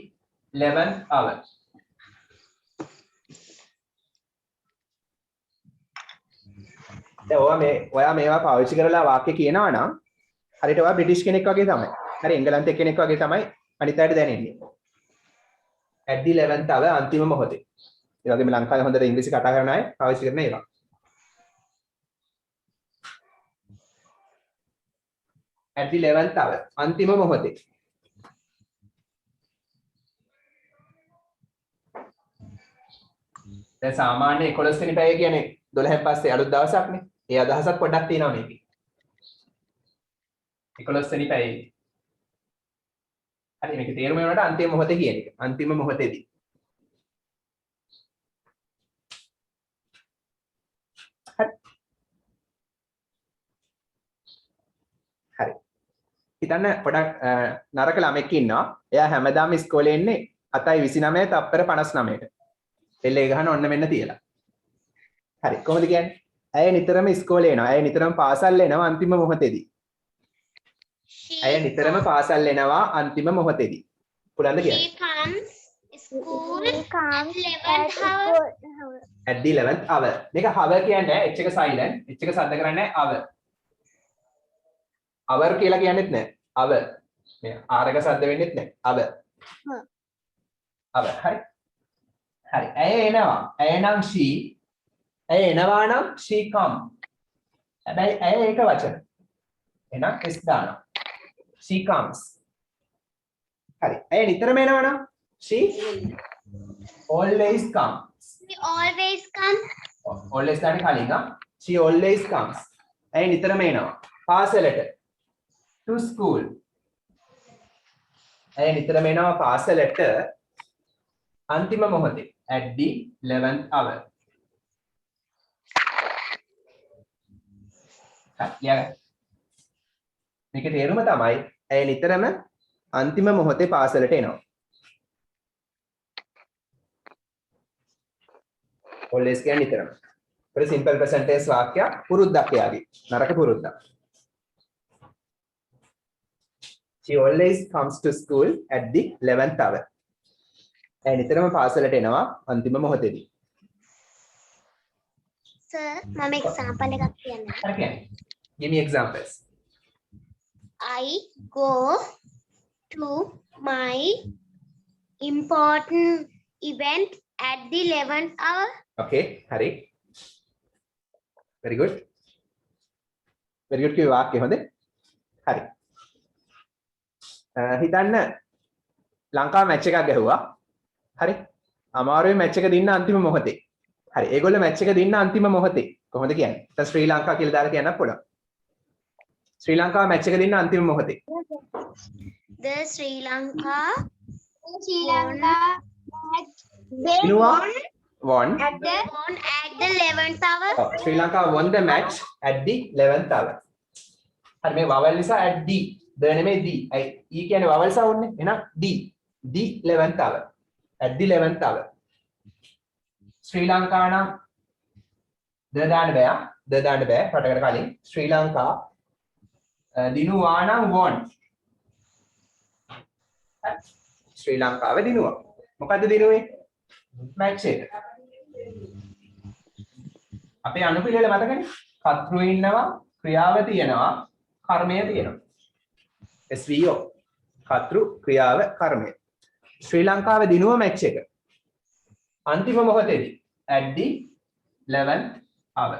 11th hour. ඔයා මේවා පාවිච්චි කරලා වාක්‍ය කියනවා නම් හරියට ඔයා බ්‍රිටිෂ් කෙනෙක් වගේ තමයි. හරි එංගලන්ත කෙනෙක් වගේ තමයි අනිත් අයට දැනෙන්නේ. at the 11th hour අන්තිම මොහොතේ. ඒ වගේම ලංකාවේ හොඳට ඉංග්‍රීසි කතා කරන අය පාවිච්චි කරන ඒවා. at the 11th hour අන්තිම මොහොතේ. දැන් සාමාන්‍ය 11 වෙනි පැය කියන්නේ 12න් පස්සේ අලුත් දවසක්නේ. ඒ අදහසත් පොඩ්ඩක් තියෙනවා මේකේ. 11 වෙනි පැයේ. හරි මේකේ තේරුම වෙනකොට අන්තිම මොහොතේ කියන එක. අන්තිම මොහොතේදී. හරි. හිතන්න පොඩක් නරක ළමෙක් ඉන්නවා. එයා හැමදාම ඉස්කෝලේ එන්නේ 7:29 තප්පර 59ට. එල්ලේ ගහන ඔන්න මෙන්න තියලා. හරි කොහොමද කියන්නේ? ඇය නිතරම ඉස්කෝලේ එනවා. ඇය නිතරම පාසල් එනවා අන්තිම මොහොතේදී. ඇය නිතරම පාසල් එනවා අන්තිම මොහොතේදී. පුළුවන්ද කියන්නේ? She comes school at 11th hour. at the 11th hour. මේක hour කියන්නේ h එක silent. h එක සද්ද කරන්නේ hour. hour කියලා කියන්නෙත් නැහැ. hour. මේ r එක සද්ද වෙන්නෙත් නැහැ. hour. hour. හරි. හරි. ඇය එනවා. ඇය නම් she. ඇය එනවා නම් she come. හැබැයි ඇය ඒක වචන. එහෙනම් s දානවා. she comes. හරි. ඇය නිතරම එනවා නම් she always comes. She always comes. always දාන්නේ කලින් ආ. she always comes. ඇය නිතරම එනවා. පාසලට. to school. ඇය නිතරම එනවා පාසලට අන්තිම මොහොතේ at the 11th hour. මේකේ තේරුම තමයි ඇය නිතරම අන්තිම මොහොතේ පාසලට එනවා. always කියන්නේ නිතරම. ඒක simple present tense වාක්‍යයක් පුරුද්දක් යාගේ. නරක පුරුද්දක්. She always comes to school at the 11th hour. ඇය නිතරම පාසලට එනවා අන්තිම මොහොතේදී. Sir, මම example එකක් කියන්නම්. හරි කියන්නේ. Give me examples. I go to my important event at the 11th hour. Okay, හරි. Very good. Very good කිව්ව වාක්‍ය හොඳේ. හරි. හිතන්න ලංකාව මැච් එකක් ගැහුවා. හරි. අමාරුවේ මැච් එක දින්න අන්තිම මොහොතේ. හරි. ඒගොල්ලෝ මැච් එක දින්න අන්තිම මොහොතේ. කොහොමද කියන්නේ? දැන් ශ්‍රී ලංකා කියලා දාලා කියන්නත් පුළුවන්. ශ්‍රී ලංකාව මැච් එක දින්න අන්තිම මොහොතේ. The Sri Lanka won at the 11th hour. Sri Lanka won the match at the 11th hour. හරි මේ vowel නිසා at d ද නෙමෙයි d e කියන්නේ vowel sound නේ එහෙනම් d 11th hour at the 11th hour ශ්‍රී ලංකා නම් ද දාන්න බෑ රටකට කලින් ශ්‍රී ලංකා දිනුවා නම් won ශ්‍රී ලංකාව දිනුවා මොකද්ද දිනුවේ මැච් එක අපේ අනුපිළිවෙල මතකනේ කර්තෘ ඉන්නවා ක්‍රියාව තියෙනවා කර්මය තියෙනවා SVO කර්තෘ ක්‍රියාව කර්මය ශ්‍රී ලංකාව දිනුව මැච් එක අන්තිම මොහොතේදී at the 11th hour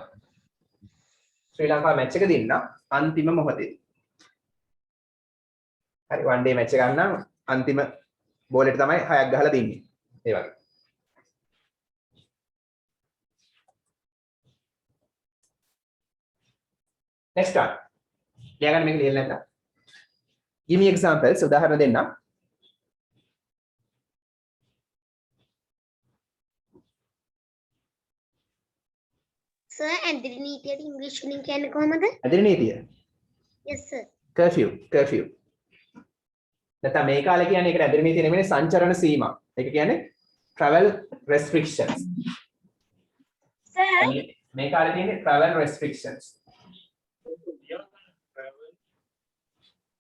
ශ්‍රී ලංකාව මැච් එක දින්න අන්තිම මොහොතේදී හරි one day මැච් එක ගන්න අන්තිම බෝලෙට තමයි 6ක් ගහලා දින්නේ ඒ වගේ next one ලියා ගන්න මේක ලියලා නැත්නම් give me examples උදාහරණ දෙන්න sir ඇඳිරි නීතියට ඉංග්‍රීසි වලින් කියන්නේ කොහමද? ඇදිරි නීතිය yes sir. curfew නැත්නම් මේ කාලේ කියන්නේ ඒකට ඇදිරි නීතිය නෙමෙයි සංචරණ සීමා ඒක කියන්නේ travel restrictions sir මේ කාලේ තියෙන්නේ travel restrictions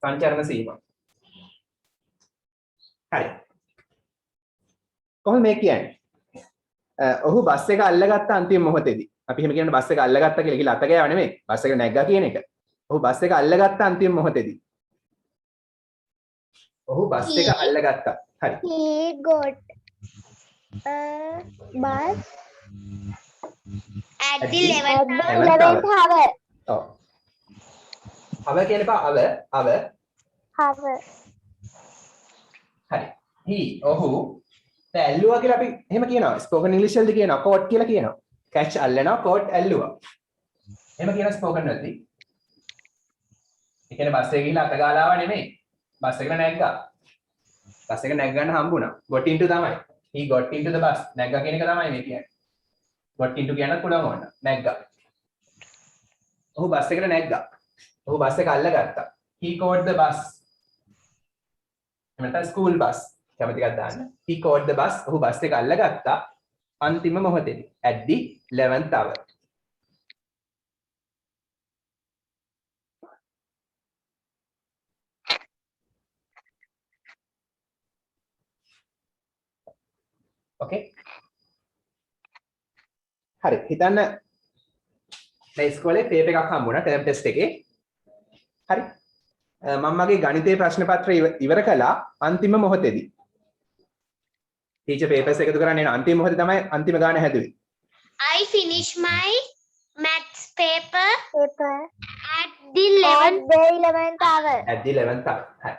සංචරණ සීමා හරි කොහොමද මේ කියන්නේ ඔහු බස් එක අල්ලගත්ත අන්තිම මොහොතේදී අපි එහෙම කියන්නේ බස් එක අල්ලගත්ත කියලා අත ගෑව නෙමෙයි බස් එක නැග්ගා කියන එක ඔහු බස් එක අල්ලගත්ත අන්තිම මොහොතේදී ඔහු බස් එක අල්ලගත්තා හරි he got a bus at the 11th hour. ඔව් අව කියන්නේ පා අව hour. හරි he ඔහු ඇල්ලුවා කියලා අපි එහෙම කියනවා ස්පෝකන් ඉංග්‍රීසි වලදී කියනවා කෝට් කියලා කියනවා කැච් අල්ලනවා කෝට් ඇල්ලුවා එහෙම කියන ස්පෝකන් වලදී ඒ කියන්නේ බස් එකේ ගිහලා අත ගාලා ආව නෙමෙයි බස් එකට නැග්ගා බස් එක නැග ගන්න හම්බුණා got into තමයි he got into the bus නැග්ගා කියන එක තමයි මේ කියන්නේ got into කියන්නත් පුළුවන් වුණා නැග්ගා ඔහු බස් එකට නැග්ගා ඔහු බස් එක අල්ලගත්තා he caught the bus එමෙතන ස්කූල් බස් කැමති එකක් දාන්න he caught the bus ඔහු බස් එක අල්ලගත්තා අන්තිම මොහොතේදී at the 11th hour okay හරි හිතන්න මේ ඉස්කෝලේ ටේප් එකක් හම්බුණා ටර්ම් ටෙස්ට් එකේ හරි මම මගේ ගණිතයේ ප්‍රශ්න පත්‍රය ඉවර කළා අන්තිම මොහොතේදී ටීචර් පේපර්ස් එකතු කරන්නේ අන්තිම මොහොතේ තමයි අන්තිම ගාන හැදුවේ I finish my maths paper at the 11th hour. at the 11th hour හරි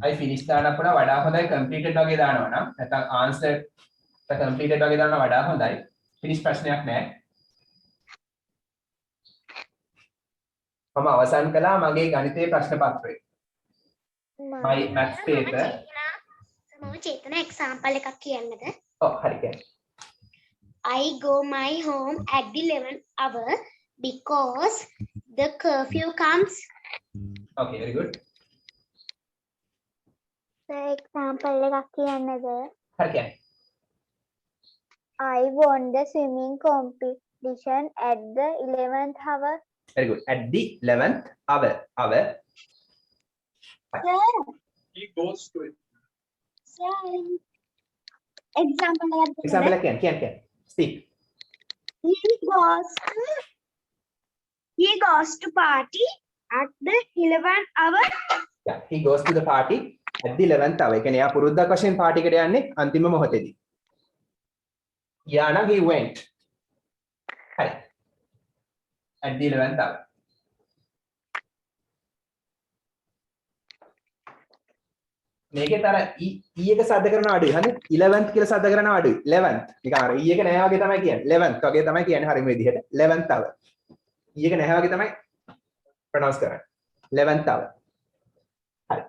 I finish දාන්න අපුණා වඩා හොඳයි completed වගේ දානවා නම් නැත්නම් answer completed වගේ දානවා වඩා හොඳයි finish ප්‍රශ්නයක් නැහැ මම අවසන් කළා මගේ ගණිතයේ ප්‍රශ්න පත්‍රය my maths paper මම චේතන example එකක් කියන්නද? ඔව් හරි කියන්නේ I go my home at the 11th hour because the curfew comes. okay very good The example එකක් කියන්නද? හරි කියන්නේ I won the swimming competition at the 11th hour. very good at the 11th hour He goes to it. Example example එක කියන්නේ speak He goes to party at the 11th hour. yeah he goes to the party at the 11th hour. ඒ කියන්නේ යා පුරුද්දක් වශයෙන් party එකට යන්නේ අන්තිම මොහොතේදී. යා නම් he went. හරි. at the 11th hour. මේකේ තර e එක සද්ද කරන අඩුයි. හරි 11th කියලා සද්ද කරන අඩුයි. 11th. නිකන් අර e එක නැහැ වගේ තමයි කියන්නේ. 11th වගේ තමයි කියන්නේ හරිම විදිහට. 11th hour. e එක නැහැ වගේ තමයි pronounce කරන්නේ. 11th hour. හරි.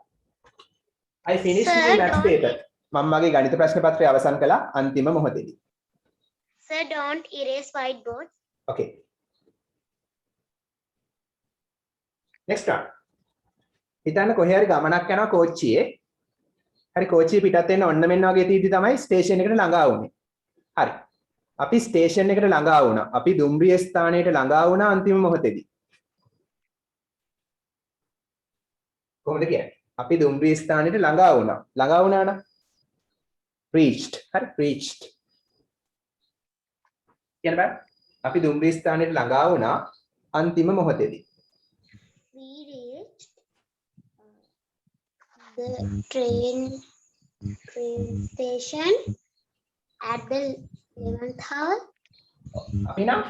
I finished my maths paper. මම මගේ ගණිත ප්‍රශ්න පත්‍රය අවසන් කළා අන්තිම මොහොතේදී. Sir, don't erase whiteboard. Okay. next one. හිතන්න කොහේ හරි ගමනක් යනවා කෝච්චියේ. හරි කෝච්චිය පිටත් වෙන්න ඔන්න මෙන්න වගේ තීදි තමයි ස්ටේෂන් එකට ළඟා වුනේ. හරි. අපි ස්ටේෂන් එකට ළඟා වුණා. අපි දුම්රිය ස්ථානයට ළඟා වුණා අන්තිම මොහොතේදී. කොහොමද කියන්නේ? අපි දුම්රිය ස්ථානයට ළඟා වුණා. ළඟා වුණා නම් reached. හරි reached. කියන බෑ. අපි දුම්රිය ස්ථානයට ළඟා වුණා අන්තිම මොහොතේදී. We reached the train station at the 11th hour. අපි නම්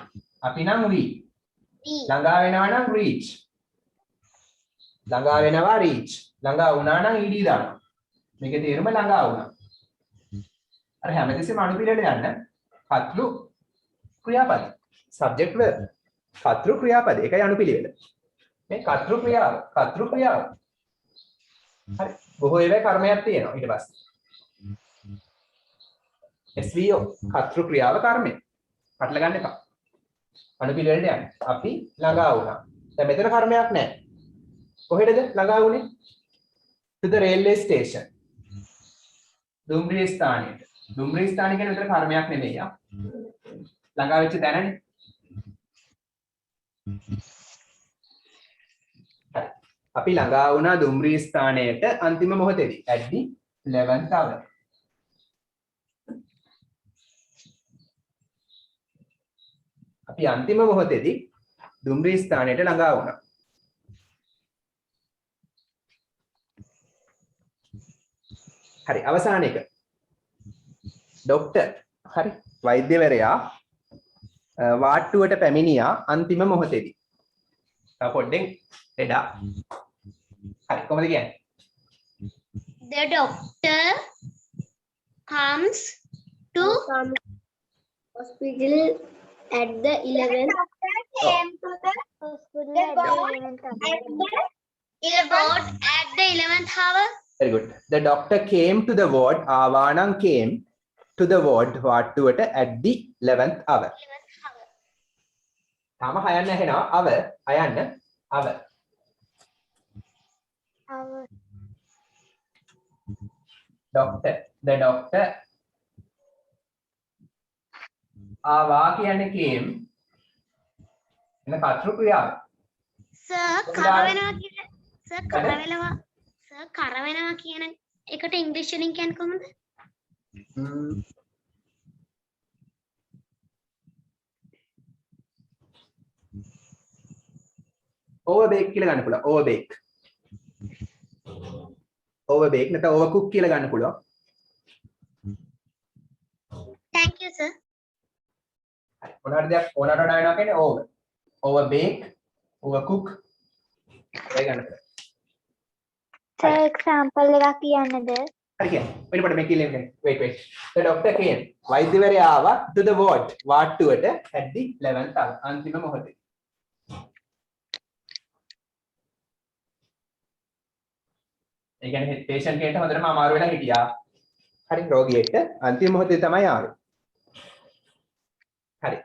ළඟා වෙනවා නම් reach. ළඟා වෙනවා reach. ළඟා වුණා නම් ed දානවා. මේකේ තේරුම ළඟා වුණා. අර හැමතිස්සෙම අනුපිළිවෙල යන්න කත්ලු ක්‍රියාපද. subject verb. කතෘ ක්‍රියාපද. ඒකයි අනුපිළිවෙල. මේ කතෘ ක්‍රියාව. හරි. බොහෝ ඒවා කර්මයක් තියෙනවා ඊට පස්සේ. SVO කතෘ ක්‍රියාව කර්මය. පටල ගන්න එපා. අනුපිළිවෙලට යන්න. අපි ළඟා වුණා. දැන් මෙතන කර්මයක් නැහැ. කොහෙටද ළඟා වුනේ? to the railway station. දුම්රිය ස්ථානයට. දුම්රිය ස්ථානය කියන්නේ මෙතන කර්මයක් නෙමෙයි ආ. ළඟා වෙච්ච තැනනේ. අපි ළඟා වුණා දුම්රිය ස්ථානයට අන්තිම මොහොතේදී at the 11th hour. අපි අන්තිම මොහොතේදී දුම්රිය ස්ථානයට ළඟා වුණා. හරි අවසාන එක. ડોක්ටර් හරි වෛද්‍යවරයා වාට්ටුවට පැමිණියා අන්තිම මොහොතේදී. තව පොඩ්ඩෙන් එඩා. හරි කොහොමද කියන්නේ? The doctor comes to hospital at the 11th. came to the hospital at the 11th hour. Very good. The doctor came to the ward. ආවානම් came to the ward වාට්ටුවට at the 11th hour. තාම හයන්න ඇහෙනවා. අයන්න. Doctor. The doctor. ආවා කියන්නේ came. එන කතෘ ක්‍රියාව. Sir කරවෙනවා කියන එකට ඉංග්‍රීසි වලින් කියන්නේ කොහොමද? overbake කියලා ගන්න පුළුවන්. overbake නැත්නම් overcook කියලා ගන්න පුළුවන්. Thank you sir. හරි. මොනවාට දෙයක් ඕනකට වඩා වෙනවා කියන්නේ overbake, overcook ඒ ගන්න පුළුවන්. Sir example එකක් කියන්නද? හරි කියන්නේ. වෙන පොඩ මේක ඉල්ලන්නේ. wait. The doctor came. වෛද්‍යවරයා ආවා to the ward වාට්ටුවට at the 11th hour. අන්තිම මොහොතේ. ඒ කියන්නේ patient කෙනෙක්ට හොඳටම අමාරු වෙලා හිටියා. හරි රෝගියෙක්ට අන්තිම මොහොතේ තමයි ආවේ. හරි.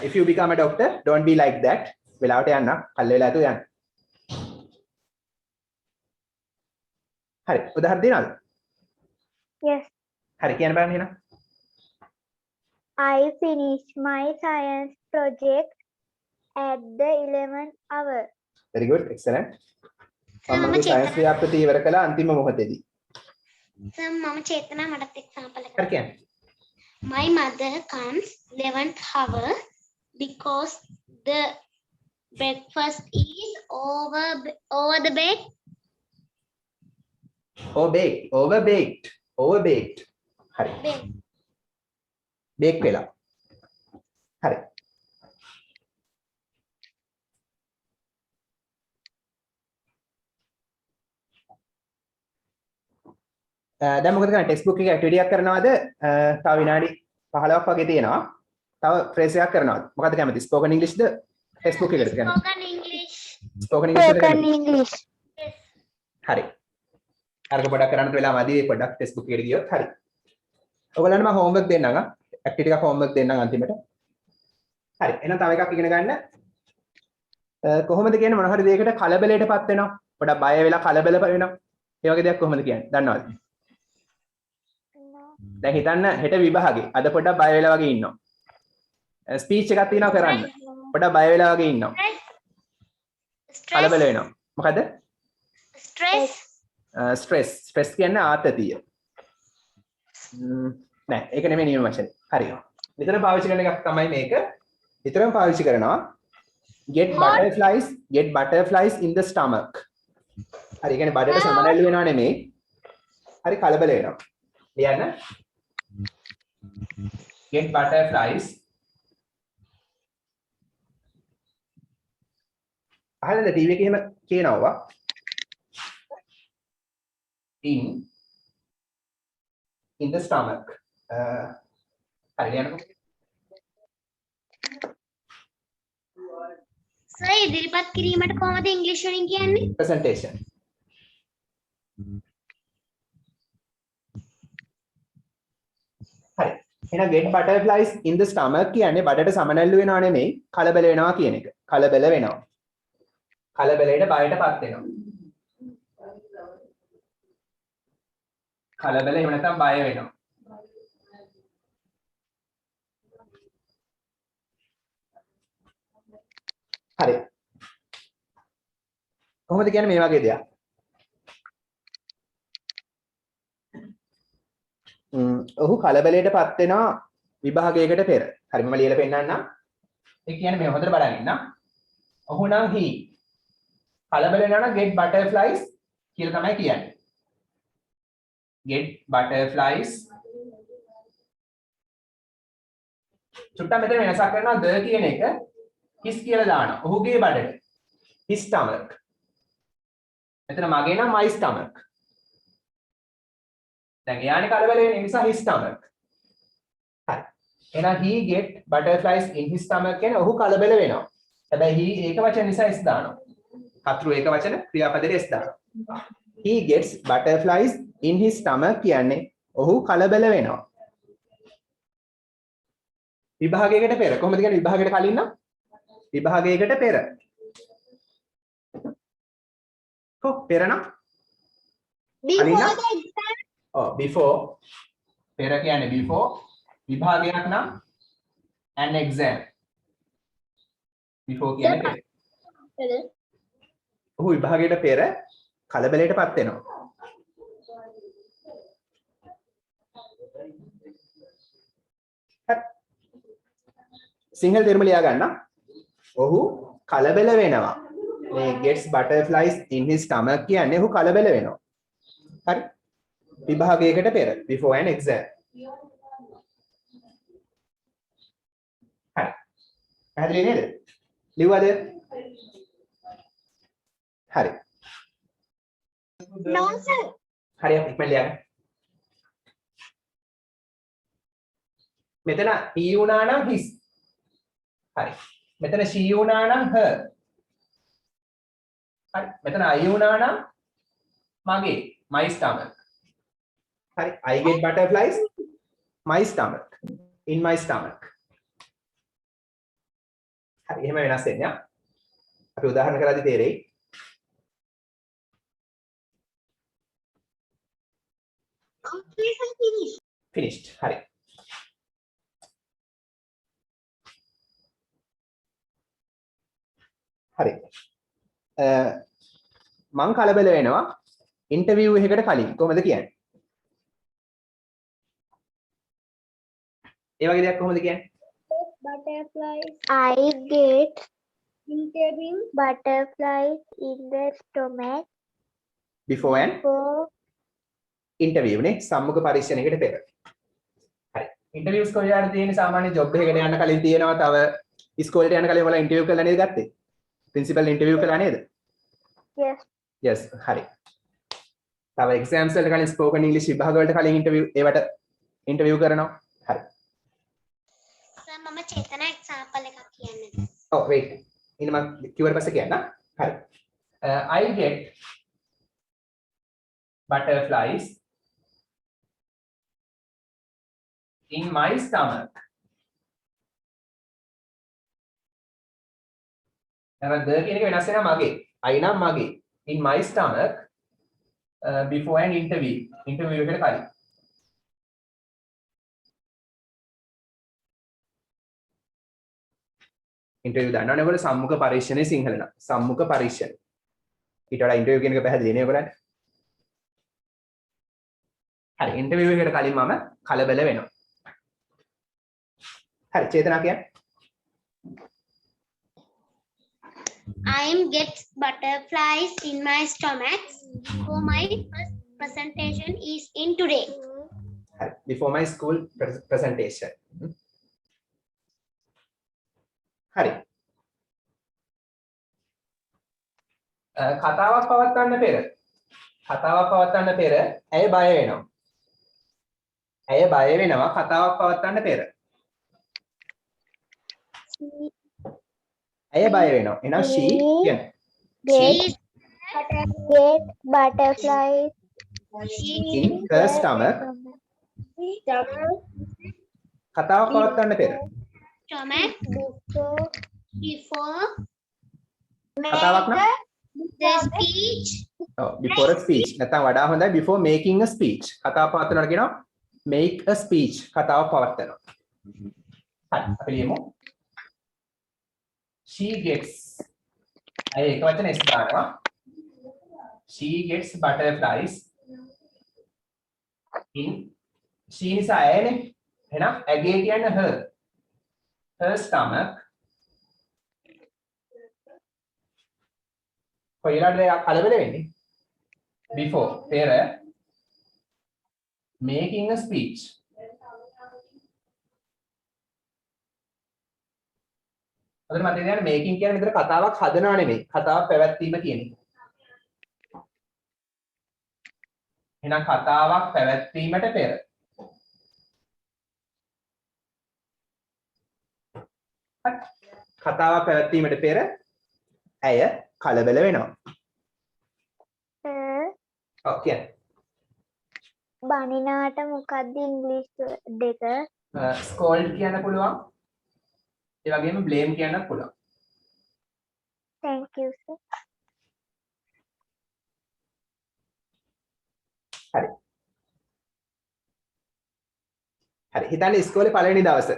If you become a doctor, don't be like that. වෙලාවට යන්න. කල් වෙලා තු යන්න. හරි. උදාහරණ දෙනවද? Yes. හරි කියන්න බලන්න එහෙනම්. I finished my science project at the 11th hour. Very good. Excellent. මම සයන්ස් ව්‍යාපෘතිය ඉවර කළා අන්තිම මොහොතේදී. සර් මම චේතනා මටත් එක්සැම්පල් එකක්. හරි කියන්නේ. My mother comes 11th hour because the breakfast is over the bake. Overbaked. හරි. bake වෙලා. හරි. දැන් මොකද කරන්නේ ටෙක්ස්ට් බුක් එකේ ඇක්ටිවිටි එකක් කරනවද තව විනාඩි 15ක් වගේ තියෙනවා තව ෆ්‍රේස් එකක් කරනවද මොකද්ද කැමති ස්පෝකන් ඉංග්‍රීසිද ටෙක්ස්ට් බුක් එකකටද කැමති ස්පෝකන් ඉංග්‍රීසි හරි අරක පොඩක් කරන්න වෙලා මදි පොඩක් ටෙක්ස්ට් බුක් එකට ගියොත් හරි ඔයගොල්ලන්ට මම හෝම්වර්ක් දෙන්නම් ඇක්ටිවිටි එකක් හෝම්වර්ක් දෙන්නම් අන්තිමට හරි එහෙනම් තව එකක් ඉගෙන ගන්න කොහොමද කියන්නේ මොන හරි දෙයකට කලබලයටපත් වෙනවා. පොඩක් බය වෙලා කලබල වෙනවා. ඒ වගේ දෙයක් කොහොමද කියන්නේ? දන්නවද? දැන් හිතන්න හෙට විභාගේ. අද පොඩක් බය වෙලා වගේ ඉන්නවා. ස්පීච් එකක් තියෙනවා කරන්න. පොඩක් බය වෙලා වගේ ඉන්නවා. කලබල වෙනවා. මොකද? ස්ට්‍රෙස් කියන්නේ ආතතිය. නෑ ඒක නෙමෙයි නියම වචනේ. හරි. විතර පාවිච්චි කරන එකක් තමයි මේක. විතරම පාවිච්චි කරනවා. Get butterflies in the stomach. හරි කියන්නේ බඩට සමනැල්ල වෙනවා නෙමෙයි. හරි කලබල වෙනවා. ලියන්න. Get butterflies. අහන්නද ටීවී එකේ එහෙම කියනවා. in the stomach. හරි ලියන්නකෝ. සර් ඉදිරිපත් කිරීමට කොහොමද ඉංග්‍රීසි වලින් කියන්නේ? presentation. හරි. එහෙනම් get butterflies in the stomach කියන්නේ බඩට සමනැල්ල වෙනවා නෙමෙයි කලබල වෙනවා කියන එක. කලබල වෙනවා. කලබලයට බයටපත් වෙනවා. කලබල එහෙම නැත්නම් බය වෙනවා. හරි. කොහොමද කියන්නේ මේ වගේ දෙයක්? ඔහු කලබලයටපත් වෙනවා විභාගයකට පෙර. හරි මම ලියලා පෙන්නන්නම්. ඒ කියන්නේ මේ හොඳට බලන්න ඉන්න. ඔහු නම් he කලබල වෙනවා නම් get butterflies කියලා තමයි කියන්නේ. get butterflies. චුට්ටක් මෙතන වෙනසක් කරනවා the කියන එක his කියලා දානවා. ඔහුගේ බඩට. his stomach. මෙතන මගේ නම් my stomach. දැන් එයානේ කලබල වෙන නිසා his stomach. හරි. එහෙනම් he get butterflies in his stomach කියන්නේ ඔහු කලබල වෙනවා. හැබැයි he ඒක වචන නිසා s දානවා. කතෘ ඒක වචන ක්‍රියාපදයට s දානවා. he gets butterflies in his stomach කියන්නේ ඔහු කලබල වෙනවා. විභාගයකට පෙර කොහොමද කියන්නේ විභාගයට කලින් නම් විභාගයකට පෙර. කො පෙර නම් Before the exam. before පෙර කියන්නේ before විභාගයක් නම් an exam before කියන්නේ පෙර. ඔහු විභාගයට පෙර කලබලයටපත් වෙනවා. සිංහල තේරුම ලියා ගන්න. ඔහු කලබල වෙනවා. මේ gets butterflies in his stomach කියන්නේ ඔහු කලබල වෙනවා. හරි. විභාගයකට පෙර before an exam. හරි. පැහැදිලි නේද? ලිව්වද? හරි. No sir. හරි අපි ඉක්මනට ලියන්න. මෙතන he වුණා නම් his. හරි. මෙතන she වුණා නම් her. හරි. මෙතන I වුණා නම් මගේ my stomach. හරි. I get butterflies my stomach in my stomach. හරි. එහෙම වෙනස් වෙන්නේ. අපි උදාහරණ කරලාදී තේරෙයි. Okay sir, finish. finished. හරි. හරි. මං කලබල වෙනවා ඉන්ටර්විව් එකකට කලින් කොහොමද කියන්නේ? ඒ වගේ දෙයක් කොහොමද කියන්නේ? Butterflies I get interview butterflies in the stomach before an for interview නේ සම්මුඛ පරීක්ෂණයකට පෙර. හරි. ඉන්ටර්විව්ස් කොහේ හරි තියෙන සාමාන්‍ය ජොබ් එකකට යන්න කලින් තියෙනවා තව ඉස්කෝලේට යන්න කලින් ඔයාලා ඉන්ටර්විව් කරලා නේද ගත්තේ? ප්‍රින්සිපල් ඉන්ටර්විව් කළා නේද? yes. yes හරි. තව එක්සෑම්ස් වලට කලින් ස්පෝකන් ඉංග්‍රීසි විභාග වලට කලින් ඒවට ඉන්ටර්විව් කරනවා. හරි. සර් මම චේතන එක්සැම්පල් එකක් කියන්නද? ඔව් wait. ඉන්න මම කිව්වට පස්සේ කියන්න. හරි. I get butterflies in my stomach නැත්නම් the කියන එක වෙනස් වෙනවා මගේ. I නම් මගේ. In my stomach before an interview. interview එකට කලින්. interview දන්නවනේ ඔයගොල්ලෝ සම්මුඛ පරීක්ෂණේ සිංහල නම්. සම්මුඛ පරීක්ෂණ. ඊට වඩා interview කියන එක පැහැදිලි නේ ඔයගොල්ලන්ට? හරි interview එකට කලින් මම කලබල වෙනවා. හරි චේතනා කියන්නේ I'm get butterflies in my stomach. For my first presentation is in today. හරි before my school presentation. හරි කතාවක් පවත්වන්න පෙර ඇය බය වෙනවා. ඇය බය වෙනවා කතාවක් පවත්වන්න පෙර. ඇය බය වෙනවා. එහෙනම් she කියන්නේ She Get butterflies in her stomach කතාවක් පවත්වන්න පෙර. stomach before කතාවක් නම් the speech. ඔව් before a speech නැත්නම් වඩා හොඳයි before making a speech. කතාව පවත්වනවා කියනවා make a speech. කතාව පවත්වනවා. හරි අපි ලියමු. She gets අය එක වචන S දානවා. She gets butterflies in she නිසා ඇයනේ. එහෙනම් ඇගේ කියන්නේ her. Her stomach කොයිලාද කලබල වෙන්නේ? Before පෙර making a speech. අද මම කියන්නේ making කියන්නේ විතර කතාවක් හදනව නෙමෙයි. කතාවක් පැවැත්වීම කියන එක. එහෙනම් කතාවක් පැවැත්වීමට පෙර කතාවක් පැවැත්වීමට පෙර ඇය කලබල වෙනවා. ඔව් කියන්නේ බනිනාට මොකක්ද ඉංග්‍රීසි දෙක? scold කියන්න පුළුවන්. ඒ වගේම blame කියන්නත් පුළුවන්. Thank you sir. හරි. හරි හිතන්න ඉස්කෝලේ පළවෙනි දවස.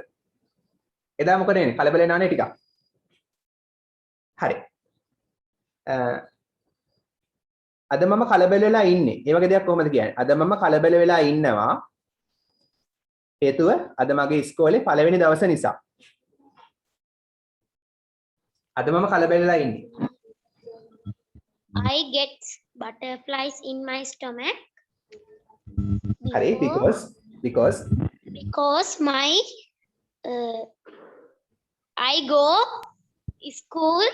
එදා මොකද වෙන්නේ? කලබල වෙනානේ ටිකක්. හරි. අද මම කලබල වෙලා ඉන්නේ. ඒ වගේ දෙයක් කොහොමද කියන්නේ? අද මම කලබල වෙලා ඉන්නවා. හේතුව අද මගේ ඉස්කෝලේ පළවෙනි දවස නිසා. අද මම කලබල වෙලා ඉන්නේ. I get butterflies in my stomach. හරි because my I go school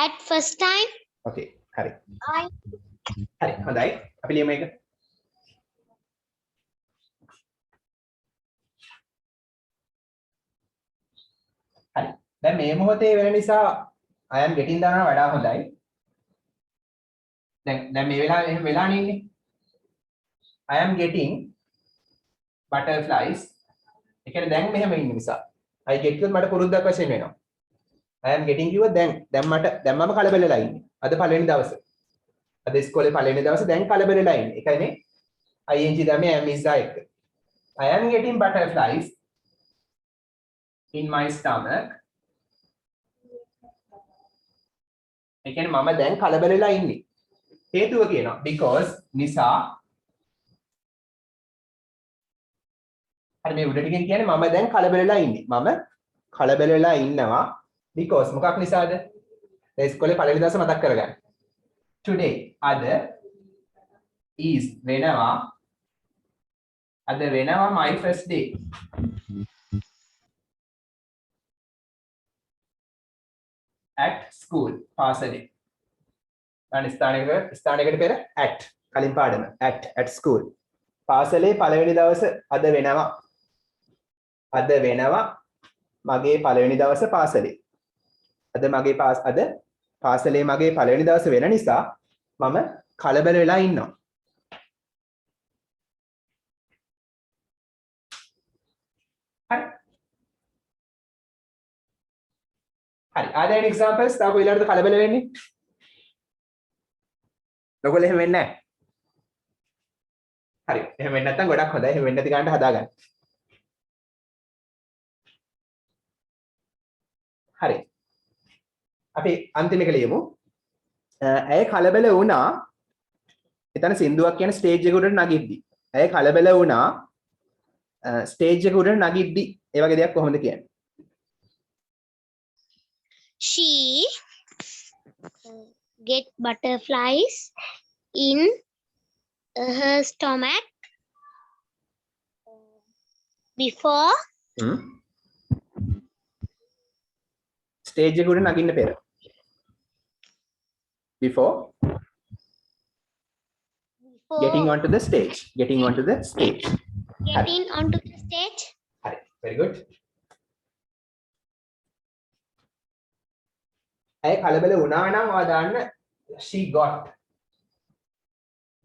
at first time. okay හරි. I හරි හොඳයි. අපි ලියමු මේක. හරි. දැන් මේ මොහොතේ වෙන නිසා I am getting දානවා වඩා හොඳයි. දැන් මේ වෙලාවේ එහෙම වෙලානේ ඉන්නේ. I am getting butterflies. ඒ කියන්නේ දැන් මෙහෙම ඉන්න නිසා. I get කිව්වොත් මට පුරුද්දක් වශයෙන් වෙනවා. I am getting කිව්වොත් දැන් මම කලබල වෙලා ඉන්නේ. අද පළවෙනි දවසේ. අද ඉස්කෝලේ පළවෙනි දවසේ දැන් කලබල වෙලා ඉන්නේ. ඒකයි මේ ing දාමේ am is දා එක්ක. I am getting butterflies in my stomach. ඒ කියන්නේ මම දැන් කලබල වෙලා ඉන්නේ. හේතුව කියනවා because නිසා. හරි මේ උඩ ටිකෙන් කියන්නේ මම දැන් කලබල වෙලා ඉන්නේ. මම කලබල වෙලා ඉන්නවා because මොකක් නිසාද? දැන් ඉස්කෝලේ පළවෙනි දවසේ මතක් කරගන්න. Today අද is වෙනවා my first day. At school පාසලේ. අනේ ස්ථානයකට පෙර at කලින් පාඩම at school. පාසලේ පළවෙනි දවස අද වෙනවා. මගේ පළවෙනි දවස පාසලේ. අද පාසලේ මගේ පළවෙනි දවස වෙන නිසා මම කලබල වෙලා ඉන්නවා. හරි. හරි. are there any examples? තව කොයිලාටද කලබල වෙන්නේ? ඔයගොල්ලෝ එහෙම වෙන්නේ නැහැ. හරි. එහෙම වෙන්නේ නැත්නම් ගොඩක් හොඳයි. එහෙම වෙන්නේ නැති ගන්නට හදාගන්න. හරි. අපි අන්තිම එක ලියමු. ඇය කලබල වුණා. එතන සින්දුවක් කියන ස්ටේජ් එක උඩට නගිද්දි. ඇය කලබල වුණා ස්ටේජ් එක උඩට නගිද්දි. ඒ වගේ දෙයක් කොහොමද කියන්නේ? She get butterflies in her stomach before stage එක උඩ නගින්න පෙර. Before getting onto the stage. Getting onto the stage. getting onto the stage. හරි. Very good. ඇය කලබල වුණා නම් ඔයා දාන්න she got.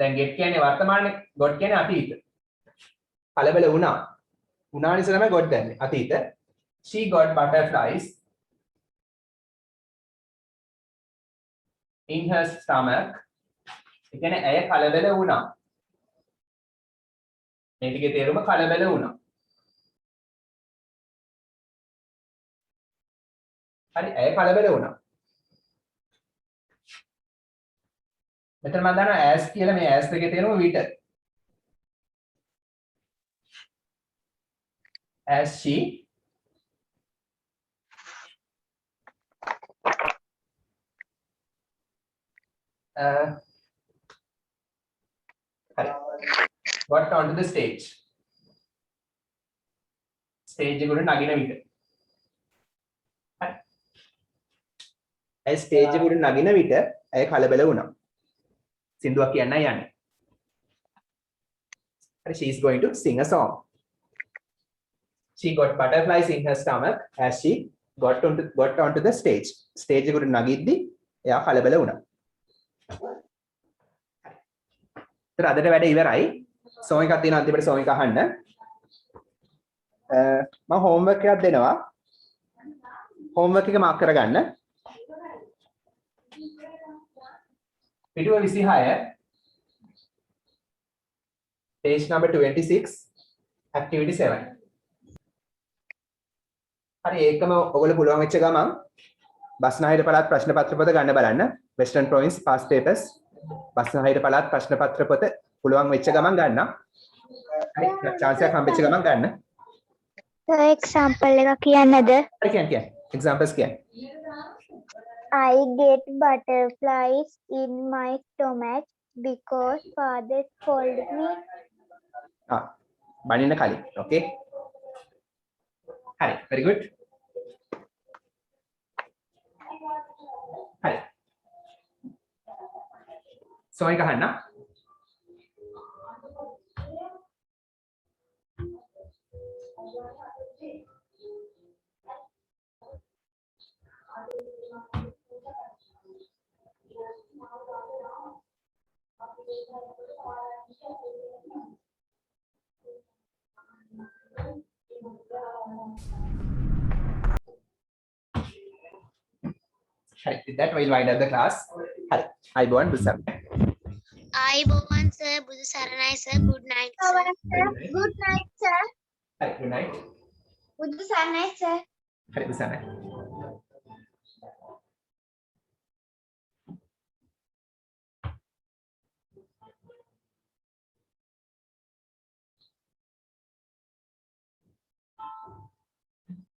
දැන් get කියන්නේ වර්තමානයේ got කියන්නේ අතීත. කලබල වුණා. වුණා නිසා තමයි got දැන්නේ අතීත. She got butterflies in her stomach. ඒ කියන්නේ ඇය කලබල වුණා. මේ ටිකේ තේරුම කලබල වුණා. හරි ඇය කලබල වුණා. මෙතන මම දානවා as කියලා මේ as එකේ තේරුම විට. As she හරි got onto the stage. stage එක උඩ නගින විට. හරි. ඇය stage එක උඩ නගින විට ඇය කලබල වුණා. සින්දුවක් කියන්නයි යන්නේ. හරි she is going to sing a song. She got butterflies in her stomach as she got onto the stage. stage එක උඩ නගිද්දි එයා කලබල වුණා. ඒතර අදට වැඩ ඉවරයි. සෝන් එකක් තියෙනවා අන්තිමට සෝන් එක අහන්න. මම හෝම්වර්ක් එකක් දෙනවා. හෝම්වර්ක් එක මාක් කරගන්න. පිටුව 26 page number 26 activity 7. හරි ඒකම ඔයගොල්ලෝ පුළුවන් වෙච්ච ගමන් බස්නාහිර පළාත් ප්‍රශ්න පත්‍ර පොත ගන්න බලන්න. Western Province past papers බස්නාහිර පළාත් ප්‍රශ්න පත්‍ර පොත පුළුවන් වෙච්ච ගමන් ගන්න. හරි chance එකක් හම්බෙච්ච ගමන් ගන්න. example එක කියන්නද? හරි කියන්න. examples කියන්න. I get butterflies in my stomach because father scolded me. බනින්න කලින්. okay. හරි very good. හරි. සෝයි ගහන්න. Right, with that we'll wind up the class. Hari, Ayubowan Busam. Ayubowan sir, Budu Saranai sir, good night sir. Good night, sir. Hari, good night. Budu Saranai, sir. Hari, Busam.